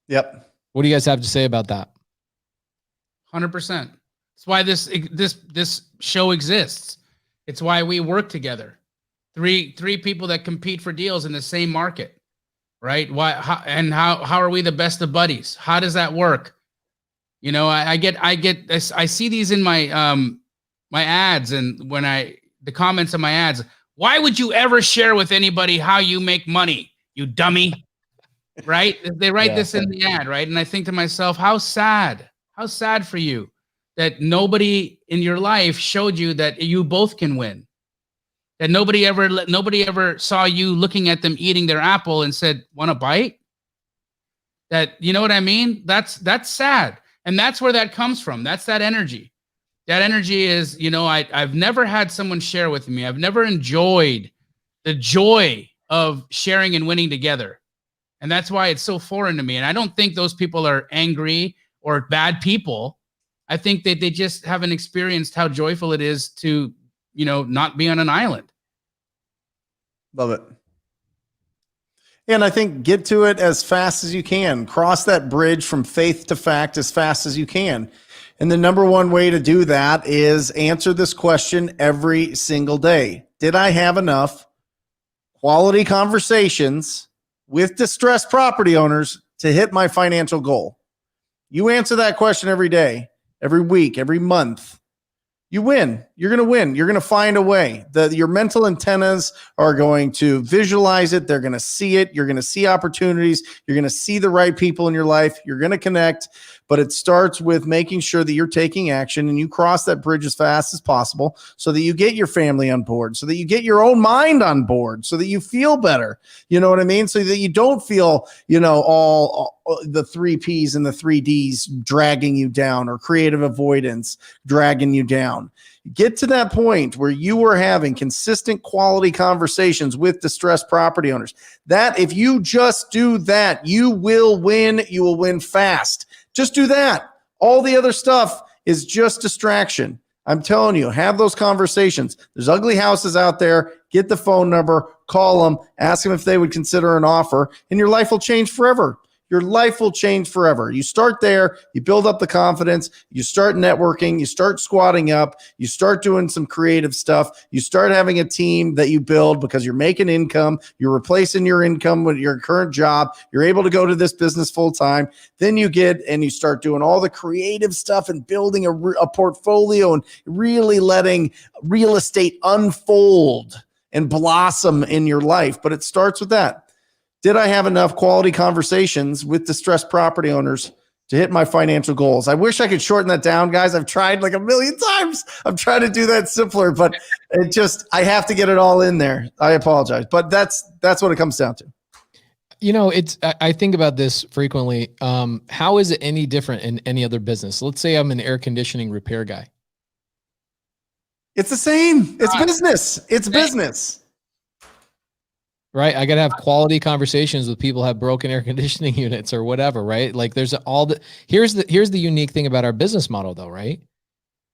Yep. What do you guys have to say about that? 100%. It's why this show exists. It's why we work together. Three people that compete for deals in the same market, right? How are we the best of buddies? How does that work? I see these in my my ads, and the comments on my ads. Why would you ever share with anybody how you make money, you dummy? Right? They write this in the ad, right? And I think to myself, how sad for you that nobody in your life showed you that you both can win. That nobody ever saw you looking at them eating their apple and said, "Want a bite?" That, you know what I mean? That's sad. And that's where that comes from. That's that energy. That energy is, I've never had someone share with me. I've never enjoyed the joy of sharing and winning together. And that's why it's so foreign to me. And I don't think those people are angry or bad people. I think that they just haven't experienced how joyful it is to, not be on an island. Love it. And I think get to it as fast as you can. Cross that bridge from faith to fact as fast as you can. And the number one way to do that is answer this question every single day. Did I have enough quality conversations with distressed property owners to hit my financial goal? You answer that question every day, every week, every month. You win. You're going to win. You're going to find a way. Your mental antennas are going to visualize it. They're going to see it. You're going to see opportunities. You're going to see the right people in your life. You're going to connect. But it starts with making sure that you're taking action and you cross that bridge as fast as possible so that you get your family on board, so that you get your own mind on board, so that you feel better. You know what I mean? So that you don't feel, all the 3 Ps and the 3 Ds dragging you down, or creative avoidance dragging you down. Get to that point where you are having consistent quality conversations with distressed property owners. That if you just do that, you will win. You will win fast. Just do that. All the other stuff is just distraction. I'm telling you, have those conversations. There's ugly houses out there. Get the phone number, call them, ask them if they would consider an offer, and your life will change forever. Your life will change forever. You start there, you build up the confidence, you start networking, you start squatting up, you start doing some creative stuff, you start having a team that you build because you're making income, you're replacing your income with your current job, you're able to go to this business full time. Then you get and you start doing all the creative stuff and building a portfolio and really letting real estate unfold and blossom in your life. But it starts with that. Did I have enough quality conversations with distressed property owners to hit my financial goals? I wish I could shorten that down, guys. I've tried like a million times. I'm trying to do that simpler, but I have to get it all in there. I apologize, but that's what it comes down to. I think about this frequently. How is it any different in any other business? Let's say I'm an air conditioning repair guy. It's the same. It's business. It's business. Right. I got to have quality conversations with people who have broken air conditioning units or whatever. Right. Like here's the unique thing about our business model though. Right.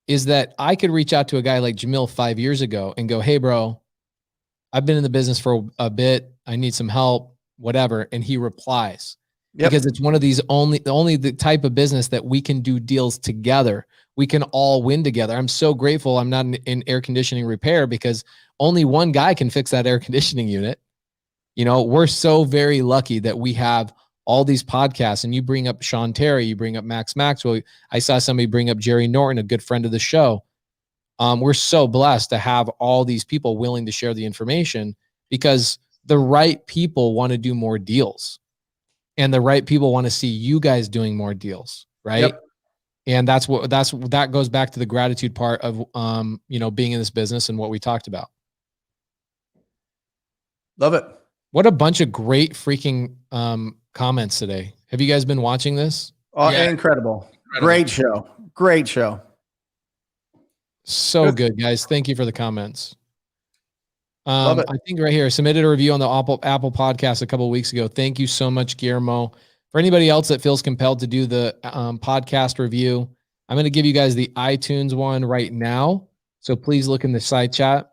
Is that I could reach out to a guy like Jamil 5 years ago and go, "Hey bro, I've been in the business for a bit. I need some help, whatever." And he replies. because it's one of these only the type of business that we can do deals together. We can all win together. I'm so grateful I'm not in air conditioning repair, because only one guy can fix that air conditioning unit. You know, we're so very lucky that we have all these podcasts, and you bring up Sean Terry, you bring up Max Maxwell. I saw somebody bring up Jerry Norton, a good friend of the show. We're so blessed to have all these people willing to share the information, because the right people want to do more deals, and the right people want to see you guys doing more deals. Right. Yep. And that goes back to the gratitude part of, being in this business and what we talked about. Love it. What a bunch of great freaking comments today. Have you guys been watching this? Oh, yeah. Incredible. Great show. Great show. So good, guys. Thank you for the comments. I think right here, submitted a review on the Apple podcast a couple of weeks ago. Thank you so much, Guillermo. For anybody else that feels compelled to do the podcast review, I'm going to give you guys the iTunes one right now. So please look in the side chat.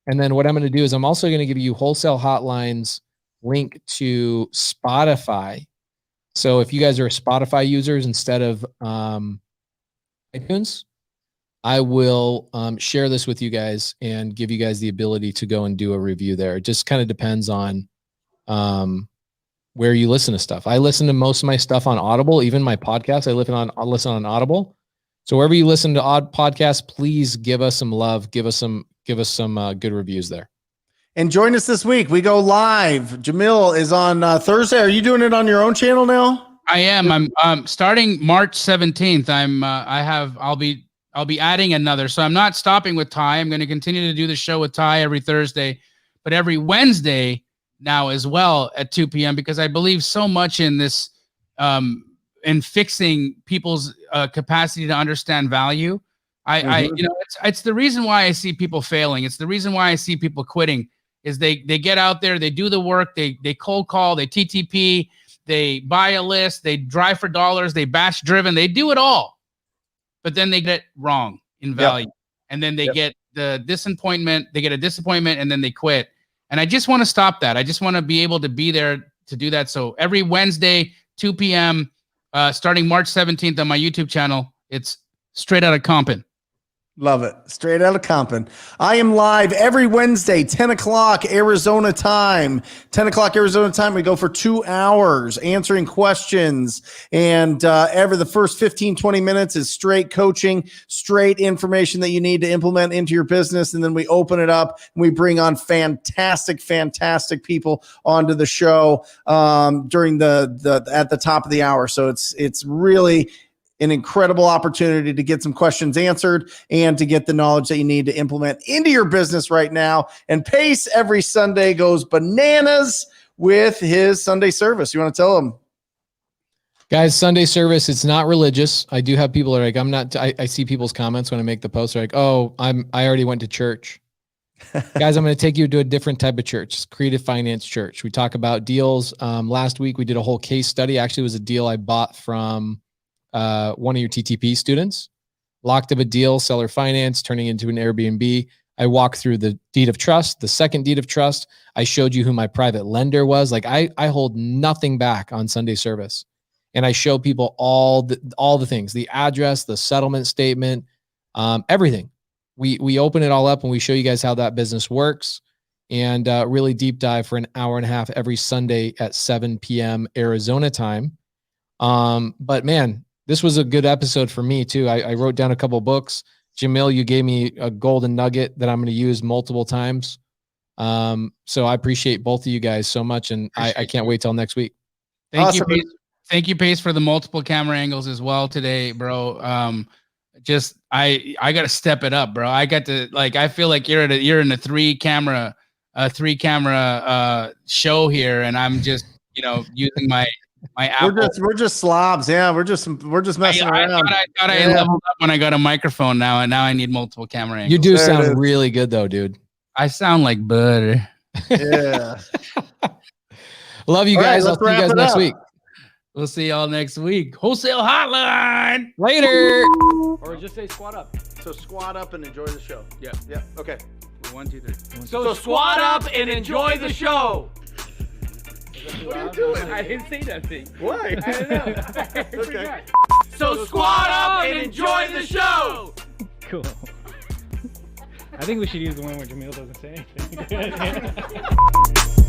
And then what I'm going to do is I'm also going to give you Wholesale Hotline's link to Spotify. So if you guys are Spotify users instead of iTunes, I will share this with you guys and give you guys the ability to go and do a review there. It just kind of depends on where you listen to stuff. I listen to most of my stuff on Audible, even my podcast. I listen on Audible. So wherever you listen to odd podcasts, please give us some love. Give us some good reviews there. And join us this week. We go live. Jamil is on Thursday. Are you doing it on your own channel now? I am. I'm starting March 17th. I'll be adding another. So I'm not stopping with Ty. I'm going to continue to do the show with Ty every Thursday, but every Wednesday now as well at 2 p.m. because I believe so much in this, in fixing people's capacity to understand value. It's the reason why I see people failing. It's the reason why I see people quitting is they get out there, they do the work, they cold call, they TTP, they buy a list, they drive for dollars, they batch driven, they do it all. But then they get it wrong in value. Yep. And then they get the disappointment, and then they quit. And I just want to stop that. I just want to be able to be there to do that. So every Wednesday, 2 p.m., starting March 17th on my YouTube channel, it's straight out of Compton. Love it. Straight out of Compton. I am live every Wednesday, 10 o'clock Arizona time. 10 o'clock Arizona time. We go for 2 hours answering questions. And the first 15, 20 minutes is straight coaching, straight information that you need to implement into your business. And then we open it up and we bring on fantastic people onto the show during at the top of the hour. So it's really an incredible opportunity to get some questions answered and to get the knowledge that you need to implement into your business right now. And Pace every Sunday goes bananas with his Sunday service. You want to tell them? Guys, Sunday service, it's not religious. I do have people that are like, I'm not, I see people's comments when I make the post. They're like, oh, I already went to church. Guys, I'm going to take you to a different type of church. It's Creative Finance Church. We talk about deals. Last week, we did a whole case study. Actually, it was a deal I bought from one of your TTP students. Locked up a deal, seller finance, turning into an Airbnb. I walked through the deed of trust, the second deed of trust. I showed you who my private lender was. Like I hold nothing back on Sunday service. And I show people all the things, the address, the settlement statement, everything. We open it all up and we show you guys how that business works and really deep dive for an hour and a half every Sunday at 7 p.m. Arizona time. But man, this was a good episode for me too. I wrote down a couple of books. Jamil, you gave me a golden nugget that I'm going to use multiple times. So I appreciate both of you guys so much. And I can't wait till next week. Thank you, Pace. Thank you, Pace, for the multiple camera angles as well today, bro. I got to step it up, bro. I got to I feel like you're in a three camera show here. And I'm just, using my Apple. We're just slobs. Yeah, we're just messing around. I thought I leveled up when I got a microphone now, and now I need multiple camera angles. You do sound really good though, dude. I sound like butter. Yeah. Love you guys. I'll see you guys next week. We'll see y'all next week. Wholesale Hotline. Later. Or just say squat up. So squat up and enjoy the show. Yeah. Yeah. Okay. 1, 2, 3. So squat up and enjoy the show. What are you doing? I didn't say nothing. Why? I don't know. Okay. So squat up and enjoy the show. Cool. I think we should use the one where Jamil doesn't say anything.